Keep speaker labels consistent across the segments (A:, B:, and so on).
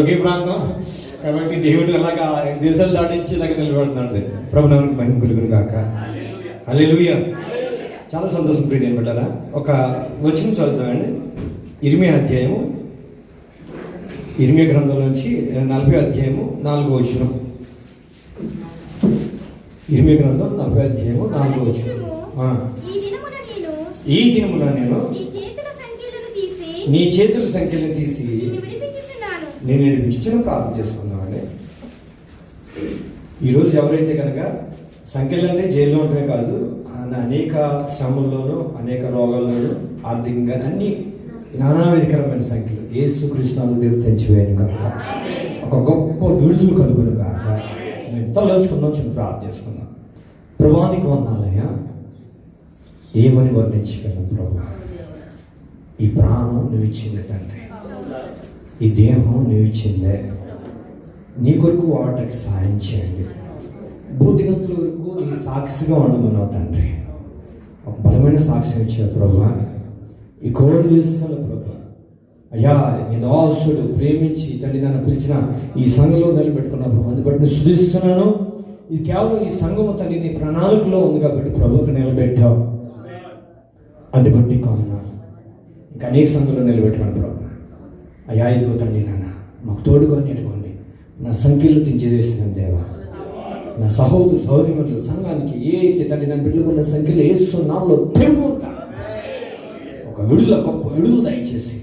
A: ఒకే ప్రాంతం కాబట్టి దేవుడు అలాగా దేశాలు దాటించి ఇలాగ నిలబడుతున్నాడు. ప్రభునామానికి మహిమ కలుగును గాక. హల్లెలూయా. చాలా సంతోషం ప్రీతి అనబడ్డారా. ఒక వచనం చదువుతామండి. ఇర్మియా గ్రంథం నుంచి 40వ అధ్యాయము 4వ వచనం. ఇర్మియా గ్రంథం 40వ అధ్యాయము 4వ వచనం. ఈ దినమున నేను నీ చేతుల సంఖ్యలను తీసి నేను విడిపించిన ప్రార్థన చేసుకున్నామండి. ఈరోజు ఎవరైతే కనుక సంఖ్యలు అంటే జైల్లో ఉండటమే కాదు, అనేక శ్రమల్లోనూ అనేక రోగాల్లోనూ ఆర్థికంగా అన్ని నానా విధకరమైన సంఖ్యలు యేసుక్రీస్తు దేవుడు తెంచివేయను కాక, ఒక గొప్ప విడుదల కలుగును కాక ఎంత లోచుకుందాం చిన్న ప్రార్థన చేసుకుందాం. ప్రభువానికి వందనాలయ్యా. ఏమని వర్ణించగలను ప్రభు? ఈ ప్రాణం నువ్వు ఇచ్చిందే తండ్రి, ఈ దేహం నువ్వు ఇచ్చిందే. నీ కొరకు వాటికి సాయం చేయండి. భూదిగంతుల వరకు నీ సాక్షిగా ఉండమన్నావు తండ్రి. ఒక బలమైన సాక్ష్యం ఇచ్చావు ప్రభు. ఈ కోడి చేస్తున్న ప్రభు అయ్యా, నీ దాసుడు ప్రేమించి తండ్రి నన్ను పిలిచిన ఈ సంఘంలో నిలబెట్టుకున్న ప్రభు, అందుని బట్టి నేను స్తుతిస్తున్నాను. ఇది కేవలం ఈ సంఘము తండ్రి నీ ప్రణాళికలో ఉంది కాబట్టి ప్రభువుకు నిలబెట్టావు. అందుని బట్టి నీకు వందనాలు. ఇంకా అనేక సంఘంలో నిలబెట్టుకున్న ప్రభు అయ్యా, ఇదిగో తండ్రి నాన్న మాకు తోడుగా నేర్చుకోండి. నా సంఖ్యలు తెంచేసిన దేవా, నా సహోదరులు సంఘానికి ఏ అయితే తండ్రి నన్ను బిడ్డలుకున్న సంఖ్యలు వేస్తున్నాలో తెలుగుగా ఒక గొప్ప విడుదల దయచేసి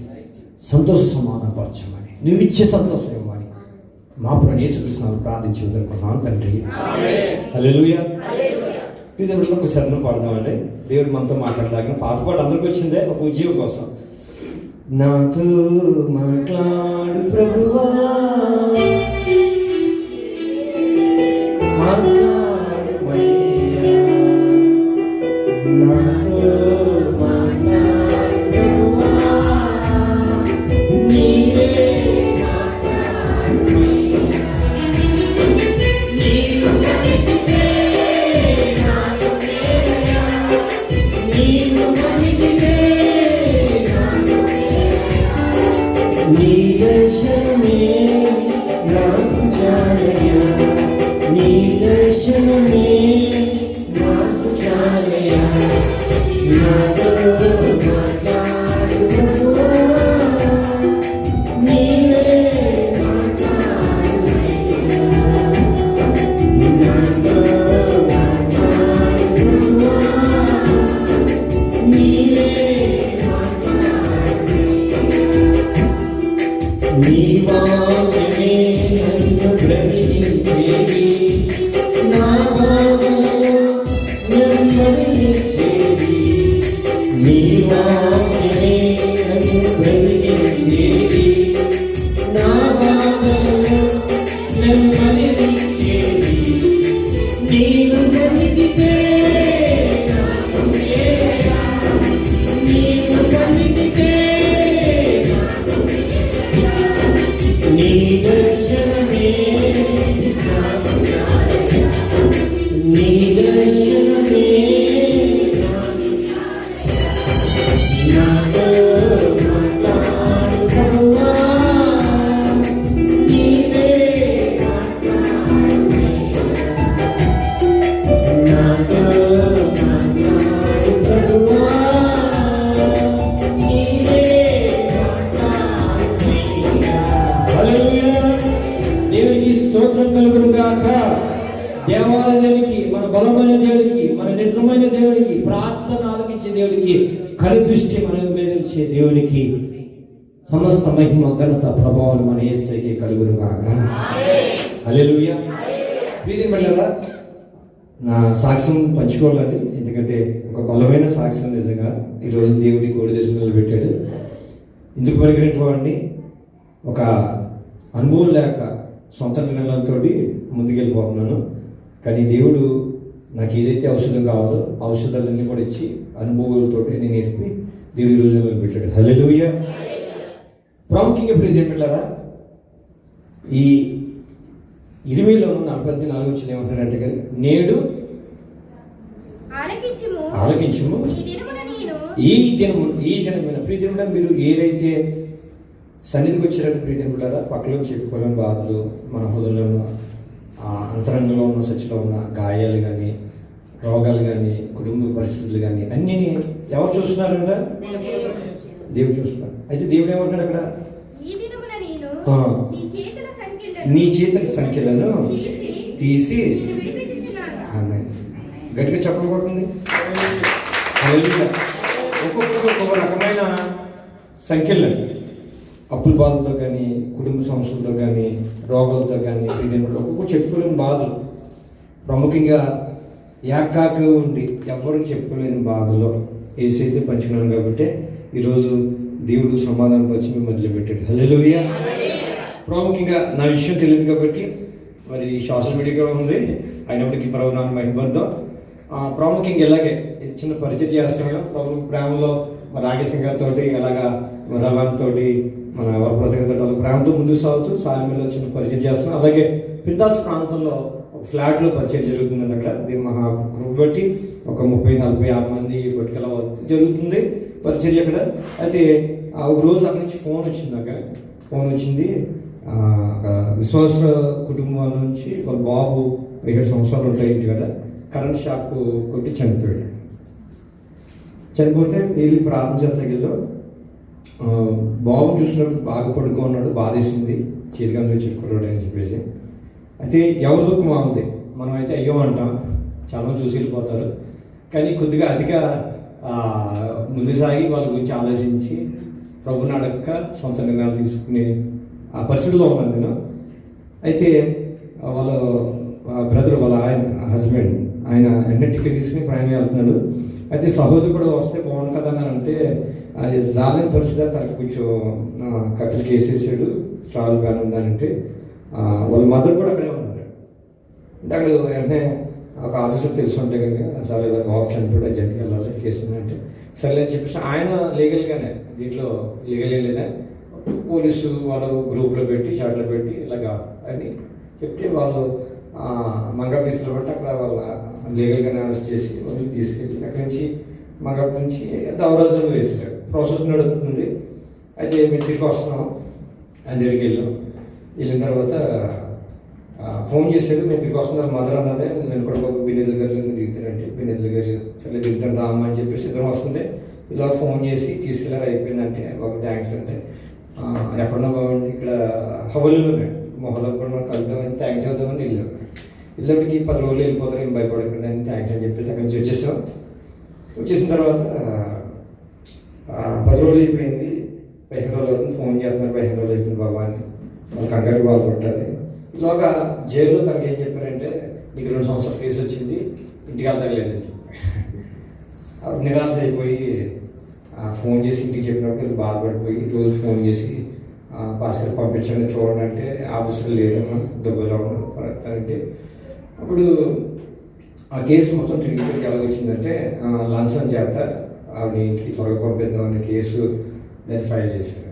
A: సంతోష సమానపరచమని, నువ్వు ఇచ్చే సంతోషం ఇవ్వమని మా ప్రభువు యేసుక్రీస్తును ప్రార్థించి వదులుకున్నాను తండ్రి. హల్లెలూయా. ఈ దేవుడిలో ఒక శరణం పాడదామండి. దేవుడు మనతో మాట్లాడదాకా పాత పాట అందరికి వచ్చిందే ఒక ఉద్యోగం కోసం. నాతో మాట్లాడు ప్రభువా, మాట్లాడు మయ్యా, నాతో మాట్లాడు ప్రభువా, నీవే మాట్లాడు మయ్యా, నీవు పలికితే నాకు మేలయా, నీవు పలికితే నీ దర్శనమే నాకు చాలయ్యా, నీ దర్శనమే నాకు చాలయ్యా, నాతో మాట్లాడు ప్రభువా, నీవే మాట్లాడు నాతో మాట్లాడు ప్రభువా, నీవే నీ వాక్యమే నన్ను బ్రతికించేది, నా వాక్యము నెమ్మదినిచ్చేది, నీ వాక్యమే నన్ను బ్రతికించేది, నా వాక్యము నెమ్మదినిచ్చేది, నీవు బ్రతికితే నాకు మేలయా, నీవు బ్రతికితే నీ దర్శనమే నాకు చాలయ్యా, నీ దర్శనమే నాతో మాట్లాడు ప్రభువా, నీవే మాట్లాడు నాతో మాట్లాడు ప్రభువా, నీవే మాట్లాడు. దేవునికి స్తోత్రం కలుగును గాక. దేవాలయ దేవునికి, మన బలమైన దేవునికి, మన నిజమైన దేవునికి, ప్రార్థన ఆలకించే దేవునికి, కనుదృష్టి మన మీద ఉంచే దేవునికి సమస్త మహిమ ఘనత ప్రభావాలు మన యేసుకే కలుగును గాక. హల్లెలూయా. ప్రియమైన బిడ్డలారా, నా సాక్ష్యం పంచుకోవాలండి. ఎందుకంటే ఒక బలమైన సాక్ష్యం నిజంగా ఈరోజు దేవుడి కోడి దేశం నిలబెట్టాడు. ఎందుకు పరిగణించండి, ఒక అనుభవం లేక సొంత నిర్ణయాలతో ముందుకెళ్ళిపోతున్నాను. కానీ దేవుడు నాకు ఏదైతే ఔషధం కావాలో ఔషధాలన్నీ కూడా ఇచ్చి అనుభవాలతో నేను నేర్పి దేవుడి రోజుల్లో పెట్టాడు. హల్లెలూయా. ప్రాముఖ్యంగా ఇప్పుడు ఇదే పెట్టారా, ఈ 20లో 44 వచ్చిన ఏమంటారంటే కదా, నేడు ఆలకించుము ఈ దినమైన ప్రియదినమైన మీరు ఏదైతే సన్నిధికి వచ్చినట్టు ప్రీతి కూడా పక్కలో చెప్పుకోలేని బాధలు, మన హృదయంలో ఉన్న అంతరంగంలో ఉన్న సచ్చిలో ఉన్న గాయాలు కానీ, రోగాలు కానీ, కుటుంబ పరిస్థితులు కానీ అన్నీ ఎవరు చూస్తున్నారంట? దేవుడు చూస్తున్నాడు. అయితే దేవుడు ఏమంటున్నాడు అక్కడ? నీ చేతుల సంఖ్యలను తీసి గట్టిగా చెప్పకూడదు. ఒక్కొక్కరు ఒక్కొక్క రకమైన సంఖ్యలు, అప్పుల బాధలతో కానీ, కుటుంబ సమస్యలతో కానీ, రోగాలతో కానీ, ఒక్కొక్కరు చెప్పుకోలేని బాధలు, ప్రాముఖ్యంగా ఏకాకి ఉండి ఎవరికి చెప్పుకోలేని బాధలో ఏసైతే పంచుకున్నాను. కాబట్టి ఈరోజు దేవుడు సమాధానం పరిచి మధ్యలో పెట్టాడు. హల్లెలూయా. ప్రాముఖ్యంగా నా విషయం తెలియదు కాబట్టి మరి సోషల్ మీడియా కూడా ఉంది, అయినప్పటికీ ప్రభునామం మహిమపడతాం. ప్రాముఖ్యంగా ఇలాగే చిన్న పరిచయం చేస్తున్నాడు. ప్రభు ప్రేమలో మన రాకేష్ గారితో, అలాగా రవాన్ తోటి, మన వరప్రసాద్ గారితో ప్రేమతో ముందుకు సాగుతూ సాలిమీలో చిన్న పరిచయం చేస్తున్నాం. అలాగే పిందాస్ ప్రాంతంలో ఒక ఫ్లాట్లో పరిచయం జరుగుతుందండి. అక్కడ దీని మహా గ్రూప్ బట్టి ఒక 30-40 మంది పట్టుకల జరుగుతుంది పరిచయం అక్కడ. అయితే ఒక రోజు అక్కడి నుంచి ఫోన్ వచ్చింది. అక్కడ ఫోన్ వచ్చింది, విశ్వాస కుటుంబాల నుంచి వాళ్ళ బాబు 17 సంవత్సరాలు ఉంటాయి ఇంటి కదా, కరెంట్ షాక్ కొట్టి చనిపోయాడు. చనిపోతే వెళ్ళి ప్రార్థన చేతగిల్లో బాబు చూసినప్పుడు బాగా పడుకున్నాడు, బాధేసింది, చేతికంతా చెప్పుకున్నాడు అని చెప్పేసి. అయితే ఎవరి దుఃఖం ఆగుతాయి, మనం అయితే అయ్యో అంటాం, చాలా చూసి వెళ్ళిపోతారు. కానీ కొద్దిగా అతిగా ముందు సాగి వాళ్ళ గురించి ఆలోచించి ప్రభుని అడక్క సొంత నిర్ణయాలు తీసుకునే ఆ పరిస్థితిలో ఉన్నాను నేను. అయితే వాళ్ళ బ్రదర్, వాళ్ళ హస్బెండ్, ఆయన ఎన్న టికెట్ తీసుకుని ప్రయాణం వెళ్తున్నాడు. అయితే సహోదరు కూడా వస్తే బాగుంది కదా అని అంటే అది రాలేని పరిస్థితి. తనకు కొంచెం కఫిల్ కేసేసాడు, ట్రావెల్ బ్యాన్ ఉందనంటే వాళ్ళ మదర్ కూడా అక్కడే ఉన్నారు. అంటే అక్కడ వెంటనే ఒక ఆఫీసర్ తెలుసుంటే కనుక సరే ఇలా బాబు చనిపోయాడు, అర్జెంట్కి వెళ్ళాలి, కేసు ఉందంటే సరే అని చెప్పేసి ఆయన లీగల్గానే, దీంట్లో లీగల్ ఏం లేదా, పోలీసు వాళ్ళు గ్రూప్లో పెట్టి చాట్లో పెట్టి ఇలాగా అని చెప్తే వాళ్ళు మంగళ తీసుకెళ్ళబట్టి అక్కడ వాళ్ళ లీగల్గానే అరెస్ట్ చేసి వాళ్ళు తీసుకెళ్ళి అక్కడి నుంచి మంగళ నుంచి దవరాజులు వేసాడు. ప్రాసెస్ నడుపుతుంది. అయితే మేము తిరిగి వస్తున్నాం, ఆయన దగ్గరికి వెళ్ళిన తర్వాత ఫోన్ చేశాడు, మేము తిరిగి వస్తున్నాం. మదర్ అన్నదే నేను కూడా బిన్నెల గారు దిగుతానంటే, బిన్నెల గారు సరే దిగుతాను రామ్మా అని చెప్పేసి ఇద్దరం వస్తుంది. ఇలా ఫోన్ చేసి తీసుకెళ్ళారు. అయిపోయిందంటే ఒక థ్యాంక్స్ అంటే ఎక్కడున్నా బాగుంది, ఇక్కడ హవలులో మొహలో కూడా మనం కలుద్దామని థ్యాంక్స్ అవుతామని వెళ్ళినప్పటికీ 10 రోజులు వెళ్ళిపోతారు, ఏం భయపడకుండా అని థ్యాంక్స్ అని చెప్పేసి అక్కడి నుంచి వచ్చేసిన తర్వాత 10 రోజులు అయిపోయింది, 15 రోజులు అవుతుంది. ఫోన్ చేస్తున్నారు, 15 రోజులు అయిపోయింది బాబా అని. వాళ్ళ కంగారు బాధ ఉంటుంది. ఇలాగా జైల్లో తనకి ఏం చెప్పారంటే, నీకు 2 సంవత్సరాల కేసు వచ్చింది, ఇంటికి వెళ్తలేదని చెప్పి అప్పుడు నిరాశ అయిపోయి ఫోన్ చేసి ఇంటికి చెప్పినప్పుడు వీళ్ళు బాధపడిపోయి రోజు ఫోన్ చేసి పాస్టర్ పంపించండి చూడండి అంటే ఆఫీసులో లేదమ్మా, దుబ్బలో అంటే అప్పుడు ఆ కేసు మొత్తం తిరిగి ఎలా వచ్చిందంటే లంచం చేత ఆవిడ ఇంటికి త్వరగా పంపిద్దామని కేసు దాన్ని ఫైల్ చేశారు.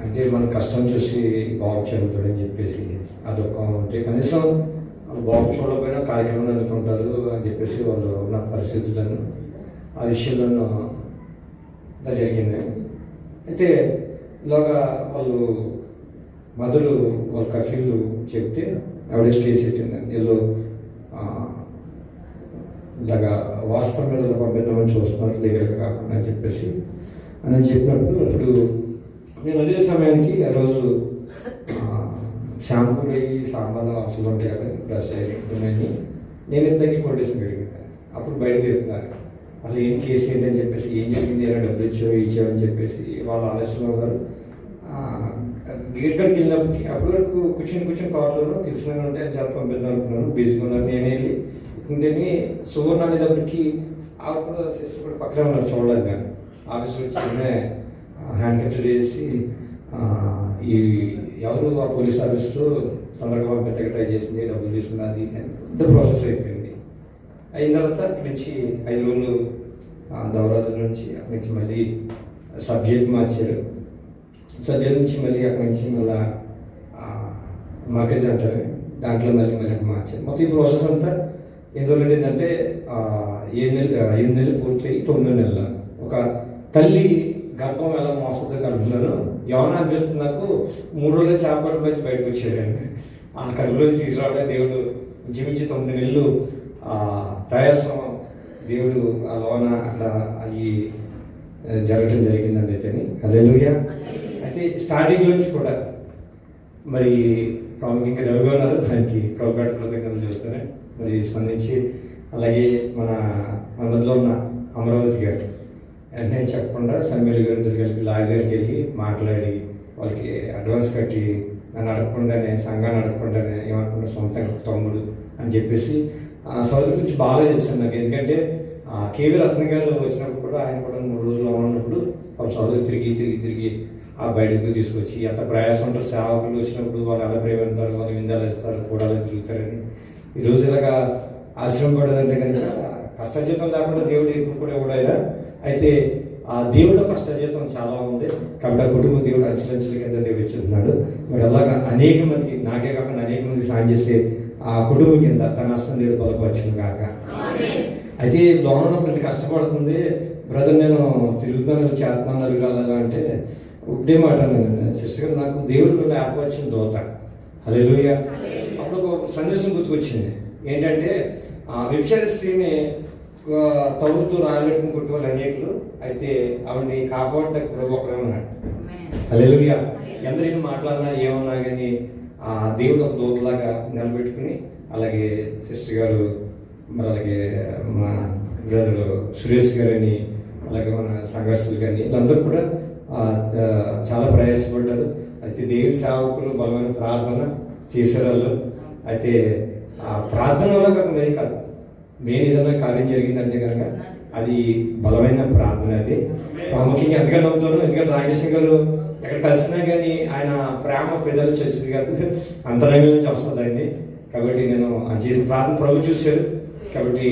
A: అంటే మన కష్టం చూసి బాబు చదువుతాడని చెప్పేసి అదొక ఉంటే కనీసం బాబు చూడకపోయినా కార్యక్రమం అందుకుంటారు అని చెప్పేసి వాళ్ళు ఉన్న పరిస్థితులను ఆ విషయంలో ఇలా జరిగింది. అయితే ఇలాగా వాళ్ళు మదరు వాళ్ళ కఫీలు చెప్తే ఆవిడ కేసు పెట్టింది. వీళ్ళు ఇలాగా వాస్తవం మీద పంపిద్దామని చూస్తున్నారు, లీగల్గా కాకుండా అని చెప్పేసి అని చెప్పినప్పుడు ఇప్పుడు నేను అదే సమయానికి ఆ రోజు షాంపూ అయ్యి సాంబార్ అసలు ఉంటాయి కదా, బ్రష్ అయ్యి నేను ఇంతకీ కొట్టేసి అడిగాను. అప్పుడు బయలుదేరుతున్నారు, అసలు ఏం కేసు ఏంటని చెప్పేసి, ఏం జరిగింది, ఎలా డబ్బులు ఇచ్చామని చెప్పేసి వాళ్ళ ఆలోచనలో గారు గేట్ కాడికి వెళ్ళినప్పటికీ అప్పటి వరకు కూర్చొని కార్లోనూ తెలిసిన ఉంటే చాలా పంపిద్దాం అనుకున్నాను, బిజీగా ఉన్నాను. నేను వెళ్ళి ఇంటిని సువర్ణ అనేటప్పటికి ఆవిడ కూడా సిస్టర్ కూడా పక్కన ఉన్నారు, చూడలేదు. కానీ ఆఫీస్లో వచ్చి హ్యాండ్ క్యాప్చర్ చేసి ఈ ఎవరు ఆ పోలీస్ ఆఫీసర్ తొందరగా పంపించక ట్రై చేసింది, డబ్బులు తీసుకున్నది, పెద్ద ప్రాసెస్ అయిపోయింది. అయిన తర్వాత ఇక్కడి నుంచి 5 రోజులు దవరాజుల నుంచి అక్కడి నుంచి మళ్ళీ సబ్జెక్ట్ మార్చారు. సబ్జెక్ట్ నుంచి మళ్ళీ అక్కడి నుంచి మళ్ళీ మర్కజ్ అంటారు, దాంట్లో మళ్ళీ మార్చారు. మొత్తం ఈ ప్రాసెస్ అంతా ఎన్ని రోజులు ఏంటంటే 7 నెలలు పూర్తి 9 నెలలు. ఒక తల్లి గర్భం ఎలా మోస్తుందో కడుపులోను ఏమన్నా అనిపిస్తుంది నాకు. 3 రోజులు చేపట్టులోంచి బయటకు వచ్చాడండి. ఆ కడుపులోంచి తీసుకురావడం దేవుడు ఇంచుమించు 9 నెలలు ప్రయాసం దేవుడు ఆ లోన అట్లా అవి జరగడం జరిగిందండి. అయితే హల్లెలూయా. అయితే స్టార్టింగ్ నుంచి కూడా మరి ప్రాముఖ్యంగా రవిగా ఉన్నారు, దానికి ప్రభుపేట కృతజ్ఞతలు చూస్తున్నాయి మరి స్పందించి. అలాగే మన మధ్యలో ఉన్న అమరావతి గారు వెంటనే చెప్పకుండా సమ్మెల్ గారి దగ్గరికి వెళ్ళి లాయర్ దగ్గరికి వెళ్ళి మాట్లాడి వాళ్ళకి అడ్వాన్స్ కట్టి నన్ను అడగకుండానే సంఘాన్ని అడగకుండానే ఏమనుకుంటా సొంతంగా తమ్ముడు అని చెప్పేసి సోదరు గురించి బాగా తెలుసు నాకు. ఎందుకంటే కేవీ రత్న గారు వచ్చినప్పుడు కూడా ఆయన కూడా 3 రోజులు ఉన్నప్పుడు వాళ్ళ సోదరు తిరిగి ఆ బయటకు తీసుకొచ్చి ఎంత ప్రయాసం ఉంటారు. సేవకులు వచ్చినప్పుడు వాళ్ళు ఎలా ప్రేమిస్తారు, వాళ్ళు విందాలు వేస్తారు, కూడాలు తిరుగుతారని. ఈరోజు ఇలాగా ఆశ్రమం పడదంటే కనుక కష్టజీతం లేకుండా దేవుడు ఇప్పుడు కూడా ఎవడైనా. అయితే ఆ దేవుడు కష్టజీతం చాలా ఉంది కాబట్టి ఆ కుటుంబం దేవుడు అంచెలంచెల కింద దేవుడు ఇచ్చుతున్నాడు. మరి అలాగా అనేక మందికి, నాకే కాకుండా అనేక మంది సాయం చేసే ఆ కుటుంబం కింద తన హస్తం దేవుడు బలపరచును కాక. అయితే లోన ప్రతి కష్టపడుతుంది బ్రదర్, నేను తిరుగుతాను చేస్తున్నాను నలుగురాలా అంటే ఒకటే మాట సిస్టర్ గారు, నాకు దేవుడు నన్ను ఏర్పరిచిన దోత. హల్లెలూయా. అప్పుడు ఒక సందేశం గుర్తుకొచ్చింది. ఏంటంటే వ్యభిచార స్త్రీని తవ్వుతూ రాయబెట్టుకుని కొట్టే వాళ్ళు అనేకులు. అయితే ఆవిడని కాపాడడానికి ప్రభు ఒకడే ఉన్నాడు. హల్లెలూయా. ఎందరైనా మాట్లాడినా ఏమన్నా కానీ దేవుడు ఒక దూతలాగా నిలబెట్టుకుని, అలాగే సిస్టర్ గారు, మరి అలాగే మా బ్రదర్ సురేష్ గారని, అలాగే మన సంఘర్షులు కానీ వీళ్ళందరూ కూడా చాలా ప్రయాసపడ్డారు. అయితే దేవుడి సేవకులు బలమైన ప్రార్థన చేసేవాళ్ళు. అయితే ఆ ప్రార్థన వల్ల కాకుండా కాదు, మెయిన్ ఏదైనా కార్యం జరిగిందంటే కనుక అది బలమైన ప్రార్థన. అది ప్రాముఖ్యంగా ఎంతగా నమ్ముతాను. ఎందుకంటే రామకృష్ణ గారు ఎక్కడ కలిసినా కానీ ఆయన ప్రేమ పెద్దలు వచ్చేది కాదు, అంతరంగం నుంచి వస్తుందండి. కాబట్టి నేను చేసిన ప్రార్థన ప్రభు చూశారు. కాబట్టి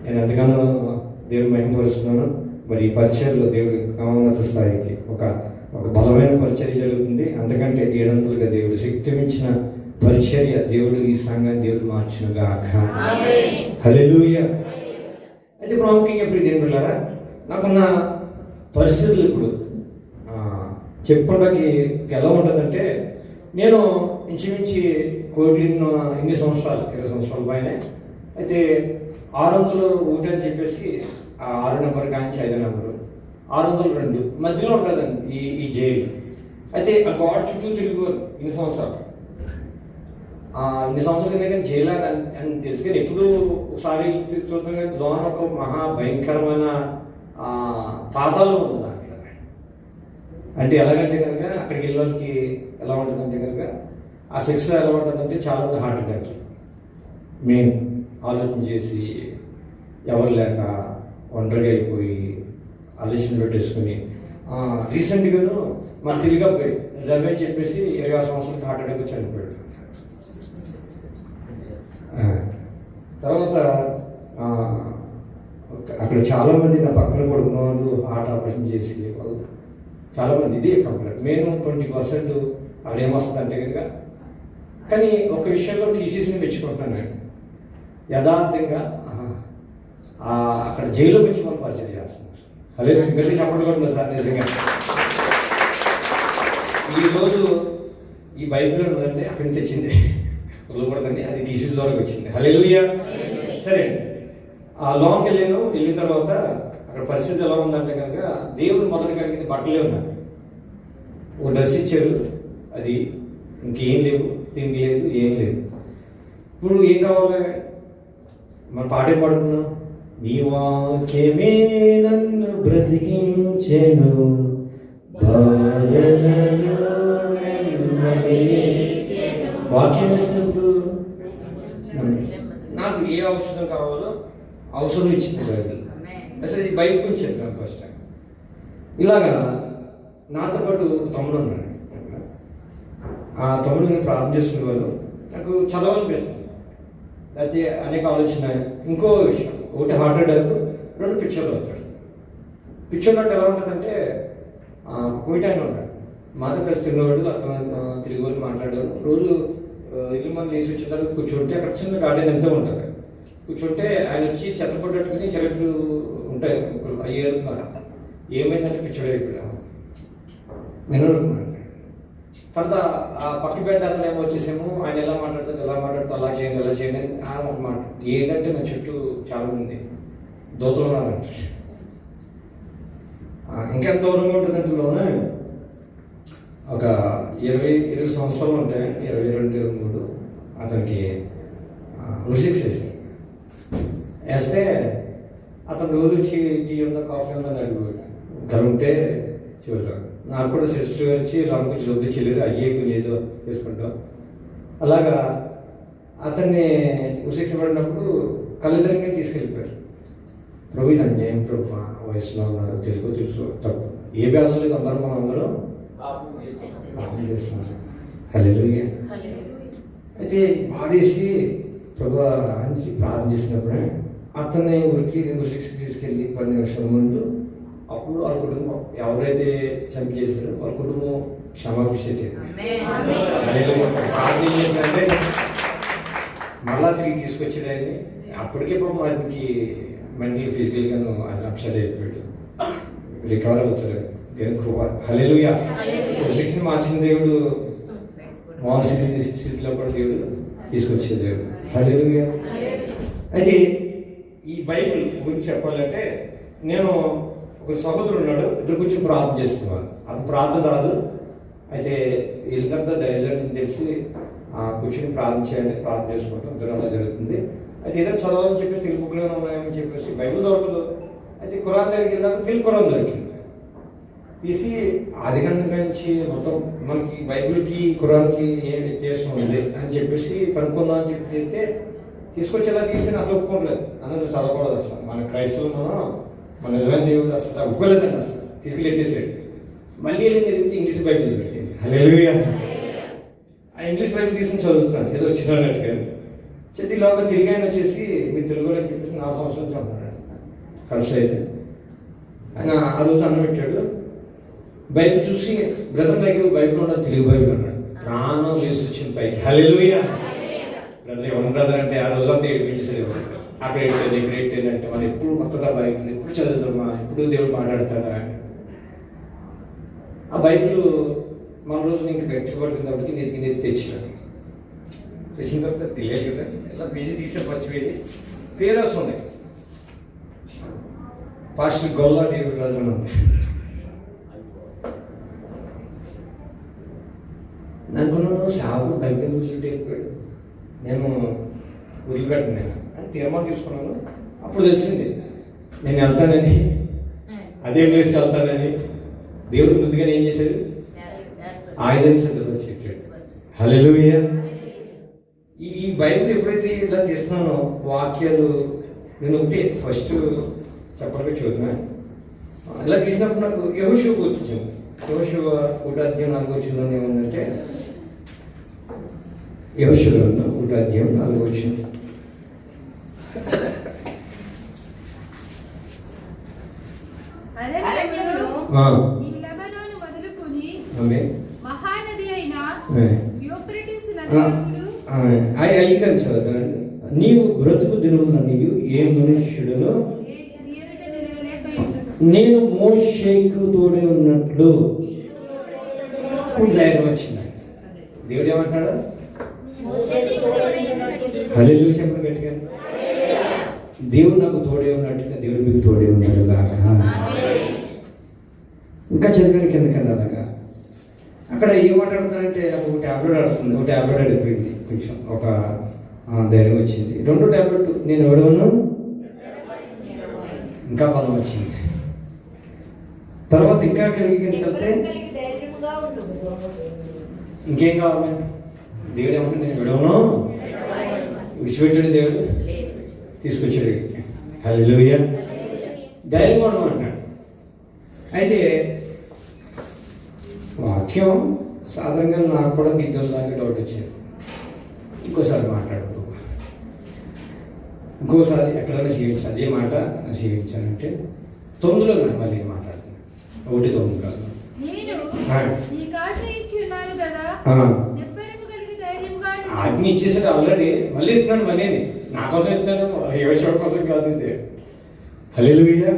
A: నేను ఎంతగానో దేవుడు మహిమపరుస్తున్నాను. మరి ఈ పరిచర్లో దేవుడి ఉన్నత స్థాయికి ఒక బలమైన పరిచర్య జరుగుతుంది. అందుకంటే 7 అంతలుగా దేవుడు శక్తి మించిన పరిచర్య దేవుడు ఈ సంఘాన్ని దేవుడు మార్చునుగాక. హల్లెలూయా. అయితే ప్రాముఖ్యంగా ఇప్పుడు దేని పిల్లరా, నాకున్న పరిస్థితులు ఇప్పుడు చెప్పుకోవడానికి ఎలా ఉంటుందంటే, నేను ఇంచుమించి కోట్లు ఎన్ని సంవత్సరాలు 20 సంవత్సరాల పైన. అయితే 601 అని చెప్పేసి 6 నెంబర్ కానీ 5 నెంబరు 602 మధ్యలో ఉంటుందండి ఈ జైలు. అయితే ఆ గాడ్ చుట్టూ తిరిగిపోరు ఇన్ని సంవత్సరాలు కింద కానీ జైలు అని తెలుసు. కానీ ఎప్పుడు ఒకసారి చూద్దాం కానీ లోన ఒక మహా భయంకరమైన పాతాలు ఉంది దాంట్లో. అంటే ఎలాగంటే కనుక అక్కడికి వెళ్ళే వాళ్ళకి ఎలా ఉంటుందంటే కనుక ఆ శిక్ష ఎలా ఉంటుందంటే చాలా మంది హార్ట్ అటాక్ మెయిన్ ఆలోచన చేసి ఎవరు లేక ఒంటరిగా అయిపోయి ఆలోచన పెట్టేసుకుని రీసెంట్గాను మా తిరిగి అబ్బాయి రవి అని చెప్పేసి 20 సంవత్సరాలకి హార్ట్ అటాక్ వచ్చి చనిపోయాడు. తర్వాత అక్కడ చాలామంది నా పక్కన పడుకున్న వాళ్ళు హార్ట్ ఆపరేషన్ చేసి వాళ్ళు చాలామంది ఇదే కంప్లైంట్. నేను 20% అక్కడ ఏమొస్తుంది అంటే కనుక. కానీ ఒక విషయంలో టీసీసీని మెచ్చుకుంటున్నాను నేను. యథార్థంగా అక్కడ జైల్లో వచ్చి మనం పరిచయం చేస్తున్నారు. అదే గట్టి చెప్పడం కూడా సార్ నిజంగా. ఈరోజు ఈ బైబిల్ ఉన్నదంటే అక్కడికి తెచ్చింది వదలకూడదండి, అది టీసీసీ ద్వారా వచ్చింది. హల్లెలూయా. సరే, ఆ లోన్కి వెళ్ళిన తర్వాత అక్కడ పరిస్థితి ఎలా ఉందంటే కనుక దేవుడు మొదటి అడిగింది బట్టలే ఉన్నాయి. ఓ డ్రెస్ ఇచ్చారు, అది ఇంకేం లేవు, తిండి లేదు, ఏం లేదు. ఇప్పుడు ఏం కావాలి? మన పాటే పాడుకున్నాం, నీ వాక్యమే నన్ను బ్రతికించెను, వాక్యం వేసినప్పుడు నాకు ఏ ఔషధం కావాలో ఔషధం ఇచ్చింది బైబిల్. అసలు ఈ బైబిల్ గురించి చెప్పాను ఫస్ట్ టైం. ఇలాగా నాతో పాటు తమ్ముడు ఉన్నాడు. ఆ తమ్ముడు నేను ప్రార్థన చేసుకునే వాళ్ళు నాకు చదవాలనిపిస్తుంది. అయితే అనేక ఆలోచన. ఇంకో విషయం, ఒకటి హార్ట్ అటాక్, 2 పిక్చర్లు అవుతాడు. పిక్చర్లు అంటే ఎలా ఉంటుందంటే కోయిటాన్ని ఉంటాడు, మాతో కలిసి తిరిగినవాడు, అతను తిరిగి వాళ్ళు మాట్లాడారు. రోజు ఇల్లు మనం లేచి వచ్చిన తర్వాత కూర్చుంటే అక్కడ చిన్న గార్డెన్ ఎంతో ఉంటుంది. కూర్చుంటే ఆయన వచ్చి చెత్త పట్టట్టుకుని చెరట్లు ఉంటాయి అయ్యేరుతున్నాడు. ఏమైందంటే పిచ్చోడు అయిపోయాడు. నేను అడుగుతున్నాను. తర్వాత ఆ పక్క బెడ్ అతను ఏమో వచ్చేసేమో ఆయన ఎలా మాట్లాడతాడు అలా చేయండి ఎలా చేయండి ఆయన ఒక మాట. ఏంటంటే నా చుట్టూ చాలా మంది దోతలు ఉన్నారంట. ఇంకెంత దూరంగా ఉంటుందంటే లోనే ఒక 20 సంవత్సరాలు ఉంటాయి, 22, 23 అతనికి రుసిక్స్ వేస్తే అతను రోజు వచ్చి టీ ఉందా కాఫీ ఉందా అని అడిగిపోయాడు. కలుంటే చివరిలో నాకు కూడా సిస్టర్ వచ్చి రాము కొంచెం వద్దు చెల్లేదు అయ్యే లేదో వేసుకుంటాం. అలాగా అతన్ని ఉశిక్ష పడినప్పుడు కళ్ళిద్దరికీ తీసుకెళ్ళిపోయారు. ప్రభు ఇది అన్యాయం ప్రభు, వయసులో ఉన్నారు, తెలుసు తప్పు, ఏ భేదం లేదు, అందరం పాపం చేస్తున్నారు. హల్లెలూయా. అయితే బాధేసి ప్రభు అని ప్రార్థన చేసినప్పుడే అతన్ని ఉరిశిక్షకు తీసుకెళ్ళి 10 నిమిషాల ముందు అప్పుడు వాళ్ళ కుటుంబం ఎవరైతే చంపి చేశారో వాళ్ళ కుటుంబం క్షమాభిషేకం ప్రార్థన చేసినంటే మళ్ళా తిరిగి తీసుకొచ్చేదాన్ని. అప్పటికే పాపం అతనికి మెంటల్ ఫిజికల్గాను ఆయన అప్సెట్ అయిపోయాడు, రికవర్ అవుతాడు. దేవుని కృప. హల్లెలూయా. శిక్షణ మార్చిన దేవుడు మానసిక స్థితిలో కూడా దేవుడు తీసుకొచ్చే దేవుడు. హల్లెలూయా. అయితే ఈ బైబిల్ గురించి చెప్పాలంటే నేను ఒక సహోదరుడు ఉన్నాడు, ఇద్దరు కూర్చొని ప్రార్థన చేసుకున్నాను. అతను ప్రార్థన రాదు. అయితే వీళ్ళంతా దైవజనం తెలిసి కూర్చొని ప్రార్థన చేయండి, ప్రార్థన చేసుకుంటాం, ఇద్దరు అలా జరుగుతుంది. అయితే ఏదైనా చదవాలని చెప్పి తెలుగు బుక్లో ఉన్నాయని చెప్పేసి బైబిల్ దొరకదు. అయితే ఖురాన్ దగ్గరికి వెళ్ళాక తెలుగు ఖురాన్ దొరికింది. తీసి ఆదికాండం నుంచి మొత్తం మనకి బైబిల్కి ఖురాన్కి ఏం వ్యత్యాసం ఉంది అని చెప్పేసి కనుక్కుందాం అని చెప్పి చెప్తే తీసుకొచ్చేలా తీసి అసలు ఒప్పుకోలేదు. అందులో చదవకూడదు అసలు, మన క్రైస్తవులు మన నిజమైన దేవుడు అసలు ఒప్పుకోలేదండి, అసలు తీసుకెళ్ళి ఎట్టేసాడు. మళ్ళీ వెళ్ళింది ఇంగ్లీష్ బైబిల్ దొరికింది. హల్లెలూయా. ఆ ఇంగ్లీష్ బైబిల్ తీసుకుని చదువుతాను ఏదో వచ్చినట్టుగా. చేతిలోగా తిరిగి ఆయన వచ్చేసి మీ తెలుగులో చెప్పేసి 4 సంవత్సరాలు చంపాడు కలిసి. అయితే ఆయన ఆ రోజు అన్నం పెట్టాడు. బైబిల్ చూసి బ్రదర్ దగ్గర బైబిల్ ఉండదు, తెలుగు బైబిల్ అన్నాడు. ప్రాణం లేచి వచ్చింది పైకి. హల్లెలూయా. బ్రదర్ ఎవరు బ్రదర్ అంటే ఆ రోజంతా ఏడిపించేసేది. అక్కడ ఏంటంటే ఇక్కడ ఏంటంటే మనం ఎప్పుడు కొత్తగా బైబిల్ ఎప్పుడు చదువుతామా, ఎప్పుడు దేవుడు మాట్లాడతాడా. ఆ బైబిల్ మన రోజు ఇంకా గట్టిగా పడుతున్నప్పటికీ నెత్తి తెచ్చినాడు. తెచ్చిన తర్వాత తెలియదు కదా, ఇలా పేజీ తీసే ఫస్ట్ పేరు వస్తుంది, పాస్టర్ గొల్లా డేవిడ్ రాజు అని ఉంది. అనుకున్నాను సాగు బైబిల్ వెళ్ళిపోయాడు, నేను వదిలిపెట్టను అని తీర్మానం తీసుకున్నాను. అప్పుడు తెలిసింది నేను వెళ్తానని, అదే ప్లేస్కి వెళ్తానని. దేవుడు ముందుగానే ఏం చేశాడు, ఆయుధాన్ని సిద్ధపరిచి పెట్టాడు. హల్లెలూయా. ఈ బైబిల్ ఎప్పుడైతే ఇలా తీస్తున్నానో వాక్యాలు నేను ఒకటి ఫస్ట్ చెప్పాలి చూద్దాం. ఇలా తీసినప్పుడు నాకు యెహోషువ గుర్తొచ్చింది. యెహోషువ 1:4 ఏముందంటే, యెహోషువ 1:4 చదువుతానండి. నీవు బ్రతుకు దినమున నీవు ఏ మనుష్యుడును నేను మోషేకు తోడే ఉన్నట్లు ధైర్యం వచ్చింది. దేవుడు ఏమంటాడు, హల్లెలూయా చెప్పండి గట్టిగా. దేవుడు నాకు తోడే ఉన్నట్టుగా దేవుడు మీకు తోడే ఉన్నాడు కాక. ఇంకా చదివాను కిందకండి. అలాగా అక్కడ ఏం మాట్లాడుతున్నారంటే ఒక ట్యాబ్లెట్ ఆడుతుంది, ఒక ట్యాబ్లెట్ అడిగిపోయింది, కొంచెం ఒక ధైర్యం వచ్చింది. 2 ట్యాబ్లెట్ నేను ఎవడను ఇంకా బలం వచ్చింది. తర్వాత ఇంకా కిందకి వెళ్తే ఇంకేం కావాలి, దేవుడు ఏమంటే నేను విడవను విడిచిపెట్టాడు, దేవుడు తీసుకొచ్చాడు. హల్లెలూయా. ధైర్యం ఉండడం అంటాడు. అయితే వాక్యం సాధారణంగా నాకు కూడా గిద్దల్లాగా డౌట్ వచ్చింది. ఇంకోసారి మాట్లాడుతూ ఇంకోసారి ఎక్కడైనా చేయించు అదే మాట చేయించానంటే 9లో మళ్ళీ మాట్లాడుతున్నాను. 1:9 కాదు. ఆజ్ఞ ఇచ్చేసాడు ఆల్రెడీ, మళ్ళీ ఎత్తున్నాను. మళ్ళీ నా కోసం ఎత్తాను, యెహోషువ కోసం కాదు. అంతే. హల్లెలూయా.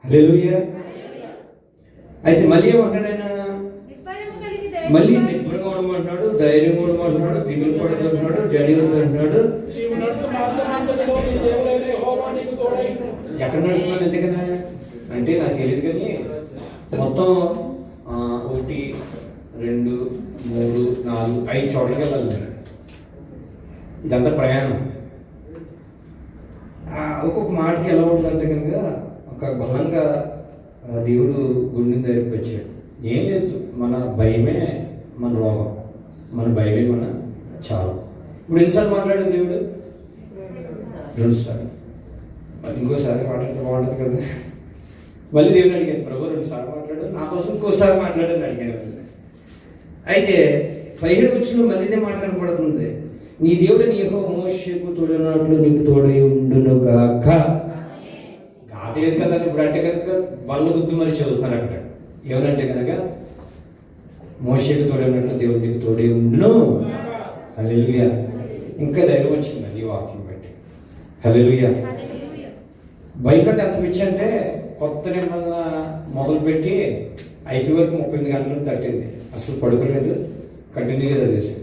A: హల్లెలూయా. అయితే మళ్ళీ ఏమంటాడు ఆయన, మళ్ళీ నిబ్బరంగా ఉండమంటున్నాడు, ధైర్యంగా ఉండమంటున్నాడు, దిగులు పడుతుంటున్నాడు, జడి ఉంటున్నాడు. ఎక్కడ నడుపుతున్నాను ఎందుకన్నా అంటే నాకు తెలియదు, కానీ మొత్తం 1, 2, 3, 4, 5 చోట్లకి వెళ్ళాలి నేను. ఇదంతా ప్రయాణం. ఒక్కొక్క మాటకి ఎలా ఉంటుందంటే కనుక ఒక బలంగా దేవుడు గుండె దగ్గరికి వచ్చాడు. ఏం లేదు, మన భయమే మన రోగం, మన భయమే మన చావు. ఇప్పుడు ఎన్నిసార్లు మాట్లాడాడు దేవుడు? 2 సార్లు. మరి ఇంకోసారి మాట్లాడితే బాగుంటుంది కదా. మళ్ళీ దేవుడు అడిగాను, ప్రభు 2 సార్లు మాట్లాడు, నా కోసం ఇంకోసారి మాట్లాడని అడిగాను. అయితే 17 వచ్చిన మళ్ళీ ఇదే మాట కనపడుతుంది, నీ దేవుడు నీకు మోషేకు తోడున్నట్లు నీకు తోడై ఉండును గాక. కాకలేదు కదా ఇప్పుడు అంటే కనుక బల్ల గుర్తు మరి చదువుతున్నారు అక్కడ. ఏమనంటే కనుక మోషేకు తోడై ఉన్నట్లు దేవుడు నీకు తోడై ఉండును. హల్లెలూయా. ఇంకా ధైర్యం వచ్చిందండి ఈ వాక్యం బట్టి. హల్లెలూయా. బైబిల్ ఎంత పిచ్చి అంటే కొత్త నిబంధన మొదలుపెట్టి అయిపోయే వరకు 38 గంటలకు తట్టింది. అసలు పడుకోలేదు, కంటిన్యూగా చదివేసింది.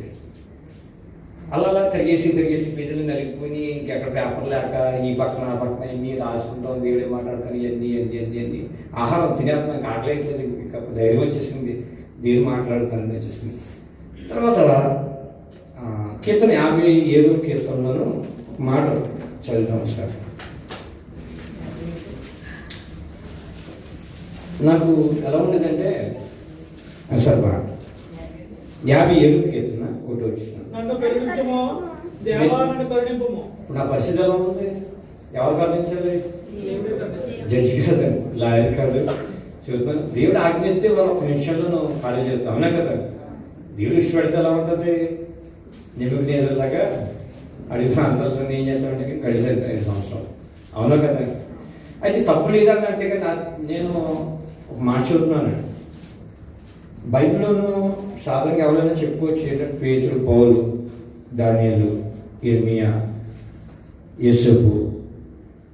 A: అలా తిరిగేసి పేజీలు నలిగిపోయి ఇంకెక్కడ పేపర్ లేక ఈ పక్కన ఆ పక్కన ఇన్ని రాసుకుంటాం, దేవుడే మాట్లాడుతాను, ఇవన్నీ ఆహారం తినేస్తున్నాం, కాకలేట్లేదు. ఇంకా ధైర్యం వచ్చేసింది, దేవుడు మాట్లాడుతానని వచ్చేసింది. తర్వాత కీర్తన 57వ కీర్తనలోనూ ఒక మాట చదువుతాం సార్. నాకు ఎలా ఉండేదంటే సార్ మాట 57వ కీర్తన 1 వచ్చిన ఇప్పుడు నా పరిస్థితి ఎలా ఉంది? ఎవరు కరుణించాలి? జడ్జి కాదు, లాయర్ కాదు. చెబుతాను, దేవుడు ఆజ్ఞిస్తే వాళ్ళు 1 నిమిషంలో కార్యం చెప్తాం. అవునా కదా? దేవుడు ఇష్టపడితే ఎలా ఉంటుంది? నెబుకద్నెజరులాగా అడిగి ప్రాంతాల్లో ఏం చేస్తామంటే గడిచారు 5 సంవత్సరాలు. అవునా కదా? అయితే తప్పు లేదన్నట్టే నేను ఒక మాట చెబుతున్నాను. బైబిల్లోనూ సాధారణంగా ఎవరైనా చెప్పుకోవచ్చు ఏంటంటే పేతురు, పౌలు, దానియేలు, ఇర్మియా, యేసపు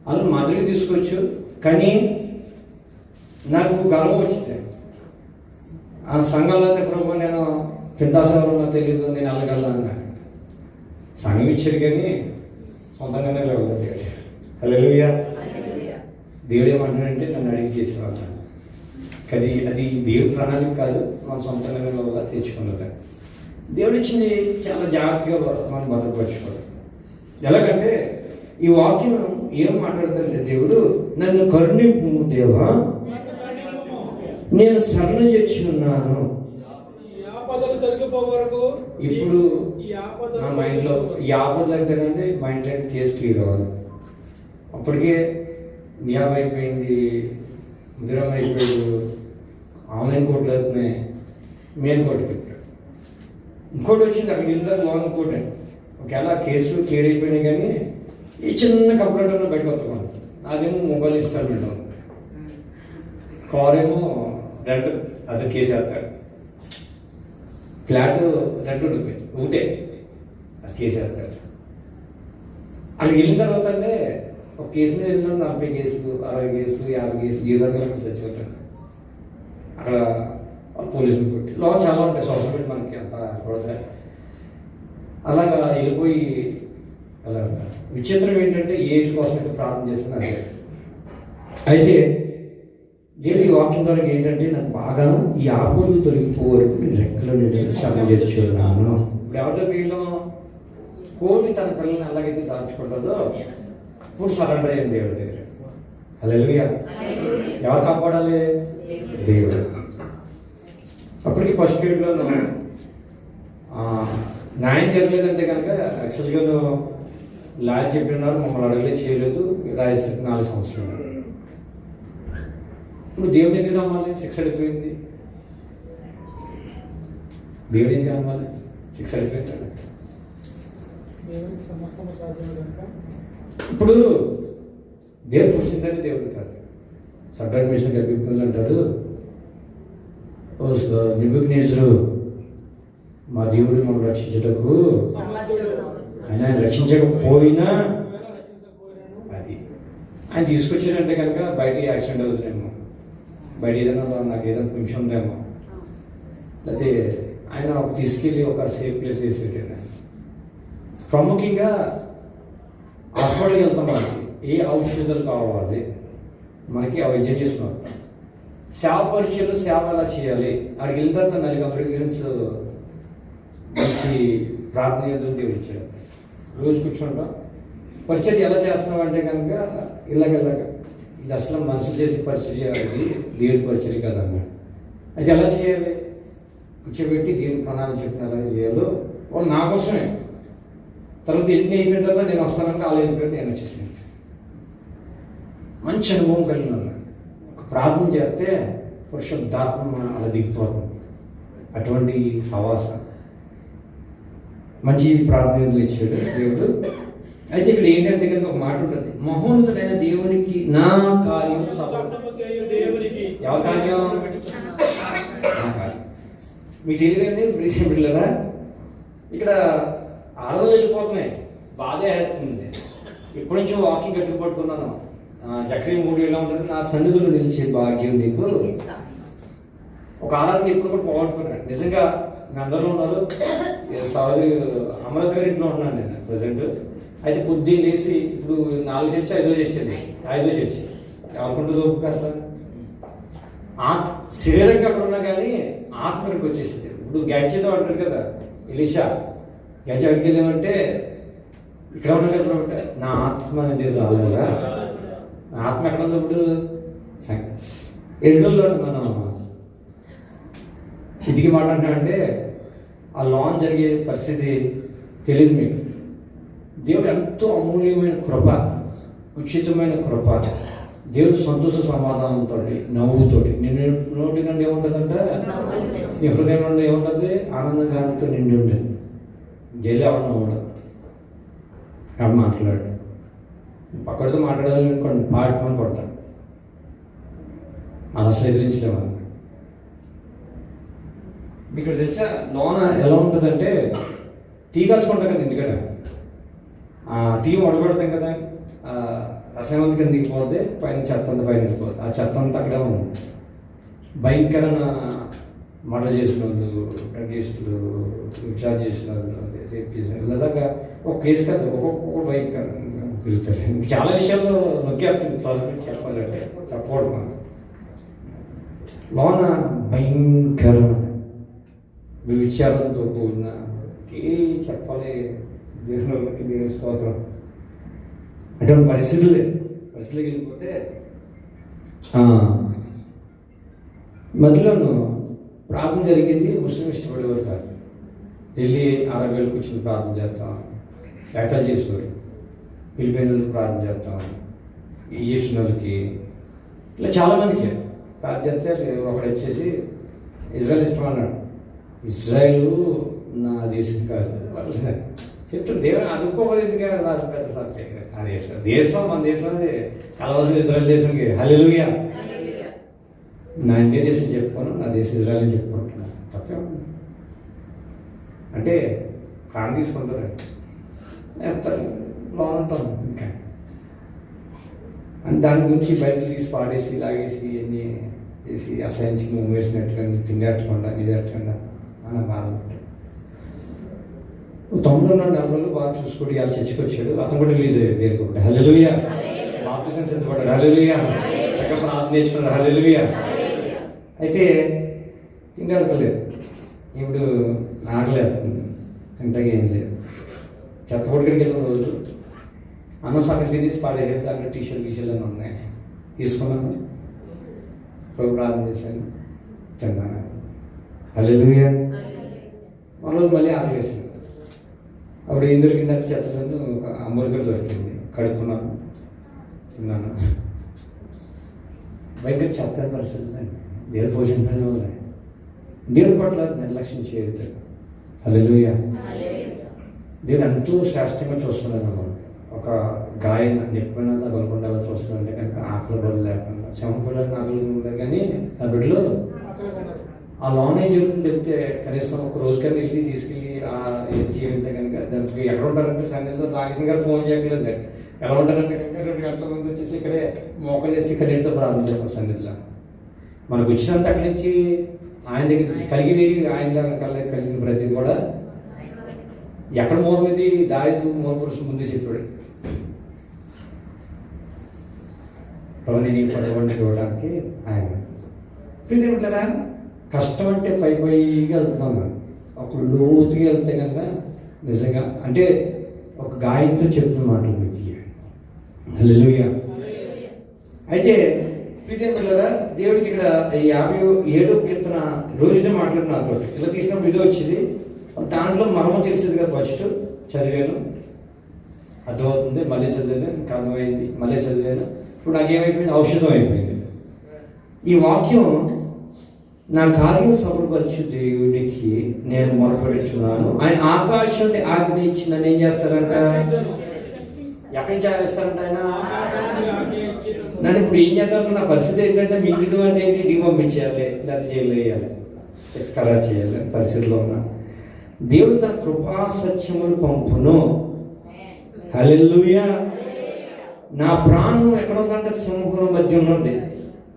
A: అలా మాదిరిగా తీసుకోవచ్చు. కానీ నాకు గర్వం వచ్చింది. ఆ సంఘంలో అయితే ప్రభు నేను పింతాసవరంలో తెలియదు, నేను వెళ్ళగలను అన్నాను. సంఘం ఇచ్చాడు కానీ సొంతంగానే లేవు. హల్లెలూయా. దేవుడు ఏమంటాడంటే నన్ను అడిగి చేసేవాళ్ళు. అది దేవుడి ప్రణాళిక కాదు, మన సొంతంగా వల్ల తెచ్చుకున్నది. దేవుడు ఇచ్చింది చాలా జాగ్రత్తగా మనం భద్రపరచుకోవాలి. ఎలాగంటే ఈ వాక్యం ఏం మాట్లాడతాడంటే, దేవుడు నన్ను కరుణింపు దేవా, నేను శరణ చేసి ఉన్నాను. ఇప్పుడు నా మైండ్లో ఈ ఆపద దగ్గరంటే మైండ్ సైడ్ కేసు క్లియర్ అవ్వాలి. అప్పటికే న్యాయం అయిపోయింది, ముద్రం అయిపోయాడు, ఆన్లైన్ కోర్టులు అవుతున్నాయి, మెయిన్ కోర్టుకి పెట్టాడు. ఇంకోటి వచ్చింది, అక్కడికి వెళ్తారు లాంగ్ కోర్టు. ఒకవేళ కేసు క్లియర్ అయిపోయినాయి కానీ ఈ చిన్న కంప్లైంట్ బయటకు వస్తాను. అదేమో మొబైల్ ఇన్స్టాల్మెంట్ ఉంది, కార్ ఏమో రెంట్, అది కేసు వేస్తాడు. ఫ్లాట్ రెంట్ ఉండిపోయింది, ఒకటే, అది కేసు వేస్తాడు. అక్కడికి వెళ్ళిన తర్వాత అంటే ఒక కేసు మీద వెళ్ళినాం 40 కేసులు, 60 కేసులు, 50 కేసులు, జీవితాలు కలెక్టర్ చచ్చిపోతాడు. అక్కడ పోలీసులు కొట్టి లో చాలా ఉంటాయి, సోషల్ మీడియా మనకి అంత పడతాయి. అలాగా వెళ్ళిపోయి అలా విచిత్రం ఏంటంటే ఏటి కోసం అయితే ప్రార్థన చేస్తున్నా అదే. అయితే దేవుడి ఈ వాక్యం ద్వారా ఏంటంటే నాకు బాగా ఈ ఆపదలు తొలగిపోయే వరకు నేను రెక్కల నుండి శ్రమ చేస్తున్నాను. ఇప్పుడు ఎవరితో వీళ్ళు కోడి తన పిల్లల్ని ఎలాగైతే దాచుకుంటుందో ఇప్పుడు సరెండర్ అయ్యింది దేవుడి దగ్గర. హల్లెలూయా. ఎవరు కాపాడాలి? దేవుడు. అప్పటికి ఫస్ట్ పీరియడ్లోనూ న్యాయం జరగలేదంటే కనుక యాక్చువల్గా లాయర్ చెప్పినారు, మమ్మల్ని అడగలేదు, చేయలేదు, రాజస్థాన్ 4 సంవత్సరాలు. ఇప్పుడు దేవుడు ఎందుకు నమ్మాలి? 6 అడిపోయింది. దేవుడు ఎందుకు నమ్మాలి? 6 అడిపోయింది. ఇప్పుడు దేవుడు పురుషించండి, దేవుడు కాదు. సబ్జెక్ట్ మిషన్ అభిప్రాయాలు అంటారు, నెబుకద్నెజరు మా దేవుడు మమ్మల్ని రక్షించటకు ఆయన రక్షించకపోయినా అది ఆయన తీసుకొచ్చారంటే కనుక బయట యాక్సిడెంట్ అవుతుందేమో, బయట ఏదైనా నాకు ఏదైనా నిమిషం ఉందేమో, లేకపోతే ఆయన తీసుకెళ్ళి ఒక సేఫ్ ప్లేస్ వేసాడు. ఆయన ప్రాముఖ్యంగా హాస్పిటల్కి వెళ్తాం, మనకి ఏ ఔషధాలు కావాలి, మనకి ఆ వైద్యం చేసుకున్నారు. సేవ పరిచయలు సేవ ఎలా చేయాలి అక్కడికి వెళ్ళిన తర్వాత నాకు కంప్యూటర్స్ మంచి ప్రార్థన దేవుడు ఇచ్చాడు. రోజు కూర్చుంటాం, పరిచయం ఎలా చేస్తున్నాం అంటే కనుక ఇలాగ ఇది అసలు మనుషులు చేసే పరిచయం, ఇది దేవుడి పరిచయం కదన్నాడు. అది ఎలా చేయాలి, కూర్చోబెట్టి దేవుని ప్రణాళిక చెప్పిన ఎలా చేయాలో వాళ్ళు నా కోసమే. తర్వాత ఎన్ని అయిపోయిన తర్వాత నేను వస్తానంటే వాళ్ళు అయిపోయిన నేను వచ్చేసాను. మంచి అనుభవం కలిగిన ఒక ప్రార్థన చేస్తే పరిశుద్ధాత్మ అలా దిగిపోతుంది. అటువంటి సవాసం మంచి ప్రార్థనలు ఇచ్చాడు దేవుడు. అయితే ఇక్కడ ఏంటంటే కనుక ఒక మాట ఉంటుంది, మహోన్నతుడైన దేవునికి నా కార్యం ఎవరి కార్యం, నా కార్యం. మీకు తెలియదండి ప్రీతి బిడ్డలారా, ఇక్కడ ఆరోగ్యం వెళ్ళిపోతున్నాయి, బాధే అవుతుంది. ఇప్పటి నుంచో వాకింగ్ గట్టిగా పట్టుకున్నాను. చక్రీ 3 ఎలా ఉంటుంది, నా సన్నిధిలో నిలిచే భాగ్యం నీకు. ఒక ఆరాధన ఎప్పుడు కూడా పోగొట్టుకున్నాడు. నిజంగా మీ అందరిలో ఉన్నారు. సోదరి అమృత గారి ఇంట్లో ఉన్నాను నేను ప్రజెంట్. అయితే పొద్దున్న లేచి ఇప్పుడు 4 చర్చి 5వ చర్చి, 5వ చర్చి ఎవరికుంటుంది ఓపిక అసలు. శరీరంగా అక్కడ ఉన్నా కానీ ఆత్మకి వచ్చేసింది. ఇప్పుడు గ్యాడ్జెతో అంటారు కదా, ఎలీషా గ్యాడ్జెట్ అడిగి వెళ్ళామంటే ఇక్కడ ఉన్నప్పుడు నా ఆత్మ అనేది రాలేదా, నా ఆత్మ ఎక్కడ ఉంది ఇప్పుడు. 7 రోజుల్లో మనం ఇదికి మాట అంటామంటే ఆ లాన్ జరిగే పరిస్థితి తెలియదు మీకు. దేవుడు ఎంతో అమూల్యమైన కృప, ఉచితమైన కృప. దేవుడు సంతోష సమాధానంతో, నవ్వుతోటి, నిన్ను నోటి నుండి ఏముంటుందంట, నీ హృదయం నుండి ఏముంటుంది, ఆనందంగాతో నిండి ఉంటుంది. జైలు ఎవడన్నా ఉండదు, అక్కడ మాట్లాడు. పక్కడితో మాట్లాడాలి అనుకోండి, పాడుకొని కొడతాడు. అలా అసలు ఎదిరించలేము. మీకు తెలుసా లోన ఎలా ఉంటుందంటే, టీ కాసుకుంటాం కదా ఇంటికాడ, టీ వడబెడతాం కదా, రసాయనాల కింద దిగిపోతే పైన చెత్త అంతా పైన దిగిపోతుంది. ఆ చెత్త అంతా అక్కడే ఉంది. భయంకరమైన మర్డర్ చేసిన వాళ్ళు, డ్రగ్గిస్టులు, విచారణ చేసిన వాళ్ళు, రేప్ చేసిన వాళ్ళు, అలాగా ఒక కేసు కదా ఒక్కొక్క భయంకరంగా తిరుగుతారు. ఇంక చాలా విషయాల్లో నొక్కేస్తుంది చెప్పాలంటే, చెప్పకూడదు. మనం లోన భయంకరమైన విచారంతో కూడిన చెప్పాలి దేవునికి దేవుని స్తోత్రం. అటువంటి పరిస్థితులకి వెళ్ళిపోతే మధ్యలోనూ ప్రార్థన జరిగేది. ముస్లిం ఇష్టపడేవారు కాదు. వెళ్ళి 60 వేలు కూర్చొని ప్రార్థన చేస్తాం, వ్యాఖ్యలు చేసేవారు. ఫిలిపైన్ వాళ్ళకి ప్రార్థన చేస్తాం, ఈజిప్షియన్ వాళ్ళకి, ఇలా చాలామందికి ప్రార్థన చేస్తే ఒకడు వచ్చేసి ఇజ్రాయెల్ ఇష్టం అన్నాడు. ఇజ్రాయెల్ నా దేశం కాదు వాళ్ళు చెప్తారు. దేవుడు అదుకోవాలి ఎందుకంటే దాని పెద్ద సత్యం. ఆ దేశం మన దేశం అది కలవలసిన ఇజ్రాయెల్ దేశానికి. హల్లెలూయా. నా ఇండియా దేశం చెప్పుకోను, నా దేశం ఇజ్రాయెల్ అని చెప్పుకుంటున్నాను. తప్పే అంటే ప్రాణం తీసుకుంటారు, ఎంత లోన్ ఉంటాను ఇంకా. అని దాని గురించి బయటకు తీసి పాడేసి లాగేసి ఇవన్నీ చేసి అసహించి నువ్వు వేసినట్టుగా తిండి అట్టకుండా ఇది అట్టకుండా అని బాధపడ్డాడు. తమ్ముడు ఉన్నాడు 4 రోజులు బాగా చూసుకోండి. వాళ్ళు చర్చికి వచ్చాడు, అతను కూడా రిలీజ్ అయ్యాడు దేనికోండి. హల్లెలూయా. బాప్తిసం సిద్ధపడ్డాడు. హల్లెలూయా. చక్కగా ప్రార్థన నేర్చుకున్నాడు. హల్లెలూయా. అయితే తిండి అడతలేదు. ఇప్పుడు ఆకలేదు, తింటాగా ఏం లేదు. చెత్తపొడికి వెళ్ళిన రోజు అన్న సంగతి తినేసి పాడేది. దాంట్లో టీషర్ట్లు అని ఉన్నాయి, తీసుకున్నాను, ప్రార్థన చేశాను, తిన్నాను. హల్లెలూయా. మన రోజు మళ్ళీ ఆకలి వేసింది. అప్పుడు ఏం దొరికిందంటే చెత్తలో ఒక అమృతం దొరికింది, కడుక్కున్నాను, తిన్నాను. భయంకర చెత్త పరిస్థితి అండి. దేవుడు పోషించడంలో ఉన్నాయి. దేవుడి పట్ల నిర్లక్ష్యం చేయదు. హల్లెలూయా. దేవుడు ఎంతో శ్రేష్టంగా చూస్తున్నాడు అన్నమాట. ఒక గాయం ఎప్పుడైనా తగలకుండా చూస్తున్నాడంటే కనుక ఆకలి బదులు లేకుండా, శ్రమపడాలని ఆకలి ఉండదు. కానీ ఆ బిడ్డలో ఆ లోన్ ఏం జరుగుతుంది చెప్తే కనీసం ఒక రోజుకన్నా వెళ్ళి తీసుకెళ్ళి జీవితే కనుక దానికి ఎక్కడ ఉంటారంటే సన్నిధిలో నాగేశ్వర గారు ఫోన్ చేయట్లేదు. ఎలా ఉంటారంటే కనుక 2 గంటల ముందు వచ్చేసి ఇక్కడే మోకలు వేసి కన్నీటితో ప్రార్థన చేస్తాం సన్నిధిలో. మనకు వచ్చినంత అక్కడి నుంచి ఆయన దగ్గర కలిగి ఆయన కలిగిన ప్రతిది కూడా ఎక్కడ మూలమిది దావీదు మూల పురుషుడు ముందే చెప్పాడు, నేను పడవంటి చూడడానికి ఆయన ప్రీతిమంటారా. కష్టం అంటే పైగా వెళ్తున్నాం మనం, ఒక లోతుగా వెళ్తే కనుక నిజంగా అంటే ఒక గాయంతో చెప్పిన మాటలు మీకు హల్లెలూయా. అయితే ప్రీతిమంటారా, దేవుడికి ఇక్కడ 57వ కీర్తన రోజునే మాట్లాడిన నాతో ఇలా తీసినప్పుడు ఇది వచ్చింది, దాంట్లో మర్మం తెలిసింది కదా. ఫస్ట్ చదివాను, అర్థమవుతుంది, మళ్ళీ చదివాను, ఇంకా అర్థమైంది, మళ్ళీ చదివాను. ఇప్పుడు నాకేమైపోయింది, ఔషధం అయిపోయింది. ఈ వాక్యం నా కార్యం సఫలపరచు దేవుడికి నేను మొరపెడుచున్నాను, ఆయన ఆకాశం నుండి ఆజ్ఞ ఇచ్చి నన్ను ఏం చేస్తారంట, ఎక్కడి నుంచి చేస్తారంట ఆయన నన్ను. ఇప్పుడు ఏం చేద్దాం, నా పరిస్థితి ఏంటంటే మిగిలితం అంటే ఏంటి, ఇంటికి పంపించేయాలి, లేకపోతే జైలు వేయాలి, ఖరారు చేయాలి పరిస్థితిలో ఉన్నా. దేవుడు తన కృపా సత్యములు పంపును. హల్లెలూయా. నా ప్రాణం ఎక్కడ ఉందంటే సింహం మధ్య ఉన్నది.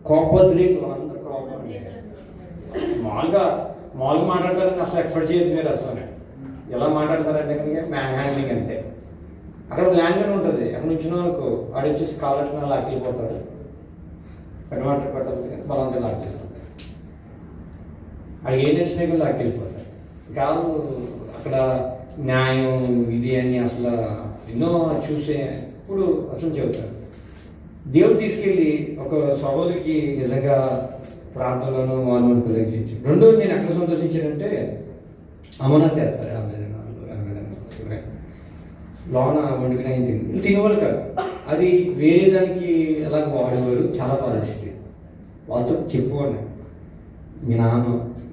A: కోపద్రేకులు అందరు కోపం మామూలుగా మాట్లాడతారని అసలు ఎక్స్పెక్ట్ చేయొద్దు మీరు. అసలు ఎలా మాట్లాడతారంటే కనుక మ్యాన్ హ్యాండింగ్ అంతే. అక్కడ ల్యాండ్ అని ఉంటుంది, అక్కడ నుంచి వాళ్ళకు ఆడ వచ్చేసి కావాలంటే లాక్కెళ్ళిపోతాడు, పెట్టదు బలంగా లాక్ చేసుకుంటాడు, అక్కడ ఏం నచ్చినా లాక్కెళ్ళిపోతాడు. కాదు అక్కడ న్యాయం ఇది అని అసలు ఎన్నో చూసే ఇప్పుడు అసలు చెబుతారు. దేవుడు తీసుకెళ్ళి ఒక సహోదరికి నిజంగా ప్రార్థనలను మానవుని కలిగించి. రెండోది నేను ఎక్కడ సంతోషించానంటే అమరనాథ్ వేస్తారు, లోన వండుకునే తినేవాళ్ళు కాదు, అది వేరే దానికి ఎలాగ వాడేవారు. చాలా బాధిస్తుంది. వాళ్ళతో చెప్పుకోండి, మీ నాన్న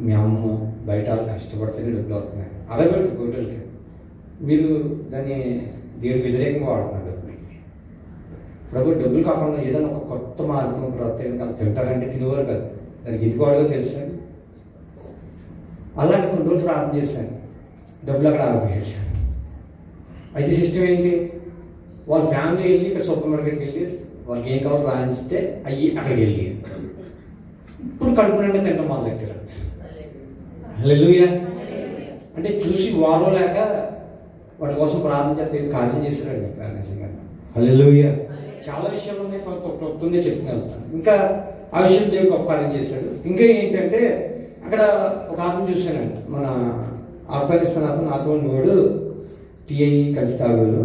A: మీ అమ్మ బయట వాళ్ళు కష్టపడితేనే డబ్బులు అవుతున్నాయి, అలాగే హోటల్కి మీరు దాన్ని దేవుడికి వ్యతిరేకంగా వాడుతున్నారు. ప్రభు డబ్బులు కాకుండా ఏదైనా ఒక కొత్త మార్గం ప్రత్యేకంగా తింటారంటే తినేవారు కాదు, దానికి ఎదుగువాడుగా తెలుసాను. అలాంటి కొన్ని రోజులు ప్రార్థన చేశాను, డబ్బులు అక్కడ ఆగిపోయాడు. అయితే సిస్టమ్ ఏంటి, వాళ్ళ ఫ్యామిలీ వెళ్ళి ఇక్కడ సూపర్ మార్కెట్కి వెళ్ళి వాళ్ళకి ఏం కావాలో రాయించితే అయ్యి అక్కడికి వెళ్ళి ఇప్పుడు కడుపునంటే తినడం మొదలెట్టారు. హల్లెలూయా. అంటే చూసి వారో లేక వాటి కోసం ప్రార్థన చేస్తే కార్యం చేశారండి నిజంగా. హల్లెలూయా. చాలా విషయాలు ఉన్నాయి, కొంత చెప్తున్నాను. ఇంకా ఆ విషయం దేవుడు గొప్ప కార్యం చేశాడు. ఇంకా ఏంటంటే అక్కడ ఒక ఆత్మ చూశానండి, మన ఆఫ్ఘనిస్తాన్ అతను నాతో వాడు టీఐ కలిసి తాగులు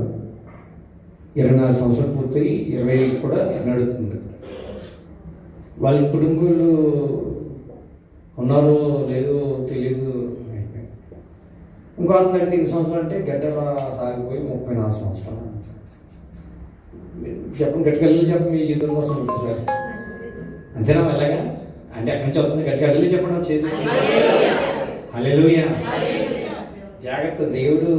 A: 24 సంవత్సరాలు పూర్తయి 25 కూడా నడుస్తుంది. వాళ్ళ కుటుంబాలు ఉన్నారో లేదో తెలీదు. ఇంకో అతను 3 సంవత్సరాలు అంటే గడ్డల సాగిపోయి 34 సంవత్సరాలు. చెప్పండి, గట్టిగా చెప్పండి మీ జీవితం కోసం సార్, అంతేనా? ఎలాగా అంటే అక్కడి నుంచి వస్తుంది, గట్టిగా చెప్పడం చేతి. హల్లెలూయా. జాగ్రత్త, దేవుడు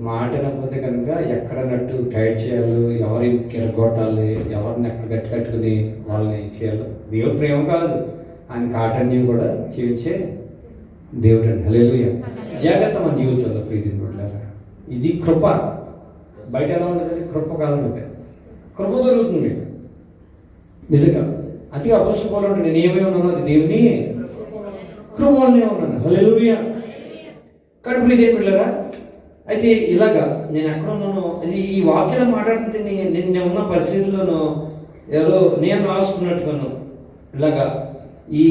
A: మాట నమ్మకపోతే కనుక ఎక్కడ నట్టు టైట్ చేయాలి, ఎవరి కిరగొట్టాలి, ఎవరిని ఎక్కడ కట్టుకుని వాళ్ళని చేయాలి. దేవుడు ప్రేమ కాదు, ఆయన కాఠిన్యం కూడా జీవించే దేవుడు అండి. హల్లెలూయా. జాగ్రత్త మన జీవితంలో ప్రీతిని కొట్టారా. ఇది కృప. బయట ఎలా ఉండదండి, కృప కాలం ఉంటుంది, కృప దొరుకుతుంది మీకు నిజంగా. అందుకే అపొస్తలుడు పౌలు అంటే నేను ఏమై ఉన్నాను, అది దేవుని కృప వల్లనే ఉన్నాను. హల్లెలూయా. కానీ ప్రీతి పిల్లరా, అయితే ఇలాగా నేను ఎక్కడ ఉన్నానో ఈ వాక్యాలు మాట్లాడుతుంటే నేను ఉన్న పరిస్థితుల్లోనూ ఎవరో నేను రాసుకున్నట్టుగాను ఇలాగా ఈ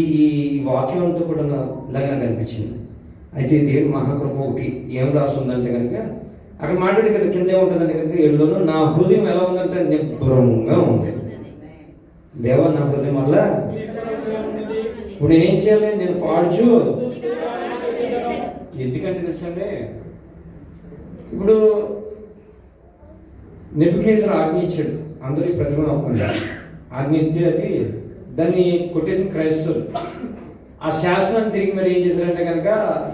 A: వాక్యం అంతా కూడా ఇలాగా నాకు అనిపించింది. అయితే దేవుని మహాకృప ఒకటి ఏం రాస్తుందంటే కనుక అక్కడ మాట్లాడే కదా కింద ఏముంటుందంటే కనుక ఏళ్ళలోనూ నా హృదయం ఎలా ఉందంటే నిబ్బరంగా ఉంది. దేవా నా హృదయం వల్ల ఇప్పుడు నేనేం చేయాలి, నేను పాడుచు. ఎందుకంటే తెలుసండి, ఇప్పుడు నెబుకద్నెజర్ ఆజ్ఞ ఇచ్చాడు, అందరికీ ప్రతిమ ఒప్పుకుంటా ఆజ్ఞ ఇస్తే అది దాన్ని కొట్టేసిన క్రైస్తవులు ఆ శాసనాన్ని తిరిగి మరి ఏం చేశారంటే కనుక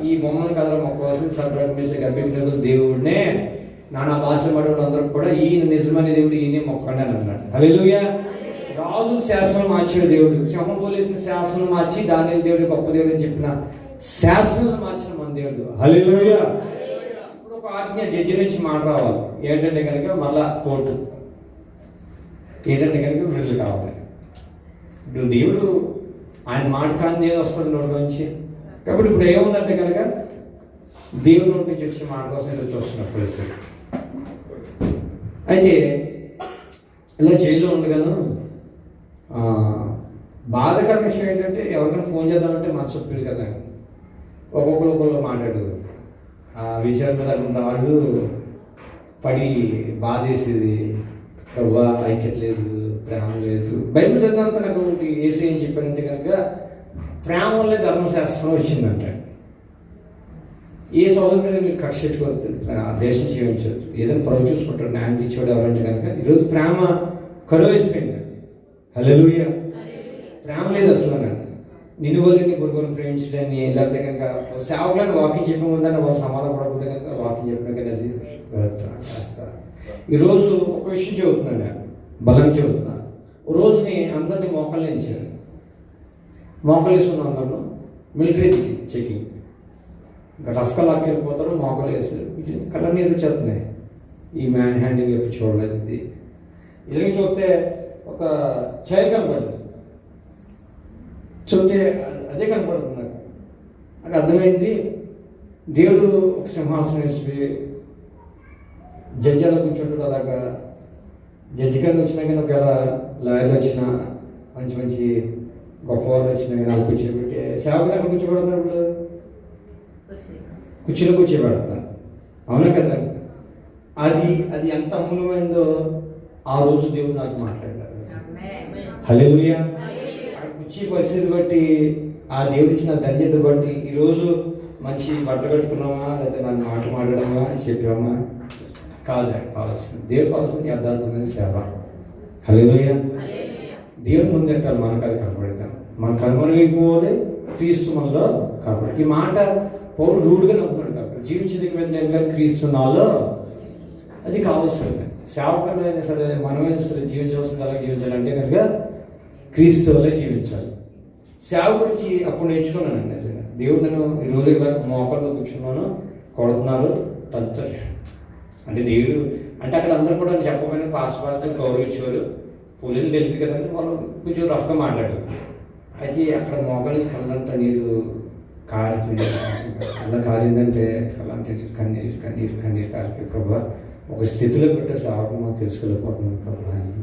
A: ఈ బొమ్మను కథలు మొక్కవలసిన సబ్రహ్మేశ్వర గర్భిణులు దేవుడినే నానా భాషలు పడేవాళ్ళు అందరూ కూడా ఈయన నిజమైన దేవుడు ఈయనే మొక్కండి అని అన్నాడు. హల్లెలూయా. రాజు శాసనం మార్చాడు దేవుడు, సింహం పోలేసిన శాసనం మార్చి దానియేలు దేవుడు గొప్ప దేవుడు అని చెప్పిన శాసనం మార్చిన మన దేవుడు. హల్లెలూయా. ఇప్పుడు ఒక ఆజ్ఞ జడ్జి నుంచి మాట రావాలి ఏంటంటే కనుక మళ్ళా కోర్టు ఏంటంటే కనుక విడుదల కావాలి. ఇప్పుడు దేవుడు ఆయన మాట కానీ ఏది వస్తుంది నోటి నుంచి కాబట్టి ఇప్పుడు ఏముందంటే కనుక దేవుని నుంచి వచ్చిన మాట కోసం ఏదో చూస్తున్న పరిస్థితి. అయితే ఇలా జైల్లో ఉండగాను బాధకర విషయం ఏంటంటే ఎవరికైనా ఫోన్ చేద్దామంటే మనసు ఒప్పిడు కదా, ఒక్కొక్కరు మాట్లాడేవారు. ఆ విషయం మీద ఉన్న వాళ్ళు పడి బాధేసేది, ప్రభా ఐక్యత లేదు, ప్రేమ లేదు. బైబిల్ చదివినంత నాకు ఒకటి ఏసీ ఏం చెప్పారంటే కనుక ప్రేమ వల్లే ధర్మశాస్త్రం వచ్చిందంట. ఏ సోదరు మీద మీరు కక్ష పెట్టుకోవద్దు, దేశం జీవించవచ్చు, ఏదైనా ప్రభు చూసుకుంటారు, న్యాయం తీర్చేవాడు ఎవరంటే కనుక ఈరోజు ప్రేమ కరువు అయిపోయింది. హల్లెలూయా. ప్రేమ లేదు అసలు. నిన్ను వాళ్ళని పొరుగుని ప్రేమించడాన్ని, లేకపోతే కనుక సేవకులను వాకింగ్ చెప్పకుండానే వాళ్ళు సమాధానం పడకపోతే కనుక వాకింగ్ చెప్పడం కానీ అది చేస్తారు. ఈరోజు ఒక విషయం చెబుతున్నాను, నేను బలం చెబుతున్నాను. రోజుని అందరినీ మోకాలు వేయించారు. మోకాలు వేసుకున్న అందరూ మిలిటరీ చెకింగ్, ఇంకా రఫ్గా లాక్కెళ్ళిపోతారు. మోకాలు వేసారు, కళ్ళ నీరు చేస్తున్నాయి. ఈ మ్యాన్ హ్యాండింగ్ ఎప్పుడు చూడలేదు. ఇది ఎదురు చూస్తే ఒక చైర్ కనపడింది, చూస్తే అదే కనపడుతుంది. నాకు అర్థమైంది, దేవుడు ఒక సింహాసనం వేసి జడ్జి అలా కూర్చుంటాడు. అలాగా జడ్జి కింద వచ్చినా కానీ ఒకవేళ లాయర్లు వచ్చినా, మంచి మంచి గొప్పవాళ్ళు వచ్చినా కానీ వాళ్ళు కూర్చోబెట్టి సేవకులు అక్కడ కూర్చోబెడతారు. ఇప్పుడు కుర్చీలో కూర్చోబెడతారు. అవునా కదా? అది అది ఎంత అమూల్యమైందో ఆ రోజు దేవుడు నాతో మాట్లాడారు. హల్లెలూయా. కుర్చీ పరిస్థితి బట్టి, ఆ దేవుడు ఇచ్చిన ధన్యత బట్టి ఈరోజు మంచి బట్టలు కట్టుకున్నామా, లేకపోతే నన్ను మాటలు మాట్లాడమా, చెప్పామా కాదు. కావాల్సింది దేవుడు కావాల్సింది యథార్థమైన సేవ. హల్లెలూయా. దేవుని ముందెట్టాలి, మనకు అది కనపడతాం. మన కనుమరుగైపోవాలి, క్రీస్తు మనలో కనపడాలి. ఈ మాట పౌరుడు రూడ్గా నమ్ముతున్నాడు కాబట్టి జీవించేందుకు నేను కానీ క్రీస్తున్నాలో అది కావాల్సింది. సేవకులైనా సరే, మనమైనా సరే జీవించవలసింది అలాగే జీవించాలంటే కనుక క్రీస్తు వల్లే జీవించాలి. సేవ గురించి అప్పుడు నేర్చుకున్నానండి. నిజంగా దేవుడు నేను ఈరోజు ఇలా మోకాల్లో కూర్చున్నాను, కొడుతున్నారు, తంతారు అంటే దేవుడు అంటే అక్కడ అందరూ కూడా చెప్పకపోయినా పాస్ గౌరవించేవారు. పోలీసులు తెలియదు కదండి, వాళ్ళు కొంచెం రఫ్గా మాట్లాడారు. అయితే అక్కడ మోకాలు కళ్ళంట నీరు కారిపోయింది. అలా కారిందంటే కళ్ళంటే కన్నీరు కన్నీరు కన్నీరు కారిపోయి, ప్రభా ఒక స్థితిలో పెట్టే సేవకు మాకు తెలుసుకోలేకపోతున్నాను ప్రభా అని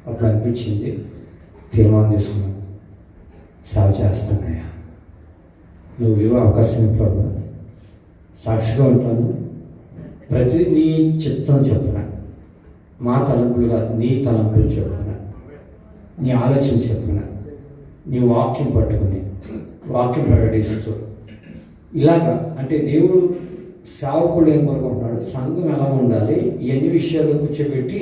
A: అప్పుడు అనిపించింది. తీర్మానం తీసుకున్నాను, సేవ చేస్తానయ్యా, నువ్వు ఇవ్వ అవకాశం ప్రభా, సాక్షిగా ఉంటాను. ప్రతి నీ చిత్తం చెప్పున, మా తలంపులుగా నీ తలంపులు చెప్పున, నీ ఆలోచన చెప్పున, నీ వాక్యం పట్టుకుని వాక్యం ప్రకటిస్తూ ఇలాగా అంటే దేవుడు సేవకుడు ఏం కోరుకుంటున్నాడు, సంఘం ఎలా ఉండాలి, ఎన్ని విషయాలు కూర్చోబెట్టి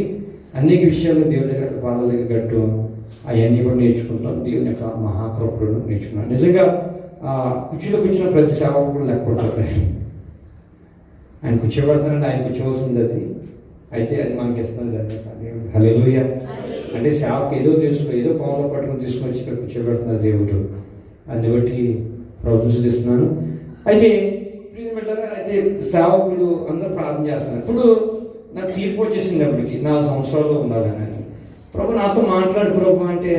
A: అనేక విషయాలు దేవుడి దగ్గర పాదాల దగ్గర గట్టు అవన్నీ కూడా నేర్చుకుంటాం. దేవుని యొక్క మహాకృపను నేర్చుకున్నాం. నిజంగా కుర్చీలో కూర్చున్న ప్రతి సేవకుడు లెక్కుంటుంది. ఆయన కూర్చోబెడతానంటే ఆయన కూర్చోవలసింది అది. అయితే అది మనకి ఇస్తుంది ధన్యత. హల్లెలూయా. అంటే సేవకు ఏదో తీసుకుని ఏదో కోమలో పట్టుకుని తీసుకొని ఇక్కడ కూర్చోబెడుతున్నారు దేవుడు. అందుబట్టి ప్రశంసిస్తున్నాను. అయితే అయితే సేవకులు అందరూ ప్రార్థన చేస్తున్నారు. ఇప్పుడు నాకు తీర్పు వచ్చేసింది. అప్పటికి 4 సంవత్సరాలు ఉండాలని ప్రభు నాతో మాట్లాడు ప్రభు అంటే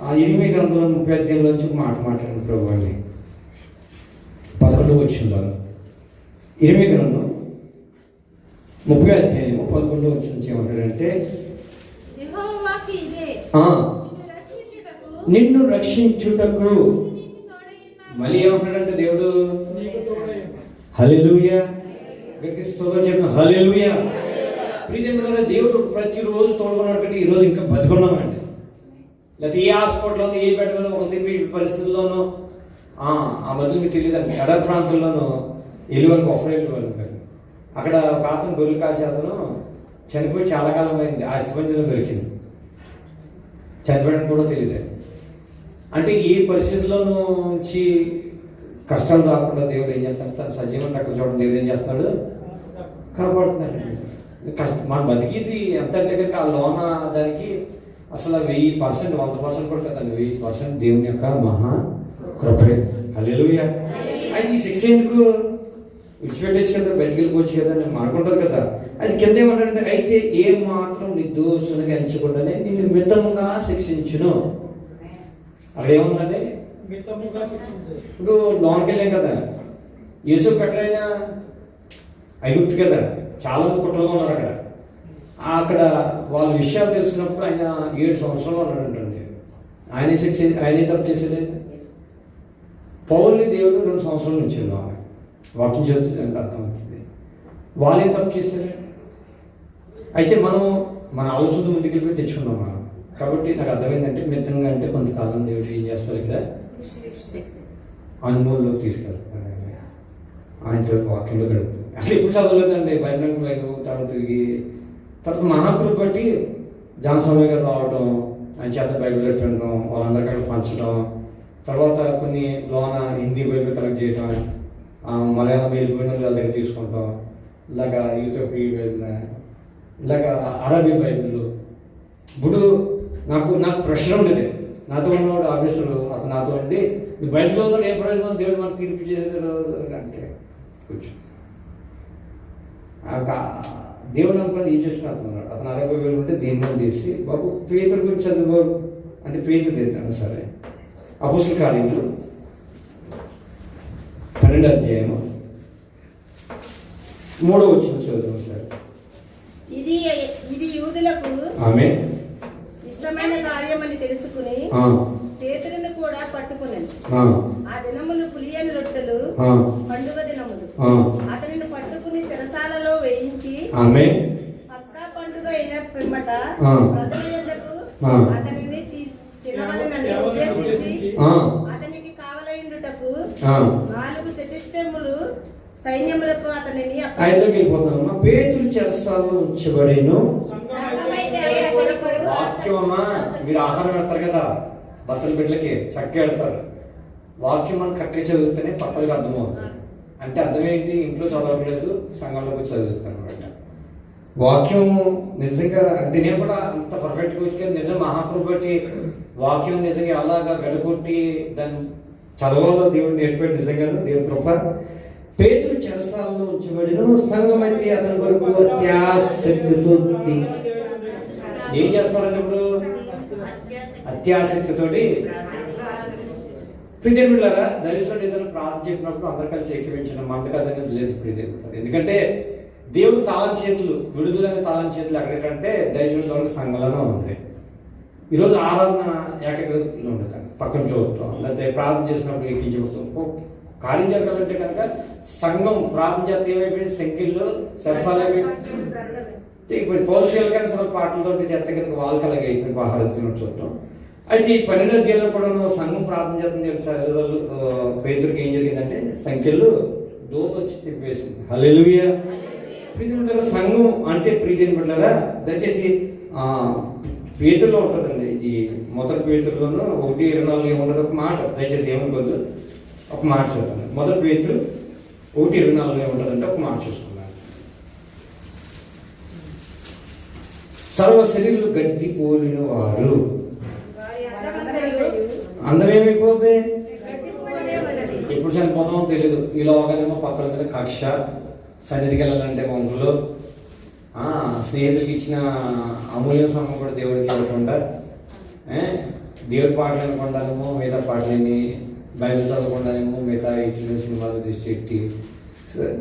A: ఆ 8 గ్రంథంలో 35 నుంచి ఒక మాట మాట్లాడిన ప్రభు అని 11 వచ్చింది. 8 గ్రంథం 30 అధ్యాయం 11 వచ్చి నుంచి ఏమంటాడంటే, నిన్ను రక్షించుటకు మళ్ళీ ఏమంటాడంటే దేవుడు హల్లెలూయా. గట్టిగా స్తోత్రం చెప్పిన హల్లెలూయా. ప్రియమైన దేవుడు ప్రతిరోజు తోడుకున్నాడు కంటే ఈరోజు ఇంకా బతుకున్నామండి. లేకపోతే ఏ హాస్పిటల్లోనూ ఏ బెడ్ మీద ఒక తిరిగి పరిస్థితుల్లోనూ ఆ మధ్య మీకు తెలియదండి, ఎడర్ ప్రాంతంలోనూ ఎలువని కొఫర్ వెళ్ళిపోయాను. అక్కడ ఒక అతను గొర్రెలు కాసే అతను చనిపోయి చాలా కాలం అయింది. ఆ అస్థిపంజరం దొరికింది, చనిపోయడానికి కూడా తెలియదు. అంటే ఈ పరిస్థితుల్లోనూ నుంచి కష్టాలు రాకుండా దేవుడు ఏం చేస్తాడు, తను సజీవం అక్కడ చూడండి దేవుడు ఏం చేస్తున్నాడు, కాపాడుతున్నాడు. మన బతికిది ఎంత అంటే కనుక ఆ లోన దానికి అసలు 1000%, 100% కూడా కదండి, 1000% దేవుని యొక్క మహా కృపే. హల్లెలూయా. అయితే ఈ శిక్ష ఎందుకు విడిచిపెట్టచ్చు కదా, బయటికి వెళ్ళిపోవచ్చు కదా అని అనుకుంటారు కదా. అది కింద ఏమంటారంటే, అయితే ఏం మాత్రం నిర్దోషునిగా ఎంచకుండానే నిన్ను మితముగా శిక్షించును. అక్కడ ఏముందంటే ఇప్పుడు లోన్కి వెళ్ళాం కదా, యూసుఫ్ ఎక్కడైనా ఐగుప్తు కదా, చాలా మంది కుట్రలో ఉన్నారు అక్కడ. అక్కడ వాళ్ళ విషయాలు తెలిసినప్పుడు ఆయన 7 సంవత్సరాలు ఉన్నాడంటండి. ఆయన తప్పు చేసేది. పౌల్ని దేవుడు 2 సంవత్సరాల నుంచి ఆమె వాకింగ్ చదువుతుంది, అర్థమవుతుంది. వాళ్ళేం తప్పు చేశారు? అయితే మనం మన ఆలోచన ముందుకెళ్ళిపోయి తెచ్చుకున్నాం మనం. కాబట్టి నాకు అర్థమైందంటే మితంగా అంటే కొంతకాలం దేవుడు ఏం చేస్తారు, ఇక్కడ అనుభవంలోకి తీసుకెళ్తారు, ఆయనతో వాక్యంలో గడుపుతారు. అసలు ఎప్పుడు చదవలేదండి బైబిల్ తర్వాత తిరిగి తర్వాత మహాకృప బట్టి జాన్స్వామి గారు రావటం, ఆయన చేత బైబిల్ పెట్టడం, వాళ్ళందరికీ అక్కడ పంచడం, తర్వాత కొన్ని లోన హిందీ బైబిల్ కలెక్ట్ చేయడం, మలయాళం వెళ్ళిపోయిన వాళ్ళ దగ్గర తీసుకుంటాం, ఇలాగా యూరోపీ బైబిల్, ఇలాగా అరబీ బైబిల్. ఇప్పుడు నాకు ప్రశ్న ఉండేది, నాతో ఉన్నవాడు ఆఫీసరు, అతను నాతో ఉండి మీరు బయట చదువుతాడు ఏ ప్రయోజనం, దేవుడు మనకు తీర్పు చేసేది అంటే కూర్చో దేవుడు అనుకుని ఈ చేసిన అతను అరవై వేలు ఉంటే దీన్ని తీసి బాబు పేతురు గురించి చదువు అంటే పేతురు తెద్దాను. సరే, అపొస్తలుల కార్యములు 12వ అధ్యాయము 3వ వచనం చదువు సార్.
B: ఇది యూదులకు
A: ఆమేన్
B: ఇష్టమైన కార్యమని తెలుసుకుని పేతురును కూడా పట్టుకునేది. ఆ దినములు పులియని రొట్టెలు పండుగ దినములు. అతనిని పట్టుకుని చెరసాలలో వేయించి పస్కా పండుగ అయిన పిమ్మట ప్రజల యొద్దకు అతనిని తినవలెనని ఉద్దేశించి అతనికి కావలయుటకు 4 చతుష్టములు సైన్యములకు అతనిని
A: వెళ్ళిపోతానమ్మా. పేతురు చెరసాలలో ఉంచబడేను. వాక్యమమ్మా, మీరు ఆహారం పెడతారు కదా బట్టల బిడ్డలకి, చక్క పెడతారు. వాక్యం మనం కరెక్ట్గా చదివితేనే పక్కలకి అర్థమవుతుంది. అంటే అర్థం ఏంటి? ఇంట్లో చదవట్లేదు, సంఘంలోకి చదువుతాను అనమాట. వాక్యం నిజంగా అంటే నేను కూడా అంత పర్ఫెక్ట్గా వచ్చి నిజం మహాకృప బట్టి వాక్యం నిజంగా అలాగా గడగొట్టి దాన్ని చదవాలో దేవుడు నేర్పాడు. నిజంగా దేవుని కృప. పేతురు చెరసాలలో ఉంచబడిన సంఘం అయితే అతని వరకు అత్యాసక్తితో ఏం చేస్తారంటే ఇప్పుడు అత్యాసక్తితోటి ప్రియదేవులారా, దైవజనుడు ఏదైనా ప్రార్థన చెప్పినప్పుడు అందరు కలిసి ఏకీవించడం మందకదనేది లేదు ప్రియదేవులారా. ఎందుకంటే దేవుడు తాళం చేతులు, విడుదలైన తాళం చేతులు ఎక్కడికంటే దైవజనుల ద్వారా సంఘంలోనే ఉంది. ఈరోజు ఆరాధన ఏకగ్రతలో ఉండదు, పక్కన చూడటం, లేకపోతే ప్రార్థన చేసినప్పుడు ఎక్కించబడతాం. కార్యం జరగాలంటే కనుక సంఘం ప్రార్థన చేత ఏమైపోయింది, సంఖ్యల్లో సరసాలైపోయింది. ఇప్పుడు పౌరుషాలకైనా సరే పాటలతో చేస్తే కనుక వాళ్ళకి అలాగే అయిపోయింది ఆహారం తినడం చూడటం. అయితే ఈ 12వ అధ్యాయంలో కూడా సంఘం ప్రార్థన చేస్తుంది. పేతురుకి ఏం జరిగిందంటే సంఖ్యలు దోత వచ్చి తిప్పేసింది. హల్లెలూయా. ప్రియదేవులారా, సంఘం అంటే ప్రియదేవులారా దయచేసి పేతురులో ఉంటుందండి. ఇది మొదటి పేతురులోనూ 1:24 ఉండదు ఒక మాట. దయచేసి ఏమనుకోవద్దు, ఒక మాట చూద్దాం. మొదటి పేతురు 1:24 ఉంటుందంటే ఒక మాట చూసుకున్నాను. సర్వ శరీరులు గడ్డి పోలిన వారు అందరం ఏమైపోద్ది, ఎప్పుడు చనిపోతామో తెలియదు. ఈ లోగానేమో పక్కల మీద కక్ష, సన్నిధికి వెళ్ళాలంటే వంతులు, స్నేహితులకి ఇచ్చిన అమూల్య సమయం కూడా దేవుడికి ఇవ్వకుండా, దేవుడి పాటలు అనుకుంటానేమో మిగతా పాటలని, బైబిల్ చదవకుండానేమో మిగతా ఇట్లు సినిమాలు తీసి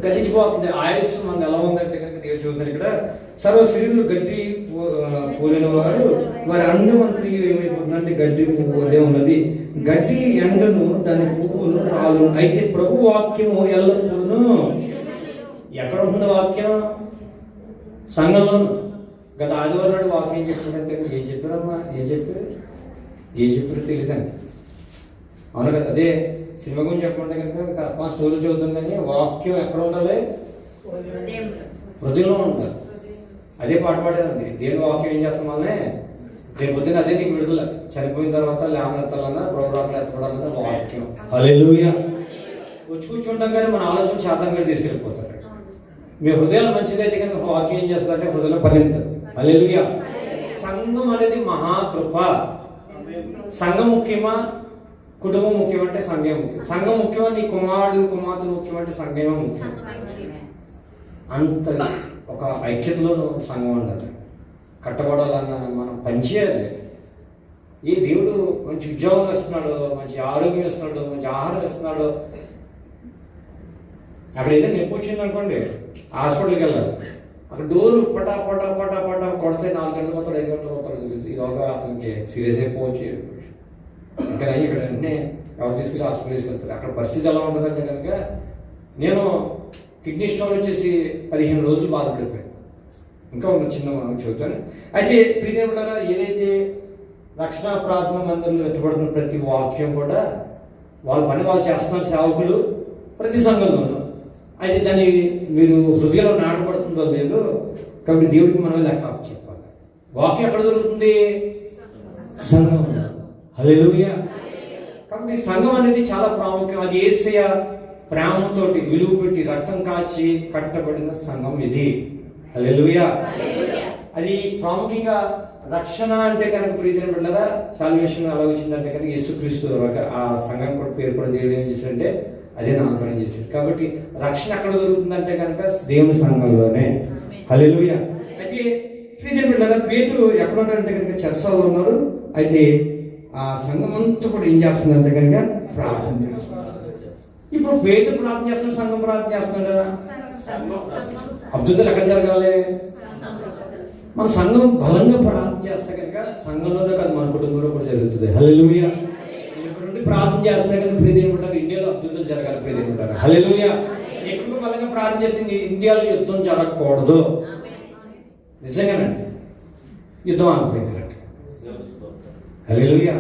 A: గతించిపోతుంది. ఆయుష్ మనకు ఎలా ఉందంటే కనుక దేవుడు చూద్దాం ఇక్కడ సర్వ శరీరులు గడ్డి పోలిన వారు వారి అందమంతా ఏమైపోతుందంటే గడ్డి పోలే ఉన్నది. గడ్డి ఎండను దాని పువ్వులు రాలు. అయితే ప్రభు వాక్యము ఎల్లప్పుడూ ఎక్కడ ఉంటుంది? వాక్యం సంఘంలో. గత ఆదివారం నాడు వాక్యం చెప్తుందంటే ఏం చెప్పారమ్మా, ఏం చెప్పారో తెలియదండి. అవును కదా. అదే సినిమా గురించి చెప్పమంటే కనుక స్టోరీ చదువుతుంది, కానీ వాక్యం ఎక్కడ ఉండాలి? హృదయంలో ఉండాలి. అదే పాట పాడేదండి. దేవుని వాక్యం ఏం చేస్తాం వల్లనే రేపు పొద్దున అదే నీకు విడుదల. చనిపోయిన తర్వాత లేవనెత్తాలన్నా ప్రోగ్రాంలు ఎత్తపడాలన్నా వాక్యం. హల్లెలూయా. వచ్చి కూర్చుంటాం కానీ మన ఆలోచన శాతం మీద తీసుకెళ్ళిపోతారు. మీ హృదయాలు మంచిదైతే కనుక వాక్యం ఏం చేస్తారంటే హృదయంలో ఫలించదు. హల్లెలూయా. సంఘం అనేది మహాకృప. సంఘం ముఖ్యమా, కుటుంబం ముఖ్యమంటే సంఘం ముఖ్యం. సంఘం ముఖ్యమా, నీ కుమారుడు కుమార్తెలు ముఖ్యమంటే సంఘమే ముఖ్యం. అంత ఒక ఐక్యతలో సంఘం ఉండాలి. కట్టబడాలన్న మనం పనిచేయాలి. ఏ దేవుడు మంచి ఉద్యోగం ఇస్తున్నాడు, మంచి ఆరోగ్యం ఇస్తున్నాడు, మంచి ఆహారం ఇస్తున్నాడు. అక్కడ ఏదైనా నొప్పి వచ్చింది అనుకోండి, హాస్పిటల్కి వెళ్ళాలి. అక్కడ డోరు పటా పటా పటా పటా కొడితే 4 గంటలు పోతాడు, 5 గంటలు పోతాడు. ఈలోగా అతనికి సీరియస్ అయిపోవచ్చు. ఇక్కడ వెంటనే ఎవరు తీసుకెళ్ళి హాస్పిటల్ తీసుకెళ్తారు. అక్కడ పరిస్థితి ఎలా ఉంటుందంటే కనుక, నేను కిడ్నీ స్టోన్ వచ్చేసి 15 రోజులు బాధపడిపోయాను. ఇంకా ఒక చిన్న చెబుతాను. అయితే ప్రియదేవులారా, ఏదైతే రక్షణ ప్రార్థన మందిరంలో ఎత్తబడుతున్న ప్రతి వాక్యం కూడా వాళ్ళ పని వాళ్ళు చేస్తున్నారు, సేవకులు ప్రతి సంఘంలోనూ. అయితే దాన్ని మీరు హృదయంలో నాటబడుతుందో లేదో, కాబట్టి దేవుడికి మనం లెక్క చెప్పాలి. వాక్యం ఎక్కడ దొరుకుతుంది? సంఘం. హల్లెలూయా. కాబట్టి సంఘం అనేది చాలా ప్రాముఖ్యం. అది యేసయ్య ప్రేమతోటి విలువ పెట్టి రక్తం కాచి కట్టబడిన సంఘం ఇది. హల్లెలూయా. అది ప్రాముఖ్యంగా రక్షణ అంటే కనుక ప్రియమైన బిడ్డలారా, సాల్వేషన్ ఎలా వచ్చిందంటే కనుక యేసుక్రీస్తు ఆ సంఘం కూడా పేరు కూడా దేవుడు ఏం చేశాడంటే అదే నామకరణం చేశాడు. కాబట్టి రక్షణ ఎక్కడ దొరుకుతుందంటే కనుక దేవుని సంఘంలోనే. హల్లెలూయా. అయితే ప్రియమైన బిడ్డలారా, పేతురు ఎక్కడ ఉన్నారంటే కనుక చర్చలో ఉన్నారు. అయితే ఆ సంఘం అంతా కూడా ఏం చేస్తుందంటే కనుక ప్రార్థన చేస్తున్నారు. ఇప్పుడు పేతురు ప్రార్థన చేస్తున్నారు, సంఘం ప్రార్థన చేస్తున్నాడు. అద్భుతాలు ఎక్కడ జరగాలి? మన సంఘం బలంగా ప్రార్థన చేస్తే కనుక సంఘంలోనే కాదు, మన కుటుంబంలో కూడా జరుగుతుంది. హల్లెలూయా. ఇక్కడ నుండి ప్రార్థన చేస్తే కనుక ప్రియదేవుడు ఇండియాలో అద్భుతాలు జరగాలి. ప్రియదేవుడు హల్లెలూయా. ఎక్కువ బలంగా ప్రార్థన చేసి ఇండియాలో యుద్ధం జరగకూడదు. నిజంగానండి, యుద్ధం ఆగిపోయింది. హల్లెలూయా.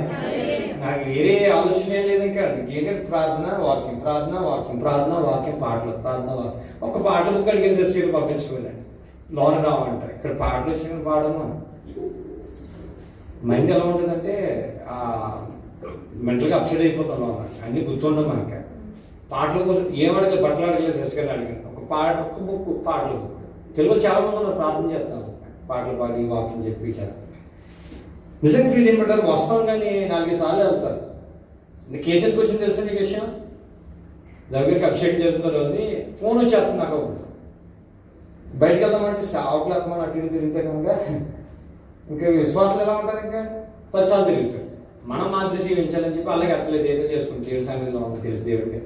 A: నాకు వేరే ఆలోచన ఏం లేదు. ఇంకా ఏంటంటే ప్రార్థన వాక్యం, ప్రార్థన వాక్యం, ప్రార్థన వాక్యం, పాటలు, ప్రార్థన వాక్యం. ఒక పాటలు అడిగిన సిస్టర్ పంపించుకోలేండి, లోన రావంట. ఇక్కడ పాటలు వచ్చిన పాడము మైండ్ ఎలా ఉంటుందంటే మెంటల్గా అప్సెట్ అయిపోతాం. లోన అన్ని గుర్తుండవు మనకి. పాటల కోసం ఏం అడగలేదు, బట్టలు అడగలేదు, సిస్టర్ గారిని అడిగాను. ఒక బుక్ పాటలు. తెలుగు చాలా మంది ఉన్నారు, ప్రార్థన చేస్తాను, పాటలు పాడి వాక్యం చెప్పి చేస్తాను. నిజంగా ప్రీతి ఏమంటారు, వస్తాం కానీ 4 సార్లు వెళ్తారు. కేసీఆర్కి వచ్చింది తెలుసా నీకు విషయం? దగ్గరికి అభిషేకం జరుగుతున్న రోజుని ఫోన్ వచ్చేస్తుంది నాకు. ఒకటి బయటకు వెళ్దామంటే ఆవుకులకు మనం అటు ఇటు తిరిగితే కనుక ఇంకా విశ్వాసాలు ఎలా ఉంటారు? ఇంకా 10 సార్లు తిరుగుతారు. మనం మాత్రం జీవించాలని చెప్పి అలాగే అర్థలేదు, ఏదో చేసుకుంటాం. దేవుడి సంగతిలో ఉంటుంది తెలుసు. దేవుడికి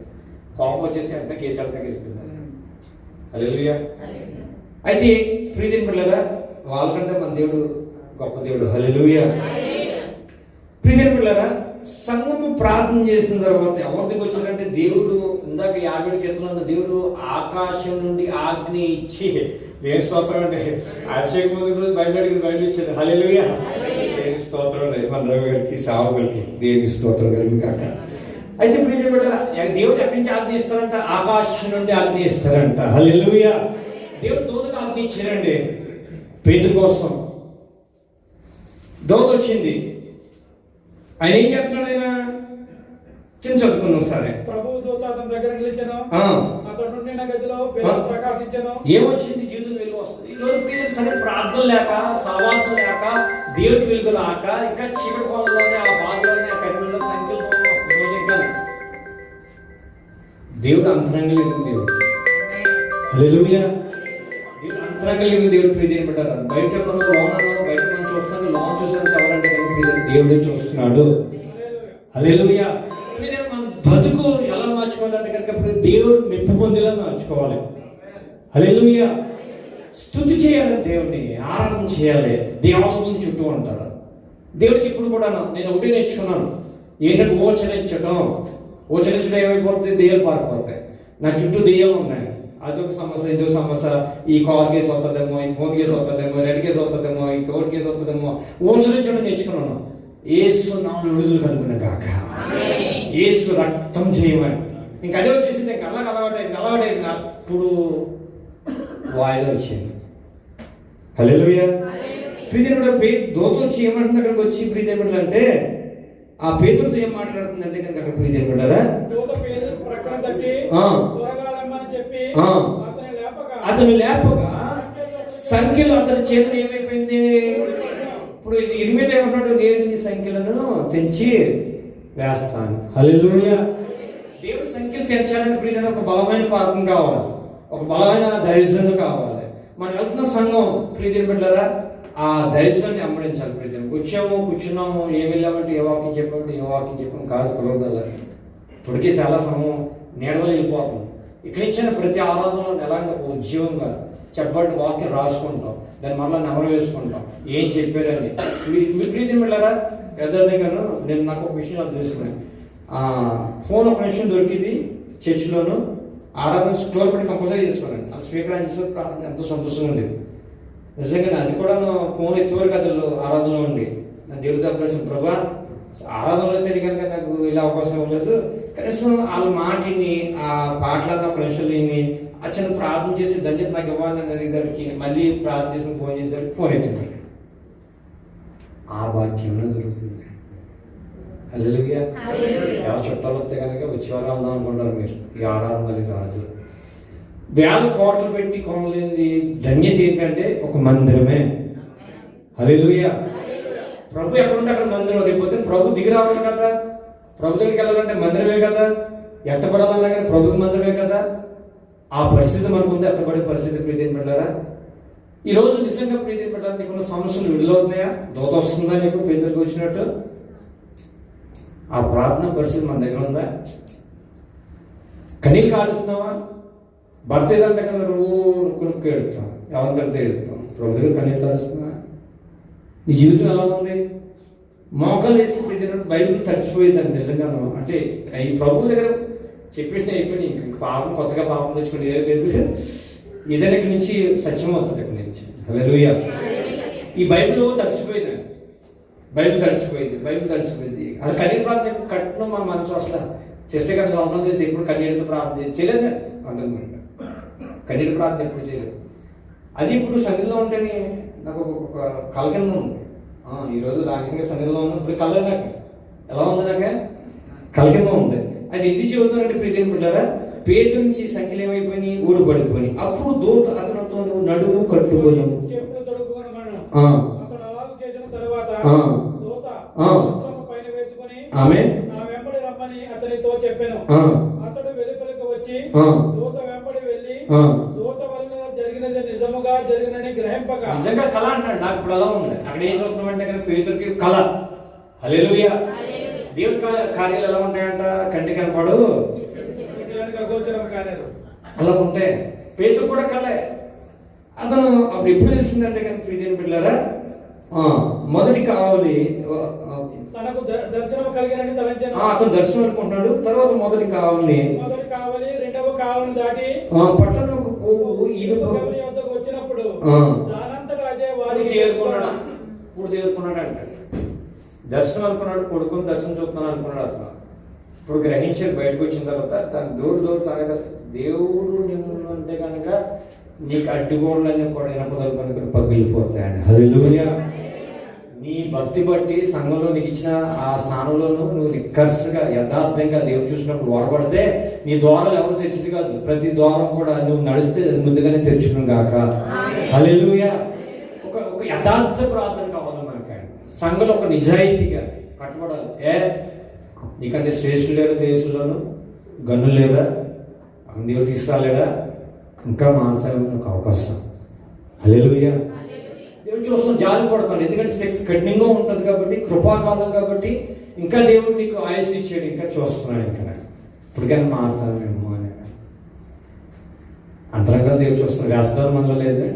A: కోపం వచ్చేసి అంటే కేసీఆర్ దగ్గర వెళ్ళిపోయింది. హల్లెలూయా. అయితే ప్రీతి పిల్లరా, వాళ్ళకంటే మన దేవుడు గొప్ప దేవుడు. హల్లెలూయా. ప్రియమైన పిల్లరా, సంఘము ప్రార్థన చేసిన తర్వాత ఎవరికి వచ్చారంటే దేవుడు ఇందాక 50 కీర్తనలో దేవుడు ఆకాశం నుండి ఆజ్ఞ ఇచ్చి, దేవుని స్తోత్రం అంటే అభిషేకం ముందు రోజు బయట ఇచ్చాడు. హల్లెలూయా. దేవుని స్తోత్రం అండి. మన రవి గారికి, సావులకి దేవుని స్తోత్రం కలిగి కాక. అయితే ప్రియమైన పిల్లరా, దేవుడు ఎక్కడి నుంచి ఆజ్ఞ ఇస్తారంట? ఆకాశం నుండి ఆజ్ఞ ఇస్తారంట. హల్లెలూయా. దేవుడు దూతకు ఆజ్ఞ ఇచ్చారండి పేతురు కోసం. దోత వచ్చింది. ఆయన ఏం చేస్తున్నాడు? ఆయన కింద చదువుకున్నాం సరే.
C: ప్రభువు దూత అతని దగ్గర నిలిచెను, అతడు నుండిన గదిలో వెలుగు ప్రకాశించెను.
A: ఏమొచ్చింది? జీవితం వెలుగు వస్తుంది. ఈ రోజు ప్రియులు సరే ప్రార్థన లేక, సహవాసం లేక, దేవుడి వెలుగు రాక, ఇంకా చీకటి కోణంలోనే, ఆ బాధలోనే, ఆ కఠినంలో సంకల్పంలో రోజు ఇంకా దేవుడు అంతరంగం లేదు. దేవుడు హల్లెలూయా. దేవుడు అంతరంగం లేదు. దేవుడు ప్రియని పెట్టారు. బయట లోనలో బయట మనం చూస్తాను, లోన్ చూసేంత ఎవరంటే దేవుడే చూస్తున్నాడు. హల్లెలూయా. మన బతుకు ఎలా మార్చుకోవాలంటే కనుక దేవుడు మెప్పు పొందేలా మార్చుకోవాలి. హల్లెలూయా. స్తుతి చేయాలి, దేవుడిని ఆరాధన చేయాలి. దేవాలయం చుట్టూ ఉంటారు. దేవుడికి ఇప్పుడు కూడా నేను ఒకటి నేర్చుకున్నాను, ఏంటంటే ఓచరించడం. ఓచరించడం ఏమైపోతుంది? దెయ్యాలు పారిపోతాయి. నా చుట్టూ దెయ్యాలు ఉన్నాయి. అదొక సమస్య, ఇదొక సమస్య. ఈ కార్ కేసు అవుతుందేమో, ఈ ఫోన్ కేసు అవుతుందేమో, రెడ్ కేసు అవుతుందేమో, ఈ కోర్టు కేసు అవుతుందేమో. ఓచరించడం నేర్చుకున్నాను. యేసు నామములో విడుదల కలుగును గాక, యేసు రక్తం చేయమని. ఇంక అదే వచ్చేసింది. ఇంకా అలవాటైంది. అప్పుడు వాయిదా వచ్చింది. హల్లెలూయా. ప్రియదేవుడు దోత వచ్చి ఏమంటుంది అక్కడికి వచ్చి? ప్రియదేవుడు అంటే ఆ పేతురుతో ఏం మాట్లాడుతుందంటే కనుక అక్కడ ప్రియదేవుడారా, అతను లేపగా సంఖ్యలో అతని చేతులు ఏమైపోయింది? ఇప్పుడు ఇది ఇరిమితో ఏమంటున్నాడు? నేను నీ సంఖ్యలను తెంచి వేస్తాను. హల్లెలూయా. దేవుడు సంఖ్యలు తెంచాలని ప్రియమైన ఒక బలమైన పాపం కావాలి, ఒక బలమైన ధైర్యం కావాలి. మనం వెళ్తున్న సంఘం ప్రియమైన బిడ్డలారా, ఆ ధైర్యాన్ని అమ్మడించాలి. ప్రతి వచ్చాము కూర్చున్నాము, ఏం వెళ్ళామంటే ఏ వాక్యం చెప్పామంటే ఏ వాక్యం చెప్పాము కాదు. పిలవదల్లా ఇప్పటికీ చాలా సమయం నీడవలు వెళ్ళిపోతుంది. ఇక్కడి నుంచి ప్రతి ఆరాధనలో ఎలాంటి ఒక ఉద్యోగంగా చెప్పబడిన వాక్యం రాసుకుంటాం, దాన్ని మళ్ళీ నెమరు వేసుకుంటాం ఏం చెప్పారని. మీ ప్రీతిని వెళ్ళారా యథార్థంగాను. నేను నాకు ఒక విషయం నాకు తెలుసుకున్నాను. ఫోన్ ఒక నిమిషం దొరికింది చర్చిలోను, ఆరాధన స్టోర్ పెట్టి కంపల్సరీ చేసుకోనండి. ఆ స్పీకర్ ఆన్ చేసి ప్రార్థన ఎంతో సంతోషంగా ఉండేది నిజంగా. అది కూడా ఫోన్ ఎత్తువరకు కథలు ఆరాధనలో ఉండి నా దేవుడితో అప్రేషన్ ప్రభా ఆరాధనలో తిరిగి కనుక నాకు ఇలా అవకాశం ఇవ్వలేదు, కనీసం వాళ్ళ మాటిని ఆ పాటలన్నా ఒక నిమిషాలు విని ఆ చిన్న ప్రార్థన చేసి ధన్యత నాకు ఇవ్వాలని అడిగేదానికి మళ్ళీ ప్రార్థన చేసి ఫోన్ చేసేవాడికి ఫోన్ ఎత్తుతాడు. ఆ వాక్యంలో దొరుకుతుంది. హల్లెలూయా. ఎవరు చుట్టాలు వస్తే కనుక వచ్చేవారు వెళ్దాం అనుకుంటారు మీరు. ఈ ఆరాధన మళ్ళీ రాజు వేల కోట్లు పెట్టి కొనలేంది ధన్యత ఏంటంటే ఒక మందిరమే. హల్లెలూయా. ప్రభు ఎక్కడుంటే అక్కడ మందిరం. రేపోతే ప్రభు దిగి రావాలి కదా, ప్రభు దగ్గరికి వెళ్ళాలంటే మందిరమే కదా, ఎత్తపడాలన్నా కానీ ప్రభుకి మందిరమే కదా. ఆ పరిస్థితి మనకు ఉంది, ఎత్తపడే పరిస్థితి. ప్రీతిని పెట్టారా ఈరోజు నిజంగా ప్రీతిని పెట్టారా? నీకున్న సమస్యలు విడుదలవుతున్నాయా? దోత వస్తుందా నీకు ప్రీతికి వచ్చినట్టు? ఆ ప్రార్థన పరిస్థితి మన దగ్గర ఉందా? కనీళ్ళు కాలుస్తున్నావా? భర్త ఏదంటే కదా కొనుక్కు ఎడుతాం, ఎవరి దగ్గర ఎడుతాం. ప్రభు దగ్గర కనీళ్ళు కాలుస్తున్నా? నీ జీవితం ఎలా ఉంది? మోకాలు వేసి ప్రతినట్టు బైబిల్ తడిచిపోయిందండి నిజంగా. అంటే ఈ ప్రభు దగ్గర చెప్పేసిన అయిపోయింది. ఇంక పాపం కొత్తగా పాపం తెచ్చుకుని ఏం లేదు. ఏదైనా ఇక్కడి నుంచి సత్యం అవుతుంది. ఇక్కడి నుంచి హల్లెలూయా. ఈ బైబిల్ తడిచిపోయిందండి. బైబిల్ తడిచిపోయింది. అది కన్నీటి ప్రార్థన ఎప్పుడు కట్టడం మన మనసు అసలు చేస్తే కదా సంవత్సరం చేసి ఎప్పుడు కన్నీటితో ప్రార్థన చేయలేదు. అందరూ కన్నీటి ప్రార్థన ఎప్పుడు చేయలేదు. అది ఇప్పుడు సన్నిధిలో ఉంటేనే నాకు ఒక కలకన ఉంది. ఈరోజు రాజకీయంగా సన్నిధిలో ఉన్నాను. ఇప్పుడు కలర్ నాకు ఎలా ఉంది? నాకే కలకంగా ఉంది. అది ఎందుకు చెబుతున్నారంటే ప్రీతిని పెట్టారా? పేరు నుంచి సంఖ్యలు ఏమైపోయి ఊడిపడిపోయి అప్పుడు దూత అతనితో నడుము కట్టుకొని ఆమె
C: నా వెంబడి రమ్మని అతనితో చెప్పాను. అతడు వెలుపలికి వచ్చి దూత వెంబడి వెళ్ళి దూత వలన జరిగినది నిజముగా జరిగినని గ్రహింపగా.
A: నిజంగా కళ అంటాడు. నాకు ఇప్పుడు ఎలా ఉంది అక్కడ ఏం చూస్తున్నామంటే కదా పేతురికి కళ. హల్లెలూయా. దేవుడి కార్యాలు ఎలా ఉంటాయంట? కంటికి కనపడు
C: గోచరం కాలేదు.
A: అలా ఉంటాయి. పేతురు కూడా కళే. అతను అప్పుడు ఎప్పుడు తెలిసిందంటే కానీ ప్రీతిని పిల్లారా మొదటి కావాలి
C: తనకు దర్శనం కలిగినని తలంచాను.
A: అతను దర్శనం అనుకుంటున్నాడు. తర్వాత మొదటి కావాలి
C: రెండవ కావలిని దాటి
A: పట్టణంకు పోవు
C: వచ్చినప్పుడు దానంతటా అదే
A: వారు చేరుకున్నాడు అంటాడు. దర్శనం అనుకున్నాడు, కొడుకుని దర్శనం చూస్తున్నాను అనుకున్నాడు. అతను ఇప్పుడు గ్రహించాడు. బయటకు వచ్చిన తర్వాత తన దూరు తాగదా దేవుడు నిన్ను అంటే కనుక నీకు అడ్డుగోళ్ళని కూడా ఇనపదలు కనుక పగిలిపోతాయండి. హల్లెలూయా. నీ భక్తి బట్టి సంఘంలో నీకు ఇచ్చిన ఆ స్థానంలోనూ నువ్వు నిక్కర్సగా యథార్థంగా దేవుడు చూసినప్పుడు వాడబడితే నీ ద్వారాలు ఎవరు తెచ్చింది కాదు. ప్రతి ద్వారం కూడా నువ్వు నడిస్తే ముందుగానే తెరుచుకుని గాక. హల్లెలూయా. ఒక యథార్థ ప్రార్థన కావాలి మనకి. సంఘంలో ఒక నిజాయితీగా కట్టబడాలి. నీకంటే శ్రేష్ఠులు లేరు దేశంలోను, గనులు లేరా, దేవుడు తీసుకురాలేడా, ఇంకా మాట్లాడే ఒక అవకాశం. హల్లెలూయా. దేవుడు చూస్తాం, జాలి పడుతున్నాడు. ఎందుకంటే సెక్స్ కఠినంగా ఉంటుంది కాబట్టి, కృపాకాలం కాబట్టి ఇంకా దేవుడు నీకు ఆయుష్ ఇచ్చాడు. ఇంకా చూస్తున్నాడు. ఇంకా ఇప్పటికైనా మారుతాను మేము అని అంతరంగా దేవుడు చూస్తున్నాడు. వేస్తాను మనలో లేదా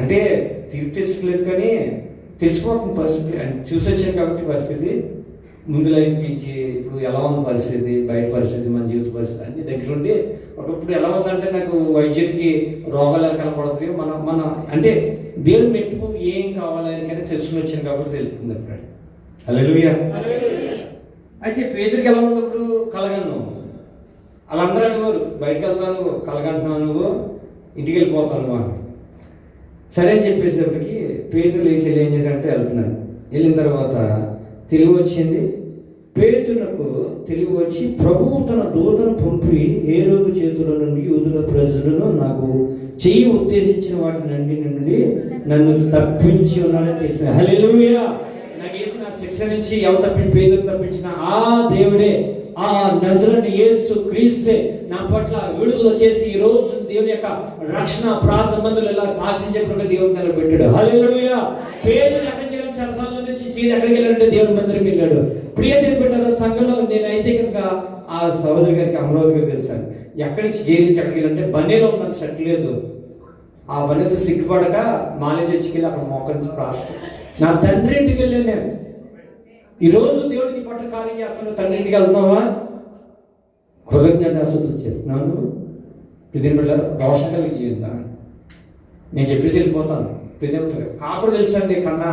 A: అంటే తీర్పు తెచ్చట్లేదు కానీ తెలిసిపోతుంది పరిస్థితి. చూసి వచ్చాను కాబట్టి పరిస్థితి ముందు లైఫ్ నుంచి ఇప్పుడు ఎలా ఉంది పరిస్థితి, బయట పరిస్థితి, మన జీవిత పరిస్థితి అన్ని దగ్గరుండి ఒకప్పుడు ఎలా ఉందంటే నాకు వైద్యుడికి రోగాలు ఎలా కనపడుతుంది మన అంటే దేవుడు మెట్టు ఏం కావాలని కానీ తెలుసుకుని వచ్చాను కాబట్టి తెలుస్తుంది అప్పుడు. హల్లెలూయా. అయితే పేదరికి ఎలా ఉంది ఇప్పుడు? కలగను. వాళ్ళందరూ అనేవారు బయటకు వెళ్తాను, కలగంటున్నావు నువ్వు, ఇంటికి వెళ్ళిపోతాను అని. సరే అని చెప్పేసేపటికి పేతురు లేచి ఏం చేశాడంటే వెళ్తున్నాడు. వెళ్ళిన తర్వాత తెలివి వచ్చింది. పేతురులకు తెలివి వచ్చి ప్రభువు తన దూతను పంపి హేరోదు చేతుల నుండి యూదుల ప్రజలను నాకు చెయ్యి ఉద్దేశించిన వాటి నుండి నన్ను తప్పించి ఉన్నాడని తెలిసింది. హల్లెలూయా. నాకు వేసిన శిక్ష నుంచి ఎవరు పేతురు తప్పించిన ఆ దేవుడే ఆ నజరేయుడైన యేసు క్రీస్తే నా పట్ల విడుదల చేసి ఈ రోజు దేవుని యొక్క రక్షణ ప్రార్థన మందులు ఎలా సాక్ష్యం చెప్పినట్టు దేవుడు నిలబెట్టాడు. హల్లెలూయా. పేదలు ఎక్కడి నుంచి సరసాల నుంచి సీది ఎక్కడికి వెళ్ళాడంటే దేవుని మందిరికి వెళ్ళాడు. ప్రియ దేవుని బిడ్డలారా, సంఘంలో నేనైతే కనుక ఆ సహోదరి గారికి అమరావతి గారికి తెలుసాను. ఎక్కడి నుంచి జైలు నుంచి ఎక్కడికి వెళ్ళాలంటే బన్నీలో నాకు షర్ట్ లేదు. ఆ బన్నీతో సిగ్గుపడక మాలే చర్చికి వెళ్ళి అక్కడ మోకరించి ప్రార్థన. నా తండ్రి ఇంటికి వెళ్ళాను నేను. ఈరోజు దేవుడికి పట్ల కార్యం చేస్తాను. తండ్రి ఇంటికి వెళ్తున్నావా? కృతజ్ఞతాస్తుతులు చెప్తున్నాను. ప్రతి బిడ్డలారా, రోషం కలిగి చేద్దాం. నేను చెప్పేసి వెళ్ళిపోతాను. ప్రతి కాపుడు తెలుసండి కన్నా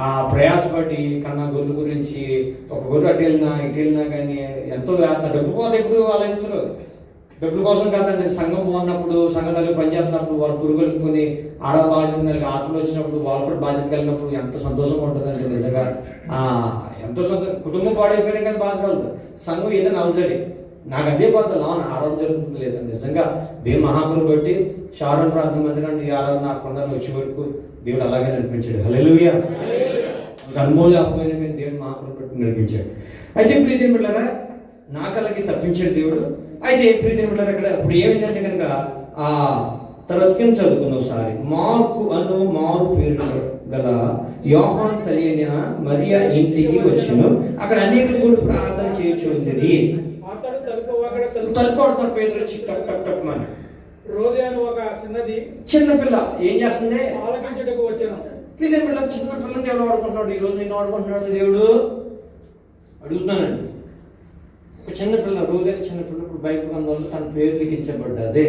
A: ఆ ప్రయాసపడి కన్నా గొర్రెల గురించి ఒక గొర్రె అటు వెళ్ళినా ఇటు వెళ్ళినా కానీ ఎంతో వేస్తున్నా. డబ్బు పోతే ఎప్పుడు ఆలోచించరు. డబ్బుల కోసం కాదండి. సంఘం బాగున్నప్పుడు, సంఘం నలుగు పనిచేస్తున్నప్పుడు, వాళ్ళు పురుగొలుపుకొని ఆడ బాధ్యత నలుగు ఆటలు వచ్చినప్పుడు, వాళ్ళు కూడా బాధ్యత కలిగినప్పుడు ఎంత సంతోషంగా ఉంటుందండి. నిజంగా ఎంతో కుటుంబం పాడైపోయినా కానీ బాధ కలదు. సంఘం ఏదైనా అలజడి నాకు అదే బాధ లోన ఆరాధన జరుగుతుంది లేదండి. నిజంగా దేవుని మహాకృప బట్టి షారోన్ ప్రార్థన మందిరాన్ని ఈ ఆరాధన ఆకుండా వచ్చే వరకు దేవుడు అలాగే నడిపించాడు. హల్లెలూయా. అనుమోలు అపోయిన మీద దేవుని మహాకృప బట్టి నడిపించాడు. అయితే ప్రీతి బిడ్డలారా, నా కలకి తప్పించాడు దేవుడు. అయితే ప్రీతి బిడ్డలారా, ఇక్కడ ఇప్పుడు ఏమైందంటే కనుక ఆ తర్వాత కింద చదువుకున్న ఒకసారి మార్కు అను మారు పేరు గల యోహాను తల్లి మరియా ఇంటికి వచ్చాను. అక్కడ అనేకులు కూడా ప్రార్థన చేయొచ్చుంది. తలుపుతాడు పేదలు వచ్చి టక్ టక్ టక్ అని.
C: రోదే అని ఒక చిన్న పిల్ల
A: ఏం చేస్తుంది?
C: ఆలకించుటకు వచ్చాను.
A: ప్రీతి పిల్ల, చిన్న పిల్లని దేవుడు వాడుకుంటున్నాడు. ఈరోజు నేను వాడుకుంటున్నాడు దేవుడు. అడుగుతున్నానండి. ఒక చిన్న పిల్ల, రోజు చిన్న పిల్ల ఇప్పుడు బైబిల్ గ్రంథంలో తన పేరు లిఖించబడ్డదే.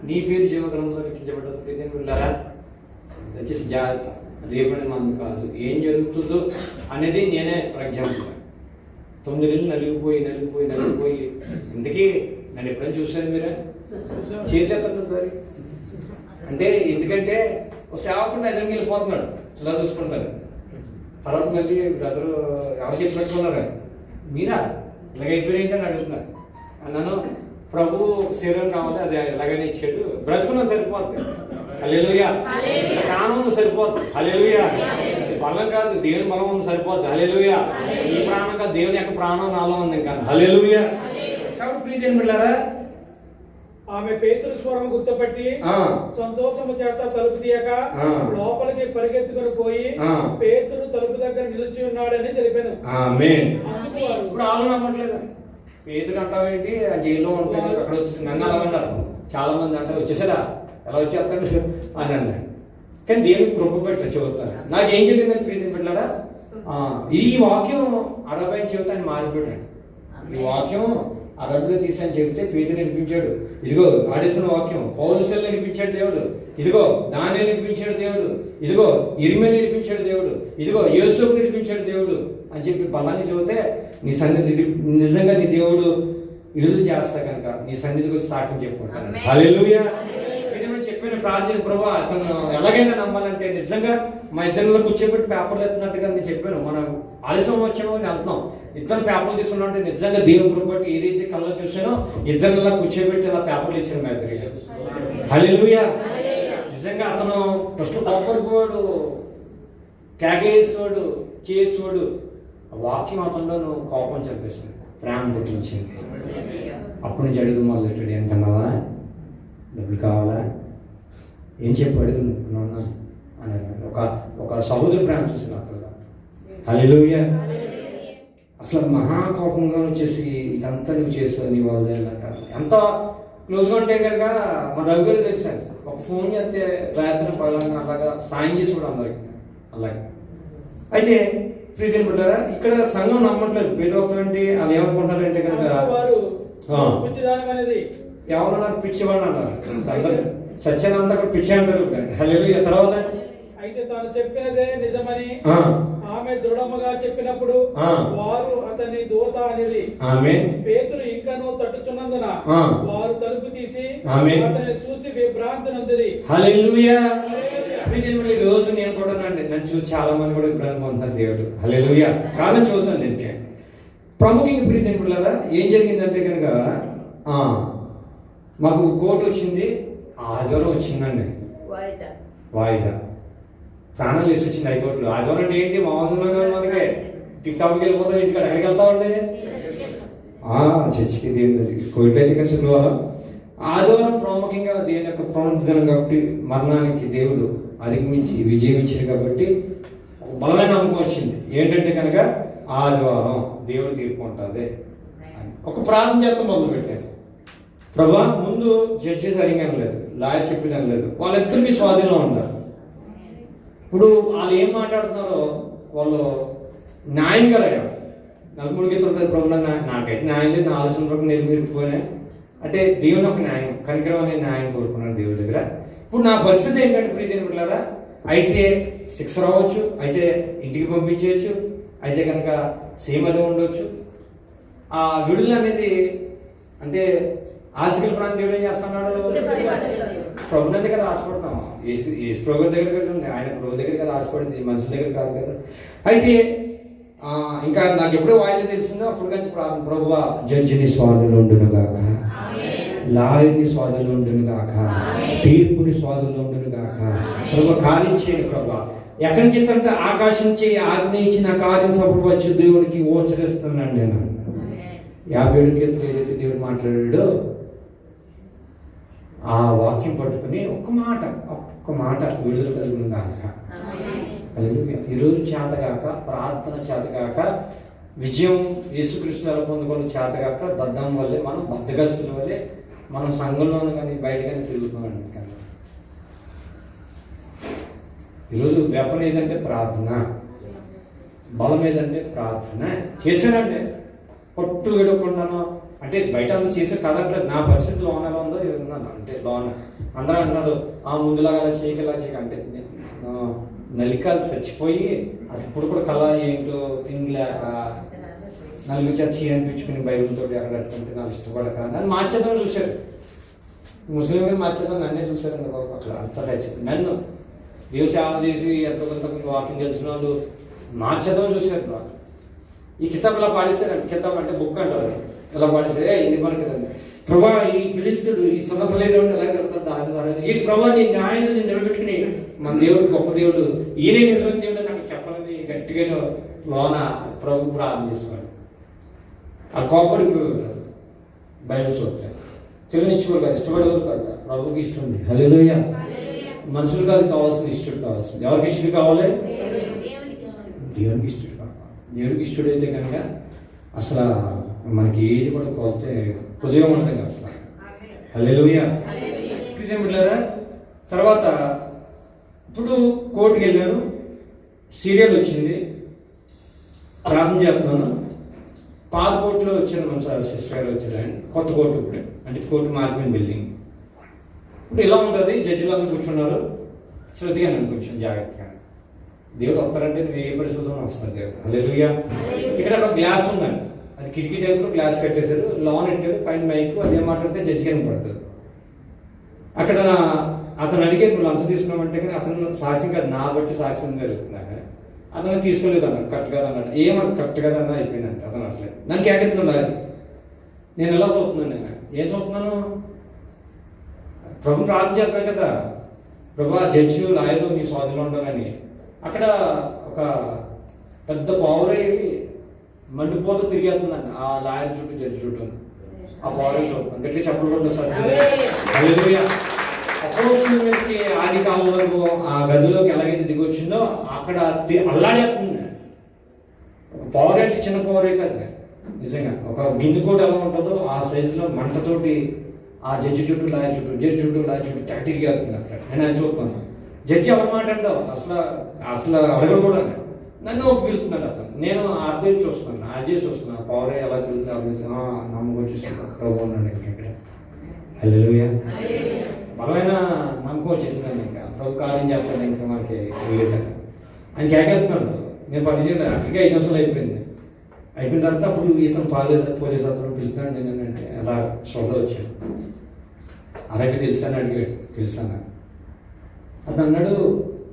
A: నీ పేరు జీవ గ్రంథంలో లిఖించబడ్డది. ప్రీతి పిల్లరా, దయచేసి జాగ్రత్త. రేపటి మంది కాదు, ఏం జరుగుతుందో అనేది నేనే ఫర్ ఎగ్జాంపుల్ 9 నెలలు నలిగిపోయి ఇంతకీ నన్ను ఎప్పుడైనా చూశాను మీరే? చేతులు ఎత్తండి సార్. అంటే ఎందుకంటే ఒక సేవకుండా ఎదురుకి వెళ్ళిపోతున్నాడు, ఇలా చూసుకుంటారు. తర్వాత మళ్ళీ బ్రదరు ఎవరు చెప్పినట్టున్నారు, మీరా ఇలాగ అయిపోయిన అడుగుతున్నారు. నన్ను ప్రభు శరీరం కావాలి, అది ఎలాగనే ఇచ్చాడు. బ్రతుకున్నా సరిపోతుంది. హల్లెలూయా. ప్రాణం ఉంది సరిపోద్ది. హల్లెలూయా. బలం కాదు, దేవుని బలం ఉంది సరిపోద్ది. హల్లెలూయా. ఈ ప్రాణం కాదు, దేవుని యొక్క ప్రాణం నాలో ఉంది ఇంకా. హల్లెలూయా. కాబట్టి ప్రీతి ఏం బిడ్డలారా,
C: ఆమె పేతురు స్వరం గుర్తుపట్టి సంతోషము చేత తలుపు తీయక లోపలికి పరిగెత్తుకుని పోయి పేతురు తలుపు దగ్గర నిలిచి ఉన్నాడని తెలిపాను.
A: ఇప్పుడు ఆలో నమ్మట్లేదు. పేతురు అంటావేంటి, ఆ జైల్లో ఉంటాడు, అక్కడ వచ్చేసి నన్ను అలా అన్నారు. చాలా మంది అంటే వచ్చేసాడా, ఎలా వచ్చేస్తాడు అని అన్నారు. కానీ దేవునికి కృప పెట్టి చూస్తున్నారు. నాకేం జరిగిందని ప్రీతి బిడ్డలారా, ఈ వాక్యం అరవై జీవితాన్ని మారిపోయాడు. ఈ వాక్యం అరబిలో తీసని చెప్తే పేతురు వినిపించాడు. ఇదిగో ఆడేసిన వాక్యం పౌలుసెల్ వినిపించాడు దేవుడు. ఇదిగో దానియేలు వినిపించాడు దేవుడు. ఇదిగో ఇర్మీయాను వినిపించాడు దేవుడు. ఇదిగో యోసేపును వినిపించాడు దేవుడు అని చెప్పి బలాన్ని చెబితే నీ సన్నిధి నిజంగా నీ దేవుడు విడుదల చేస్తా కనుక నీ సన్నిధి గురించి సాక్ష్యం చెప్పుకుంటాను. హల్లెలూయా. చెప్పిన ప్రార్థన ప్రభు అతను ఎలాగైనా నమ్మాలంటే నిజంగా మా ఇద్దరిలో కూర్చోబెట్టి పేపర్లు ఎత్తున్నట్టుగా నేను చెప్పాను. మనం ఆలస్యం వచ్చామో అని వెళ్తున్నాం, ఇద్దరు పేపర్లు తీసుకున్నాం అంటే నిజంగా దేవుని కృప బట్టి ఏదైతే కళ్ళలో చూసానో ఇద్దరిలా కూర్చోబెట్టి ఇలా పేపర్లు ఇచ్చాను మా ఇద్దరికి. హల్లెలూయా. నిజంగా అతను ఫస్ట్ కోపడిపోయాడు, కేకేసేవాడు, చేసేవాడు. వాక్యం అతనిలో నువ్వు కోపం చంపేసింది, ప్రేమ పుట్టించింది. అప్పటి నుంచి అడుగు మొదలెట్టాడు, ఏం తిన్నావా, డబ్బులు కావాలా, ఏం చెప్పాడు అని ఒక సహోదర ప్రేమ చూసిన అతను. హల్లెలూయా. అసలు మహాకోపంగా వచ్చేసి ఇదంతా నువ్వు చేస్తావు నీ వాళ్ళు ఎంత క్లోజ్గా ఉంటే కనుక మా దగ్గర తెలిసాను. ఒక ఫోన్ చేస్తే రాత్రి పగలంగా అలాగా సాయం చేసేవాడు అందరికి అలాగే. అయితే ప్రీతిని బిడ్డారా, ఇక్కడ సంఘం నమ్మట్లేదు. పేదవుతారంటే వాళ్ళు ఏమనుకుంటారంటే కనుక ఎవరన్నారు పిచ్చివాడు అన్నారు. అందరు సత్యానంతా కూడా పిచ్చి అంటారు. హల్లెలూయా. తర్వాత
C: అయితే తాను చెప్పినదే నిజమని ఆమె దృఢముగా చెప్పినప్పుడు వారు అతని దూత అనేది పేతురు ఇంకనూ తట్టుచున్నందున వారు తలుపు తీసి అతన్ని చూసి విభ్రాంతి నందిరి.
A: హల్లెలూయా. ఈ రోజు నేను కూడా నన్ను చూసి చాలా మంది కూడా విభ్రాంతి పొందుతారు దేవుడు. హల్లెలూయా. కారణం చూస్తాను దీనికి. ప్రముఖంగా ప్రీతి పిల్లరా, ఏం జరిగిందంటే కనుక మాకు కోర్టు వచ్చింది, ఆదివారం వచ్చిందండి వాయిదా. ప్రాణాలు తీసుకొచ్చింది హైకోర్టులో. ఆదివారం అంటే ఏంటి, మామూలుగా మనకి టిప్ టాప్కి వెళ్ళిపోతాం, ఇంటికాడ ఎక్కడికి వెళ్తామండి. చర్చికి దేవుని జరిగింది. కోవిడ్ అయితే కానీ శుక్రవారం, ఆదివారం ప్రాముఖ్యంగా దేవుని యొక్క పునరుద్ధరణ కాబట్టి మరణానికి దేవుడు అధిగమించి విజయం ఇచ్చింది కాబట్టి ఒక బలమైన నమ్మకం వచ్చింది. ఏంటంటే కనుక ఆదివారం దేవుడు తీర్పు ఉంటుంది అని ఒక ప్రార్థన చేత మొదలు పెట్టాను. ప్రభా, ముందు జడ్జి సరిగ్గా అనలేదు, లాయర్ చెప్పేది అనలేదు, వాళ్ళిద్దరికి స్వాధీనంలో ఉన్నారు. ఇప్పుడు వాళ్ళు ఏం మాట్లాడుతున్నారో వాళ్ళు న్యాయంగా రాయాలి. 43 గీతలు ఉంటుంది ప్రభు, నాకైతే న్యాయం లేదు, నా ఆలోచన వరకు నిలబెరిగిపోయినాయి అంటే దేవుని ఒక న్యాయం, కనికరం అనే న్యాయం కోరుకున్నాడు దేవుడి దగ్గర. ఇప్పుడు నా పరిస్థితి ఏంటంటే ప్రీతిని బిడ్డలారా, అయితే శిక్ష రావచ్చు, అయితే ఇంటికి పంపించేయచ్చు, అయితే కనుక సేమలో ఉండొచ్చు. ఆ విడుదల అనేది అంటే ఆశగల ప్రాంతం దేవుడు ఏం చేస్తున్నాడు? ప్రభు దగ్గర కదా ఆశపడతాం. ఏ ప్రభు దగ్గర కదా, ఆయన ప్రభు దగ్గర కదా ఆశపడింది, మనుషుల దగ్గర కాదు కదా. అయితే ఇంకా నాకు ఎప్పుడో వాయిదా తెలిసిందో అప్పుడు కానీ ప్రార్థన, ప్రభువా జడ్జిని స్వాధీనంలో ఉండును గాక, లాయర్ని స్వాధీనంలో ఉండును గాక, తీర్పుని స్వాధీనంలో ఉండును గాక. ప్రభు కార్యం చేయండి ప్రభు. ఎక్కడి నుంచి అంటే ఆకాశం చేయి ఆజ్ఞయించిన కార్యం సఫలవచ్చు దేవుడికి ఓచరిస్తున్నాను నేను. 57 కీర్తనలు ఏదైతే దేవుడు మాట్లాడాడో ఆ వాక్యం పట్టుకుని ఒక్క మాట విడుదల కలిగిన గాక. ఈరోజు చేతగాక, ప్రార్థన చేతగాక, విజయం యేసుకృష్ణ ఎలా పొందుకోవడం చేతగాక, దద్దం వల్లే మనం బద్దగస్తుల వల్లే మనం సంఘంలోనూ కానీ బయట కానీ తిరుగుతున్నాం. కానీ ఈరోజు వెపన్ ఏదంటే ప్రార్థన, బలం ఏదంటే ప్రార్థన. చేశానంటే పట్టు విడకుండాను అంటే బయట అందరూ చేసే కదంటే నా పరిస్థితి లోన ఎలా ఉందో ఉన్నాను అంటే లోన అందరూ అన్నారు ముందులాగా అలా చేయగలా అంటే నలికాలు చచ్చిపోయి అసలు ఇప్పుడు కూడా కళ ఏంటో తినలేక నలుగురు చచ్చి అనిపించుకుని బైబిల్తో ఎక్కడ అట్టుకుంటే నాకు ఇష్టపడక నన్ను మార్చేద్దాం చూశారు. ముస్లిం గారు మార్చేద్దాం నన్నే చూశారు అట్లా అంతా నన్ను దేవ సేవ చేసి ఎంతో కొంత వాకింగ్ తెలిసిన వాళ్ళు మార్చేద్దాం చూశారు. ఈ కితాబ్ ఇలా పాడేశారు. కితాబ్ అంటే బుక్ అంటారు. ఇలా పాడేసారు ఇది మనకి ప్రభా ఈ పిలిస్తుడు ఈ సున్నత లేని ఎలా కడతారు దాని ఈ ప్రభా నీ న్యాయం నిలబెట్టుకుని మన దేవుడు గొప్ప దేవుడు, ఈయనే నిజమైన దేవుడు నాకు చెప్పాలని గట్టిగా లోన ప్రభు ప్రార్థన చేసుకోండి. ఆ కోపడిపోయారు బైబిల్ చూస్తారు. చెల్లించుకోరు కాదు, ఇష్టపడేవారు కాదు, ప్రభుకి ఇష్టం ఉంది. హల్లెలూయా. మనుషులు కాదు కావాల్సిన, ఇష్టడు కావాల్సింది. ఎవరికి ఇష్టడు కావాలి? దేవునికి ఇష్టడు కావాలి. దేవుడికి ఇష్టడైతే కనుక అసలు మనకి ఏది కూడా కోల్తే ఉదయం ఉంటుంది కదా అసలు. హల్లెలూయా. బిడ్డలారా, తర్వాత ఇప్పుడు కోర్టుకి వెళ్ళాను, సీరియల్ వచ్చింది, ప్రార్థన చేస్తున్నాను. పాత కోర్టులో వచ్చాను, మన సిస్టర్ వచ్చారు, కొత్త కోర్టు ఇప్పుడు అంటే కోర్టు మారిపోయిన బిల్డింగ్. ఇప్పుడు ఇలా ఉంటుంది, జడ్జిలు అందరూ కూర్చున్నారు, శ్రద్ధగా నన్ను కూర్చొని జాగ్రత్తగా. దేవుడు వస్తారంటే నువ్వు ఏ పరిస్థితుల్లో వస్తాను దేవుడు. హల్లెలూయా. ఇక్కడ ఒక గ్లాస్ ఉందండి, అది కిటికీ టైపులో గ్లాస్ కట్టేశారు, లాన్ పెట్టారు, పైన మైక్, అదేం మాట్లాడితే జడ్జికి వినపడుతుంది. అక్కడ అతను అడిగేది నువ్వు లంచం తీసుకున్నామంటే కానీ అతను సాక్ష్యం కాదు, నా బట్టి సాక్ష్యం జరుగుతుంది. అతను తీసుకోలేదు అన్నాడు, కరెక్ట్ కదా అన్నాడు. ఏమన్నా కరెక్ట్ కదా అన్న అయిపోయింది అంతే. అతను అట్లేదు నన్ను కేకెత్తున్నాడు. అది నేను ఎలా చూస్తున్నాను, నేను ఏం చూస్తున్నాను? ప్రభు ప్రార్థన చేస్తాను కదా, ప్రభు ఆ జడ్జి లాయరు నీ స్వాధీనంలో ఉండాలని. అక్కడ ఒక పెద్ద పావురై మండిపోతూ తిరిగేస్తుందండి ఆ లాయర్ చుట్టూ, జడ్జి చుట్టూ. ఆ పావురై చూస్తున్నాను, గట్టిగా చెప్పలు కూడా సార్. అపోస్తులకి ఆది కాలం వరకు ఆ గదిలోకి ఎలాగైతే దిగి వచ్చిందో అక్కడ అల్లాడేస్తుంది. పవర్ అంటే చిన్న పవరే కదా, నిజంగా ఒక గిన్నె కూడా ఎలా ఉంటుందో ఆ సైజులో మంటతోటి ఆ జడ్జి చుట్టూ లాయర్ చుట్టూ, జడ్జి చుట్టూ లాయర్ చుట్టూ తెగ తిరిగేస్తుంది. అక్కడ నేను ఆయన చూస్తున్నాను. జడ్జి అన్నమాట అంటావు అసలు అడగడు కూడా. నన్ను ఒక పిలుస్తున్నాడు అతను, నేను అదే చూస్తున్నాను, అదే చూస్తున్నాను. పవర్ ఎలా తిరుగుతుంది నమ్మకం వచ్చేస్తుంది. ప్రభు ఉన్నాడు ఇక్కడ. హల్లెలూయా. బలమైన నమ్మకం వచ్చేసిందండి. ఇంకా ప్రభు కార్యం చేస్తాను, ఇంకా మనకి తెలియదు. ఆయన కేకెత్తున్నాడు. నేను పరిచయం అక్కడికి 5 నిమిషాలు అయిపోయింది. అయిపోయిన తర్వాత అప్పుడు ఇతను పోలీస్ అతను పిలుస్తాడు. నేను అంటే అలా శ్రద్ధ వచ్చాడు. అరబీ తెలుసాను అడిగాడు. తెలుసాను. అతను అన్నాడు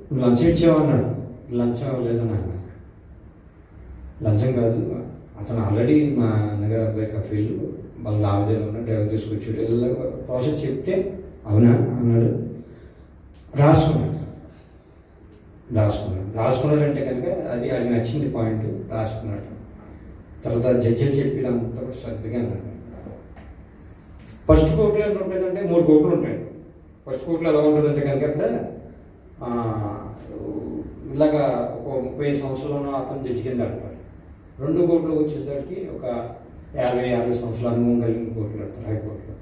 A: నువ్వు లంచం ఇచ్చావా అన్నాడు. లంచం లేదన్నాడు. లంచం కాదు, అతను ఆల్రెడీ మా అన్నగారు అబ్బాయి కఫీలు వాళ్ళ ఆవేదన ఉన్న డ్రైవర్ తీసుకొచ్చాడు. ఇలా ప్రాసెస్ చెప్తే అవునా అన్నాడు. రాసుకున్నాడు అంటే కనుక అది నచ్చింది పాయింట్. రాసుకున్నాడు. తర్వాత జడ్జిలు చెప్పినంత శ్రద్ధగా ఫస్ట్ కోర్టులో ఎంత ఉంటుందంటే 3 కోర్టులు ఉంటాయి. ఫస్ట్ కోర్టులో ఎలా ఉంటుందంటే కనుక అక్కడ ఇలాగా ఒక 30 సంవత్సరాలను అతను జడ్జి కింద ఆడతారు. 2 కోర్టులకు వచ్చేసరికి ఒక 50 సంవత్సరాల అనుభవం కలిగిన కోర్టులు ఆడతారు హైకోర్టులో.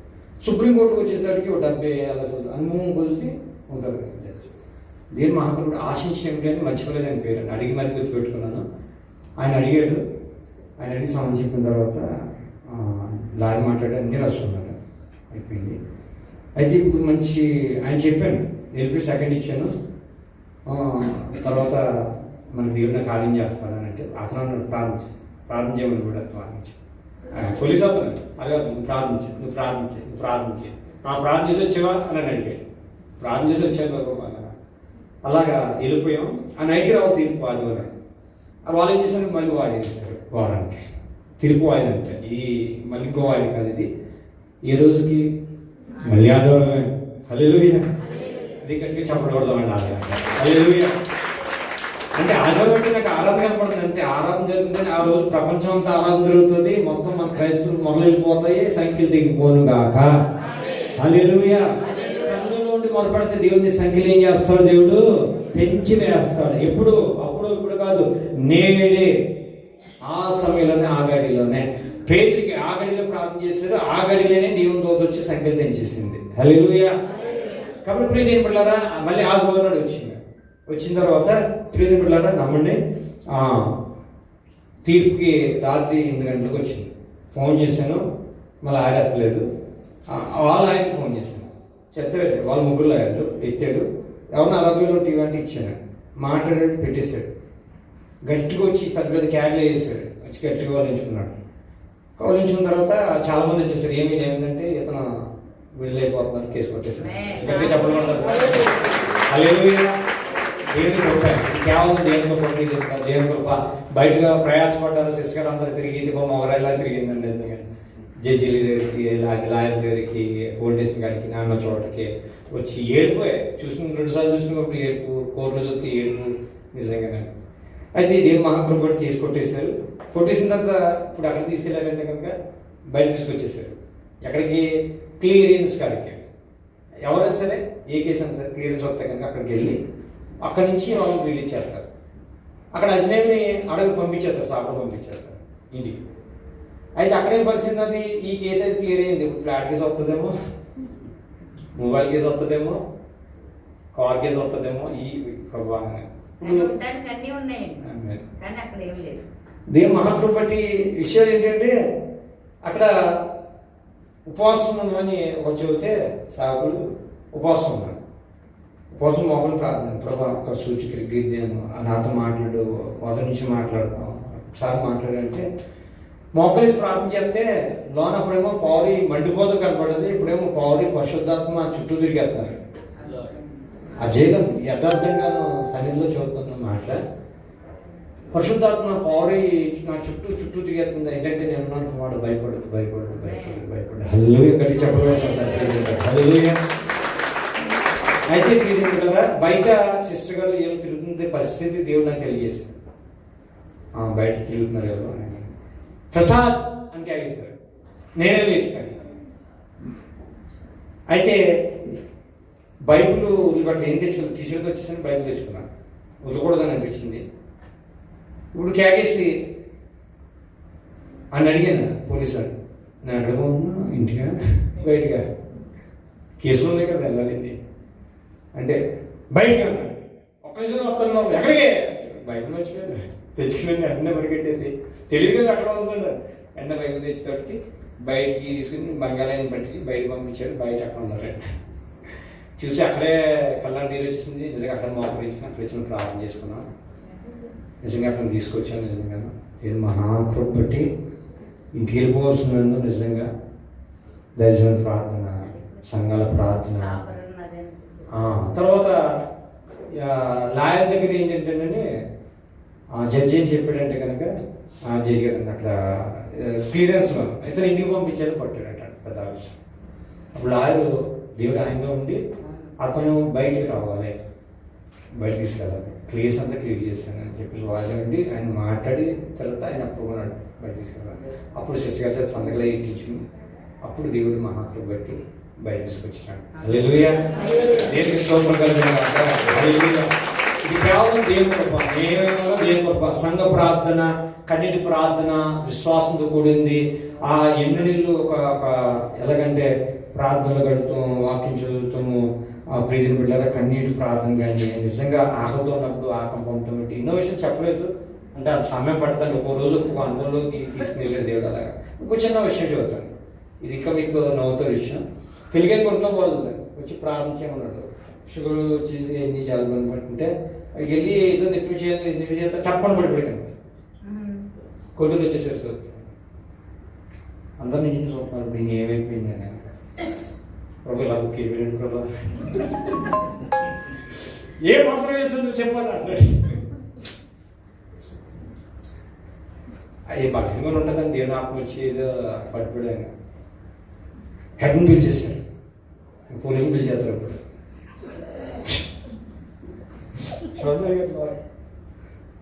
A: సుప్రీంకోర్టుకు వచ్చేసరికి ఒక 70 అనుభవం కొలిది ఉంటారు జడ్జి. దీని మహాకరుడు ఆశించి ఏమిటి అని మర్చిపోలేదు ఆయన పేరు అడిగి మరి గుర్తుపెట్టుకున్నాను. ఆయన అడిగాడు. ఆయన అడిగి సమాధానం చెప్పిన తర్వాత లారీ మాట్లాడి అన్నీ రాసుకున్నాడు. అయిపోయింది. అయితే ఇప్పుడు మంచి ఆయన చెప్పాను LP సెకండ్ ఇచ్చాను. తర్వాత మన దేవుడిని కార్యం చేస్తాడని అంటే అతను ప్రార్థన చేయమని కూడా ప్రార్థించి పోలీస్ అతను అలాగే నువ్వు ప్రార్థించి ప్రార్థన చేసి వచ్చావా అని అడిగాడు. ప్రార్థన చేసి వచ్చాను అలాగా వెళ్ళిపోయాం. ఆ నైట్కి రావు తీర్పు ఆదివారం. వాళ్ళు ఏం చేశారు మళ్ళీ వాయిదా చేస్తారు వారానికి. తీర్పు వాయిదా అంటే ఈ మళ్ళీ ఇంకో వాయిదా కాదు, ఇది ఈ రోజుకి మళ్ళీ ఆదివారమే. హల్లెలూయా. అది గట్టిగా చెప్పకూడదామండి హల్లెలూయా. అంటే ఆదివారం అంటే నాకు ఆరాధన కనపడుతుంది అంతే. ఆరాధన జరుగుతుందని ఆ రోజు ప్రపంచం అంతా ఆరాధన జరుగుతుంది. మొత్తం మన క్రైస్తవులు మొదలు వెళ్ళిపోతాయి, సంఖ్యలు దిగిపోను గాక. హల్లెలూయా. సంఘంలో ఉండి మొదలుపెడితే దేవుడిని సంఖ్యలు ఏం చేస్తాడు? దేవుడు పెంచి వేస్తాడు. ఎప్పుడు? అప్పుడు ఇప్పుడు కాదు, నేడే. ఆ సమయంలోనే ఆ గడిలోనే పేతురికి ఆ గడిలో ప్రార్థన చేశారు. ఆ గడిలోనే దేవునితో వచ్చి సంఖ్యలు తెంచేసింది. హల్లెలూయా. కాబట్టి ప్రియదేవుని బిడ్డలారా మళ్ళీ ఆదివారం వచ్చిన తర్వాత ప్రియదేవుని బిడ్డలారా నమ్మండి, తీర్పుకి రాత్రి 8 గంటలకు వచ్చింది. ఫోన్ చేశాను, మళ్ళీ ఆయన ఎత్తలేదు. ఆయనకి ఫోన్ చేశాను, చెప్తే వాళ్ళు 3 లాయర్లు ఎత్తాడు. ఎవరిని 40,000 టీవీ అంటే ఇచ్చాను. మాట్లాడాడు, పెట్టేశాడు. గట్టిగా వచ్చి పెద్ద పెద్ద క్యాడ్లు వేసాడు. వచ్చి గట్టిగా కౌలించుకున్నాడు. కౌలించుకున్న తర్వాత చాలా మంది వచ్చేసారు. ఏమిటంటే ఇతను విడుదలైపోతున్నారు, కేసు కొట్టేశారు. గట్టిగా చెప్పడం హల్లెలూయా. దేవుని కృప, కేవలం దేవుని కృప, దేవుని కృప. బయటగా ప్రయాసపడ్డారు సిస్టర్ అందరూ తిరిగి మొగరాయిలా తిరిగిందండి. జడ్జీల దగ్గరికి, లాయర్ దగ్గరికి, పోలీస్ స్టేషన్ కాడికి, నాన్న చోటకి వచ్చి ఏడిపోయాయి. చూసిన 2 సార్లు చూసినప్పుడు ఏడుపు, కోర్టులో చూస్తే ఏడుపు నిజంగానే. అయితే దేవుని మహాకృప కేసు కొట్టేశారు. కొట్టేసిన తర్వాత ఇప్పుడు అక్కడ తీసుకెళ్ళారంటే కనుక బయట తీసుకొచ్చేసారు. ఎక్కడికి? క్లియరెన్స్ కాడికి. ఎవరైనా సరే ఏ కేసు అయినా సరే క్లియరెన్స్ వస్తే కనుక అక్కడికి వెళ్ళి అక్కడి నుంచి వాళ్ళని రిలీజ్ చేస్తారు. అక్కడ అజనేమిని అడుగు పంపించేస్తారు, సాపలు పంపించేస్తారు ఇంటికి. అయితే అక్కడేం పరిస్థితి అది? ఈ కేసు అయితే క్లియర్ అయింది. ఇప్పుడు ఫ్లాట్ కేసు వస్తుందేమో, మొబైల్ కేసు వస్తుందేమో, కార్ కేసు వస్తుందేమో. ఈ ప్రభావం దేవుని మహాకృప బట్టి విషయాలు ఏంటంటే అక్కడ ఉపవాసం అని ఒక చెబితే సాకులు ఉపవాసం ఉన్నాడు. ఉపవాసం మోకలు ప్రార్థన, ప్రభా ఒక సూచిక గిద్దాను, నాతో మాట్లాడు, మొదటి నుంచి మాట్లాడుతాం, ఒకసారి మాట్లాడంటే మోకలేసి ప్రార్థన చేస్తే లోన అప్పుడేమో పౌరి మండిపోతూ కనపడదు, ఇప్పుడేమో పౌరి పరిశుద్ధాత్మ చుట్టూ తిరిగేస్తున్నారు. ఆ జైలు యథార్థంగాను సన్నిధిలో చదువుతున్న మాటల పరిశుద్ధాత్మ పౌరి నా చుట్టూ తిరిగేస్తుంది. ఏంటంటే నేను ఉన్నాను, వాడు భయపడదు. హల్లెలూయా. గట్టి చెప్పలేదు. అయితే కదా బయట సిస్టర్ గారు ఏళ్ళు తిరుగుతుంది పరిస్థితి దేవుడు నాకు తెలియజేశాడు. బయట తిరుగుతున్నారు ఎవరు ప్రసాద్ అని క్యాగేశారు. నేనే లేచిపోయాను. అయితే బైబుల్ వదిలిపెట్ట ఏం తీసుకెళ్ళి వచ్చేసాను, బైబుల్ తెచ్చుకున్నాను. వదలకూడదని అనిపించింది. ఇప్పుడు క్యాగేసి అని అడిగాను పోలీసు నేను అడగమన్నా ఇంటిగా బయటగా కేసులు ఉన్నాయి కదా వెళ్ళాలండి అంటే బయటగా అన్నాడు. ఒక్క నిమిషం వస్తున్నాం, ఎక్కడికే బైబుల్ మర్చిపోయాను, తెచ్చుకుని వెంటనే పరిగెట్టేసి తెలియదు కదా అక్కడ ఉందండి. వెంటనే బైబుల్ తెచ్చేటప్పటికి బయటికి తీసుకుని బంగాళాన్ని బట్టి బయట పంపించాడు. బయట అక్కడ ఉన్నారండి. చూసి అక్కడే కళ్ళ నీరు వచ్చేసింది. నిజంగా అక్కడ మోకరించుకుని అక్కడ ఇచ్చిన ప్రార్థన చేసుకున్నాం. నిజంగా అక్కడ తీసుకొచ్చాను. నిజంగా దీని మహాకృప బట్టి ఇంటికి వెళ్ళిపోవాల్సిందో నిజంగా దర్శన ప్రార్థన, సంఘాల ప్రార్థన. తర్వాత లాయర్ దగ్గర ఏంటంటే జడ్జి ఏం చెప్పాడంటే కనుక జడ్జి గారు అక్కడ క్లియరెన్స్లో ఇతను ఇంటికి పంపించారు, పట్టాడంట పెద్ద విషయం. అప్పుడు లాయరు దేవుడు ఆయనలో ఉండి అతను బయటికి రావాలి, బయట తీసుకెళ్ళాలి. క్లియర్స్ అంతా క్లియర్ చేశాను అని చెప్పేసి వాళ్ళండి ఆయన మాట్లాడి తర్వాత ఆయన అప్పుడు బయట తీసుకెళ్ళాలి. అప్పుడు సిస్టర్ గారు సంతకలు ఇచ్చింది. అప్పుడు దేవుడు మహాకృప బట్టి బయట తీసుకొచ్చినాడు. హల్లెలూయా. దేవునికి స్తోత్రం కలుగును గాక. హల్లెలూయా. ఇది కేవలం దేవుని కృప, ఏమైనా దేవుని కృప. సంఘ ప్రార్థన, కన్నీటి ప్రార్థన విశ్వాసంతో కూడింది. ఆ ఎన్ని నీళ్ళు ఒక ఎలాగంటే ప్రార్థనలు గడుపుతాము, వాక్యం చదువుతాము, ఆ ప్రీతిని బిడ్డారా కన్నీటి ప్రార్థన కానీ నిజంగా ఆకలితో ఉన్నప్పుడు ఆకలి పొందటం ఎన్నో విషయం చెప్పలేదు. అంటే అది సమయం పడుతుంది. ఒక్కో రోజు ఒక్కొక్క అనుభవంలోకి తీసుకుని దేవుడు అలాగా. ఇంకో చిన్న విషయం చెబుతాను, ఇది ఇంకా మీకు నవ్వుతారు విషయం. తెలుగే కొట్లో పోతుంది వచ్చి ప్రార్థించేమన్నాడు. షుగర్ వచ్చేసి ఎన్ని చాలా మంది పడుతుంటే వెళ్ళి ఏదో నెప్పి చేస్తే టప్పని పడిపోయింది. కొట్టుకు వచ్చేసారు సార్. అందరు నుంచి చూస్తున్నారు ఇప్పుడు ఇంక ఏమైపోయింది అని. ప్రభు ఇలా బుక్ అయిపోయింది ప్రభు, ఏ మాత్రం వేసావు నువ్వు చెప్పాలి అన్నాడు. అది భక్తిగా ఉంటుందండి. దేవుని ఆత్మ వచ్చి ఏదో పడిపోయాను. హెడ్ని పిలిచేసారు, పోలీసుని పిలిచేస్తారు. ఇప్పుడు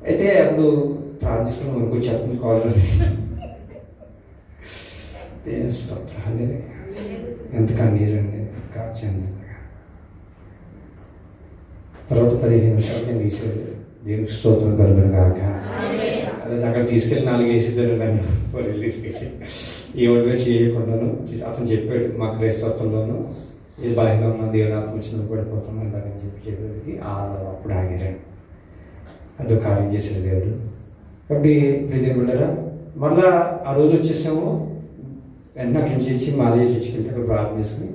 A: అయితే అప్పుడు ప్రార్థించుకుని మనకు వచ్చేస్తుంది కావాలి. స్తోత్రాలు. ఎంత కన్నీరండి కాచేంత. తర్వాత 15 నిమిషాలకి వేసాడు. దేవునికి స్తోత్రం కలుగును గాక. అదే అక్కడ తీసుకెళ్ళి 4 వేసిద్దరు నన్ను పొరలు తీసుకెళ్ళి ఏ ఒడిగా చేయకుండాను. అతను చెప్పాడు మా క్రైస్తత్వంలోనూ ఇది బలంగా ఉన్న దేవుని ఆత్మ వచ్చినప్పుడు పడిపోతున్నాం అని చెప్పేకి అప్పుడు ఆగిరాను. అదో కార్యం చేశాడు దేవుడు. కాబట్టి ప్రీతి బిడ్డరా మళ్ళా ఆ రోజు వచ్చేసాము. వెంటనే అక్కడి నుంచి వచ్చి మాలయ్య చర్చికి వెళ్ళి అక్కడ ప్రార్థన చేసుకుని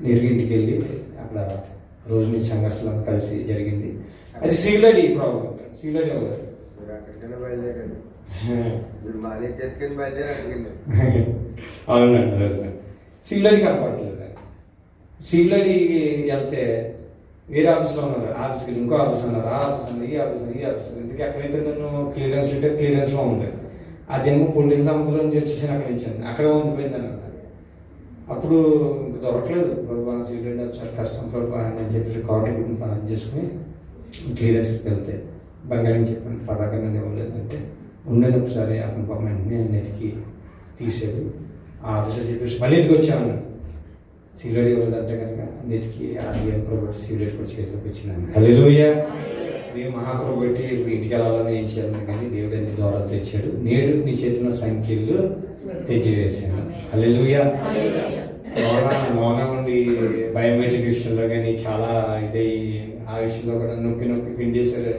A: నేరుగా ఇంటికి వెళ్ళి అక్కడ రోజు నుంచి సంఘర్షణలు కలిసి జరిగింది. అది సీలడి ప్రాబ్లం. సీలడి అవ్వదు. అవునండి రోజున సీలడి కనపడట్లేదు. సీలడికి వెళ్తే వేరే ఆఫీస్లో ఉన్నారు, ఆఫీస్కి వెళ్ళి ఇంకో ఆఫీస్ అన్నారు, ఆ ఆఫీస్ అన్నారు, ఈ ఆఫీస్ అన్నారు, ఈ ఆఫీస్ అన్నారు. ఇందుకే ఎక్కడైతే నన్ను క్లియరెన్స్ లెటర్ క్లియరెన్స్లో ఉంది అదేమో పోలీస్ సంస్థలో నుంచి వచ్చేసి అక్కడ ఇచ్చాను. అక్కడ ఉండిపోయింది అన్నారు. అప్పుడు ఇంక దొరకలేదు. సీలడి చాలా కష్టం అని చెప్పి కార్డు కుటుంబం పని చేసుకుని క్లియరెన్స్కి వెళ్తే బంగాళం చెప్పాను పదాకం ఇవ్వలేదు అంటే ఉండని ఒకసారి అతను పాపం వెంటనే నెతికి తీసాడు. ఆ ఆఫీసర్ చెప్పేసి మళ్ళీ ఎందుకు వచ్చామన్నాడు. సీలడి ఇవ్వలేదంటే కనుక నెతికి ఆర్బీఎం ప్రోబట్టి సీలడి కూడా చేతిలోకి వచ్చిందండి. హల్లెలూయా. దేవుడు మహాకృప పెట్టి ఇంటికి వెళ్ళాలని ఏం చేయాలని కానీ దేవుడు అన్ని దూరాలు తెచ్చాడు. నేడు నీ చేతిలో సంఖ్యలు తెచ్చివేశాను. హల్లెలూయా. మౌనం ఉండి బయోమెట్రిక్ విషయంలో కానీ చాలా ఇదే ఆ విషయంలో కూడా నొక్కి పిండేశారు.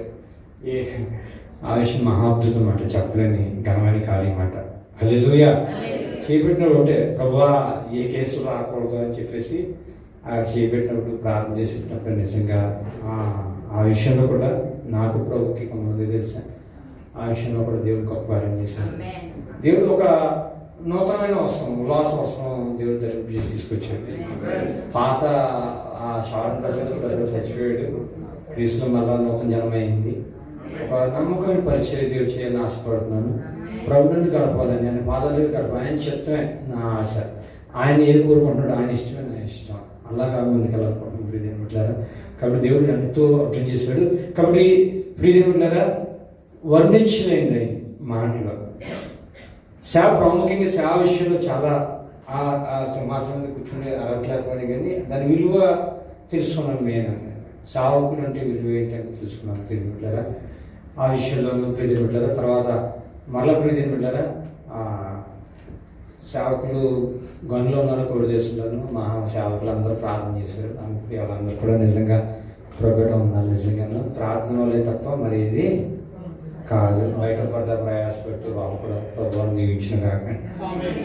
A: ఆ విషయం మహాద్భుతం అన్నమాట, చెప్పలేని ఘనమైన కార్యం అన్నమాట. హల్లెలూయా. చేపెట్టినప్పుడు ఒకటే ప్రభువా ఏ కేసులు రాకూడదు అని చెప్పేసి ఆ చేపెట్టినప్పుడు ప్రార్థన చేసేటప్పుడు నిజంగా ఆ విషయంలో కూడా నాకు ప్రభుకి కొంతమంది తెలుసా. ఆ విషయంలో కూడా దేవుడు గొప్ప కార్యం చేశాడు. దేవుడు ఒక నూతనమైన వస్త్రం, ఉల్లాస వస్త్రం దేవుడు ధరింపు చేసి తీసుకొచ్చాడు. పాత ఆ షార్ట్ ప్రసాద్ చచ్చిపోయాడు. క్రీస్తులో మళ్ళా నూతన జన్మైంది. ఒక నమ్మకమైన పరిచయం దేవుడు చేయాలని ఆశపడుతున్నాను. ప్రభు నుండి గడపాలని, ఆయన పాదాల దగ్గర గడపాలి. ఆయన చిత్తమే నా ఆశ. ఆయన ఏది కోరుకుంటున్నాడు ఆయన ఇష్టమే నా ఇష్టం. అలాగా ముందుకు వెళ్ళాలనుకుంటున్నాను ప్రీతి బిడ్డలారా. కాబట్టి దేవుడు ఎంతో అర్థం చేశాడు. కాబట్టి ప్రీతి బిడ్డలారా వర్ణించలేండి మాటలో. సేవ ప్రాముఖ్యంగా సేవ విషయంలో చాలా ఆ సింహాసనం కూర్చుని అరవట్లేకపోయినా కానీ దాని విలువ తెలుసుకున్నాను. మెయిన్ సేవకులు అంటే విలువ ఏంటంటే తెలుసుకున్నాను ప్రీతి బిడ్డలారా. ఆ విషయంలోనూ ప్రీతి బిడ్డలారా. తర్వాత మరలా ప్రీతి బిడ్డలారా సేవకులు గనులో ఉన్నారు, కోడి దేశంలోనూ మా సేవకులు అందరూ ప్రార్థన చేశారు. అందుకే వాళ్ళందరూ కూడా నిజంగా ప్రొగట ఉన్నారు. నిజంగాను ప్రార్థన వాళ్ళే తప్ప మరి ఇది కాదు. బయట పడ్డ ప్రయాసపెట్టి వాళ్ళు కూడా ప్రభుత్వం దీవించిన కాక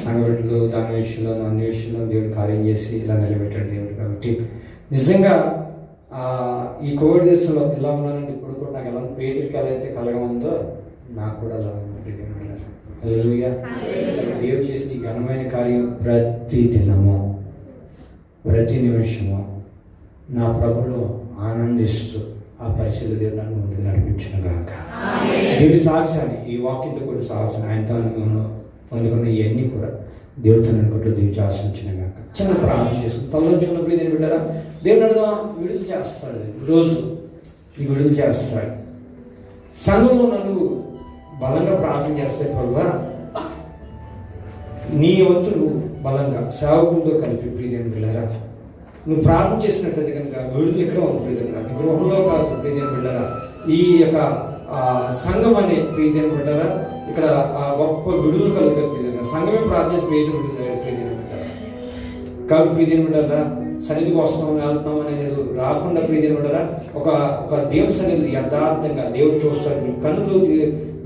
A: సంఘటనలు దాని విషయంలోనూ అన్ని విషయంలో దేవుడు కార్యం చేసి ఇలా నిలబెట్టాడు దేవుడు. కాబట్టి నిజంగా ఈ కోవిడ్ దేశంలో ఎలా ఉన్నానంటే ఇప్పుడు కూడా నాకు ఎలా పేదరిక ఎలా అయితే కలగా ఉందో నాకు కూడా అలా ఉంది. హల్లెలూయా. దేవుడు చేసిన ఈ ఘనమైన కార్యం ప్రతి దినము ప్రతి నిమిషము నా ప్రభులో ఆనందిస్తూ ఆ పరిస్థితులు దేవుడు నన్ను ముందుకు నడిపించిన గాక. దేవుడి సాక్ష్యాన్ని ఈ వాక్యంతో కూడా సాహసం ఆయనతో పొందుకున్న ఇవన్నీ కూడా దేవుడు తనని కొట్టు దేవుడు ఆశించిన గాక. చిన్న ప్రార్థన చేసుకుని తల్లోంచుకున్న ప్రీతిని బిడ్డరా దేవుడు అడుగుదాం. విడుదల చేస్తాడు. రోజు ఈ విడుదల చేస్తాడు. సంఘంలో నన్ను బలంగా ప్రార్థన చేస్తే ప్రభువా, నీ వంతు నువ్వు బలంగా సేవకులతో కలిపి ప్రియదేవుని బిడ్డలారా నువ్వు ప్రార్థన చేసినట్లయితే కనుక విడుదల ఇక్కడ ఉంది ప్రియదేవుని నీ గృహంలో కాదు ప్రియదేవుని బిడ్డలారా, ఈ యొక్క సంఘం అనే ప్రియదేవుని బిడ్డలారా ఇక్కడ గొప్ప విడుదల కలుగుతారు ప్రియదేవుని సంఘమే ప్రార్థన చేసి ప్రియదేవుని బిడ్డలారా. కాబట్టి ప్రియదేవుని బిడ్డలారా సన్నిధికి వస్తున్నాం వెళ్తున్నాం అనేది రాకుండా ప్రియదేవుని బిడ్డలారా ఒక దేవుని సన్నిధి యథార్థంగా దేవుడు చూస్తాడు. మీ కన్నులు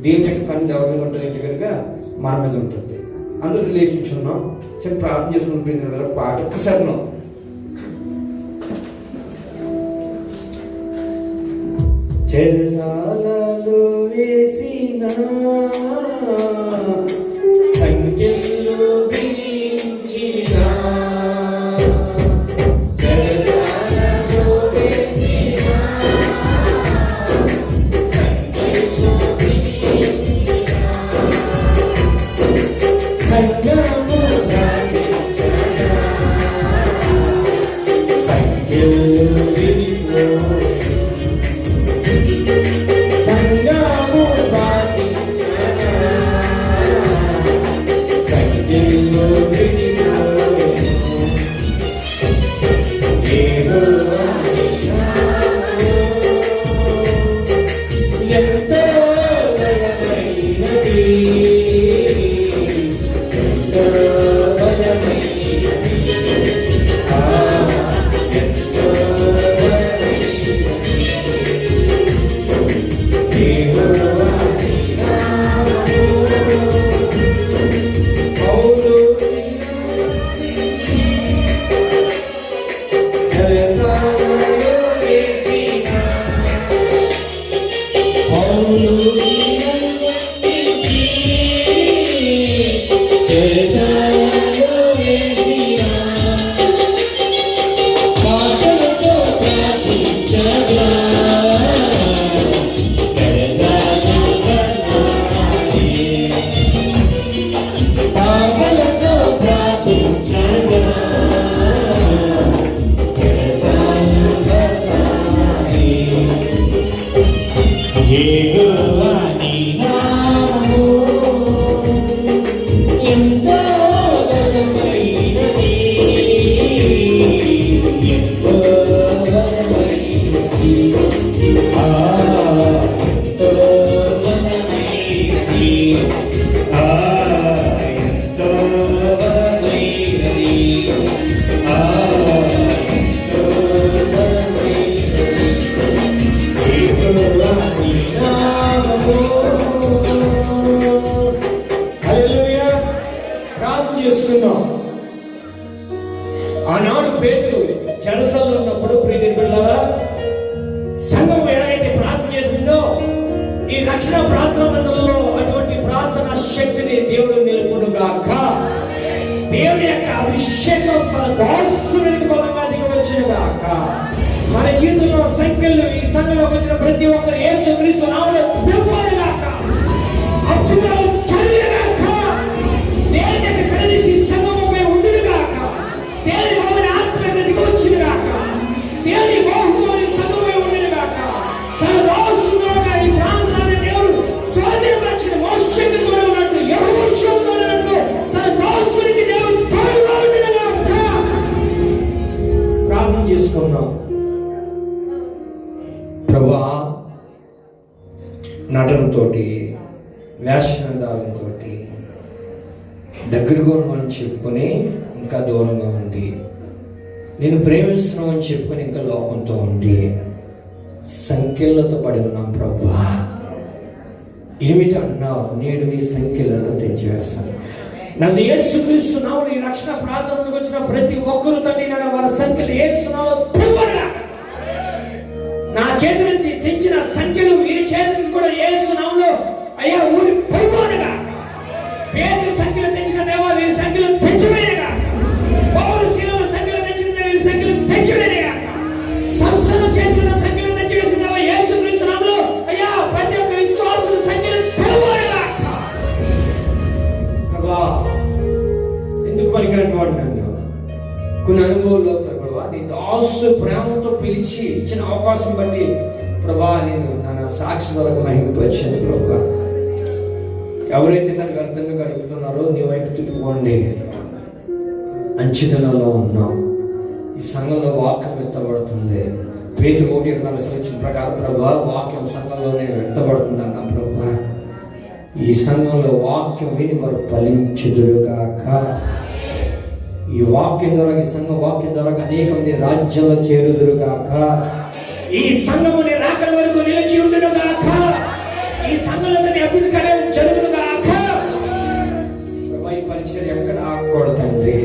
A: దేవుని యొక్క కన్నులు ఎవరి మీద ఉంటాయంటే కనుక మన మీద ఉంటుంది. అందరూ లేచున్నాం చెప్పి ప్రార్థన చేసుకున్న ప్రియదేవుని బిడ్డలారా పాట ఒక్కసారి చెరసాలలో వేసిన సంఖ్యలు బిగించిన చెరసాలలో వేసిన సంఖ్యలు బిగించిన సంగము గావించగా సంఖ్యలు బిగించిన ఆనాడు పేతురు చెరసాలలో ఉన్నప్పుడు ప్రియదేవుని బిడ్డలారా సంఘం ఎలాగైతే ప్రార్థన చేసిందో ఈ రక్షణ ప్రార్థన మందిరంలో అటువంటి ప్రార్థన శక్తిని దేవుడు నిలుపునుగాక. దేవుని యొక్క అభిషేకం తన దాసునికి బలంగా దిగవచ్చును గాక. మన జీవితంలో సంఖ్యలు ఈ సంఘంలోకి వచ్చిన ప్రతి ఒక్కరు యేసుక్రీస్తు నామములో దిగును గాక. అద్భుతాలు జరుగును గాక. దేవుని యొక్క కరుణించి సంఘముపై ఉండును గాక. దేవుని బలమైన ఆత్మ దిగవచ్చును గాక. దేవుని మోహముని సంఘముపై ఉండును గాక. తన దాసునిగా ఈ ప్రాంతాన్ని దేవుడు స్వాధీనపరిచిన మోక్షంతో ఉన్నట్టు యెహోషువతో ఉన్నట్టు తన దాసునికి దేవుడు తోడుగా ఉండును గాక. ప్రార్థన చేసుకున్నాం. ప్రభువా, నటనతోటి వేషధారంతో దగ్గరగా ఉన్నామని చెప్పుకొని ఇంకా దూరంగా ఉండి నేను ప్రేమిస్తున్నామని చెప్పుకొని ఇంకా లోకంతో ఉండి సంఖ్యలతో పడి ఉన్నాం. ప్రభువా, 8 అన్నావు, నేడు నీ సంఖ్యలను తెచ్చివేస్తాను. నన్ను యేసుక్రీస్తు నామములో ఈ రక్షణ ప్రార్థనకు వచ్చిన ప్రతి ఒక్కరు తండ్రి నన్ను వారి సంఖ్యలు యేసు నామములో తెవ్వనుగా. నా చేతి నుంచి తెచ్చిన సంఖ్యలు వీరి చేతి నుంచి కూడా యేసు నామములో అయ్యా ఊరి పొయ్యనుగా. పేతురు సంఖ్యలు తెచ్చిన దేవా వీరి సంఖ్యలు తెచ్చివేయగా. పౌలు శీలల సంఖ్యలు తెచ్చిన వీరి సంఖ్యలు తెచ్చివేయగా. సంస్థల చేతుల సంఖ్యలు తెచ్చివేసిన దేవా యేసుక్రీస్తు నామములో అయ్యా ప్రతి ఒక్క విశ్వాసుల సంఖ్యలు తెవ్వనుగా. ప్రభువా, ఎందుకు పనికిరాని నన్ను కొన్ని అనుభవాల్లో ప్రభువా నీ దాసు ప్రేమతో పిలిచి ఇచ్చిన అవకాశం బట్టి ప్రభా నేను నా సాక్షి వరకు మహిమపరిచాను ప్రభా. ఎవరైతే తనకు అర్థంగా గడుపుతున్నారో నీ వైపు తిప్పుకోండి. మంచిదనంలో ఉన్నాం. ఈ సంఘంలో వాక్యం ఎత్తబడుతుంది. పేతురు 1:24 ప్రకారం ప్రభా వాక్యం సంఘంలోనే ఎత్తబడుతుంది అన్న ప్రభా. ఈ సంఘంలో వాక్యం విని వారు ఫలించుదురుగాక. ఈ వాక్యం ద్వారా, ఈ సంఘ వాక్యం ద్వారా అనేక మంది రాజ్యంలో చేరుదురుగాక. ఈ సంఘముని రాకడ వరకు నిలిచి ఉండునుగాక. ఈ సంఘంలో అభివృద్ధి కార్యాలు జరుగునుగాక. ఈ పరిచయం ఎక్కడ ఆకూడదండి.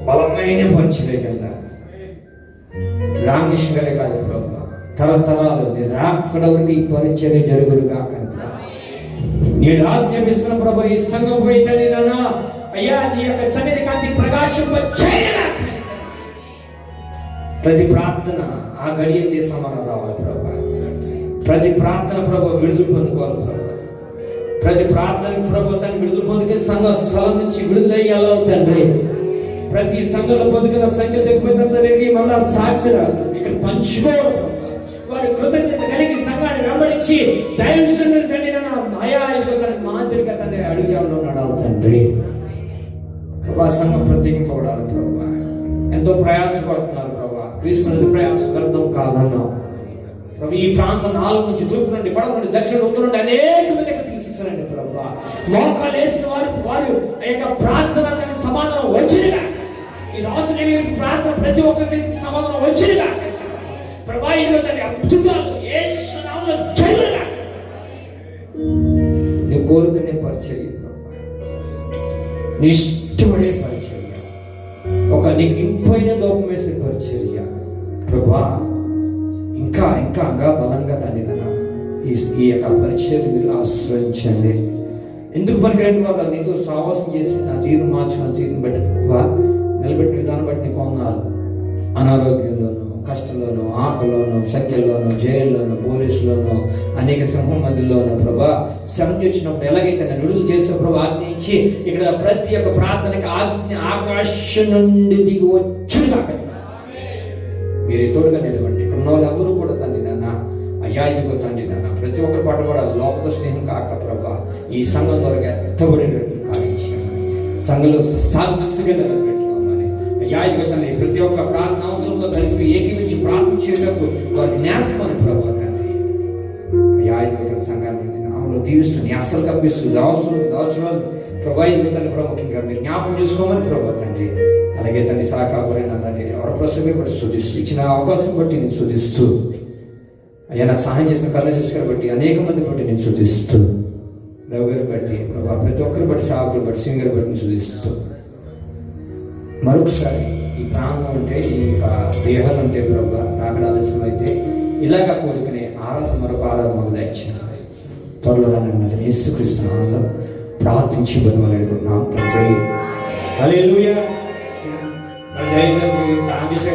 A: బలమైన పరిచయం కదా. రామకృష్ణ గారే కాదు ప్రభా, తరతరాలు నేను రాకడ వరకు ఈ పరిచయం జరుగునుగాక. నేను ఆజ్ఞాపిస్తున్న ప్రభా, ఈ సంఘం పోయితే నేను అయ్యా నీ యొక్క సన్నిధి కాంతి ప్రకాశింపచేయగా. ప్రతి ప్రార్థన ఆ గడియందే సమానం రావాలి ప్రభా. ప్రతి ప్రార్థన ప్రభు విడుదల పొందుకోవాలి ప్రభు. ప్రతి ప్రార్థన ప్రభు తను విడుదల పొందుకే సంఘ స్థలం నుంచి విడుదలయ్యాలో తండ్రి. ప్రతి సంఘంలో పొందుకున్న సంఖ్య దగ్గరికి మళ్ళా సాక్షురాలు ఇక్కడ పంచుకోవడం. వారి కృతజ్ఞత కలిగి సంఘాన్ని వెంబడించి దైవజనుడు తండ్రి అయా తన మాదిరిగా తండ్రి అడుగులో నడాలి తండ్రి. ప్రభా సంఘం ప్రత్యేకింపబడాలి ప్రభా. ఎంతో ప్రయాసపడుతున్నారు ప్రభా. క్రీస్తు ప్రయాసం వ్యర్థం కాదన్నాం ప్రభు. ఈ ప్రాంతం 4 నుంచి తూర్పు నుండి పడవ నుండి దక్షిణ ఉత్తరం నుండి అనేక మంది తీసుకురండి ప్రభా. మోకాలు వేసిన వారు యొక్క ప్రార్థన సమాధానం వచ్చినగా. ఈ రాసుని ప్రార్థన ప్రతి ఒక్కరి సమాధానం వచ్చినగా ప్రభా. ఇదిగో తన అద్భుతాలు యేసు నామములో జరుగునుగా. నీ కోరుకునే పరిచర్య ప్రభా, నీ ఇష్టపడే పరిచర్య, ఒక నీకు ఇంపైన దూపం వేసే పరిచర్య ప్రభా. ఇంకా ఇంకా ఇంకా బలంగా తండ్రి ఈ యొక్క పరిచయం మీరు ఆశ్రయించండి. ఎందుకు పనికిరండి వాళ్ళు నీతో సావాసం చేసి నా తీరును మార్చిన తీరును బట్టి ప్రభా నిలబెట్టిన విధానం బట్టి నీకు వందనాలు. అనారోగ్యంలోనూ, కష్టంలోనూ, ఆకలిలోనూ, సంఖ్యల్లోనూ, జైల్లోనూ, పోలీసులోనూ, అనేక సింహం మందిలోనూ ప్రభా శ్రమ వచ్చినప్పుడు ఎలాగైతే నన్ను విడుదల చేసిన ప్రభా ఆజ్ఞయించి ఇక్కడ ప్రతి ఒక్క ప్రార్థనకి ఆజ్ఞ ఆకాశం నుండి దిగి వచ్చిన మీరు తోడుగా నిలవండి. ఇక్కడ ఉన్న వాళ్ళు ఎవరు కూడా తండ్రి నాన్న అయ్యా ఇదిగో తండ్రి నాన్న ప్రతి ఒక్కరి పాటు కూడా లోపల స్నేహం కాక ప్రభా ఈ సంఘం ద్వారా ఎత్తబడినట్లు కావించామని, సంఘంలో సాక్షిగా నిలబెట్టుకోమని అయ్యా ఇదిగో తండ్రి ప్రతి ఒక్క ప్రార్థన అవసరంలో కలిపి ఏకీవించి ప్రార్థించేటప్పుడు వారి జ్ఞాపకమని ప్రభా తండ్రి అయ్యా ఇదిగో తన సంఘాన్ని నామలో దీవిస్తుంది అస్సలు తప్పిస్తుంది దాసురాలు ప్రభా ఇదిగో తండ్రి ప్రముఖంగా మీరు జ్ఞాపకం చేసుకోమని ప్రభా తండ్రి. అలాగే తండ్రి సాకాపరైన తండ్రి ఎవరి ప్రసంగం బట్టి శుద్ధిస్తూ ఇచ్చిన అవకాశం బట్టి నేను శుద్ధిస్తూ అయ్యా నాకు సహాయం చేసిన కర్ణశేష్ బట్టి అనేక మంది బట్టి నేను శుద్ధిస్తూ రవి గారి బట్టి ప్రభా ప్రతి ఒక్కరి బట్టి సాకులు బట్టి సింగర్ బట్టి నేను శుద్ధిస్తూ మరొకసారి ఈ ప్రాంతం ఉంటే ఈ దేహాలు ఉంటే ప్రభా రాకడ ఆలస్యం అయితే ఇలాగా కోరుకునే ఆరాధన మరొక ఆరాధన మాకు దయచేయండి. త్వరలో రాని యేసుక్రీస్తు నామములో ప్రార్థించి బతిమాలాడుకుంటున్నాం తండ్రి. హల్లెలూయా. జై జై రామకృష్ణ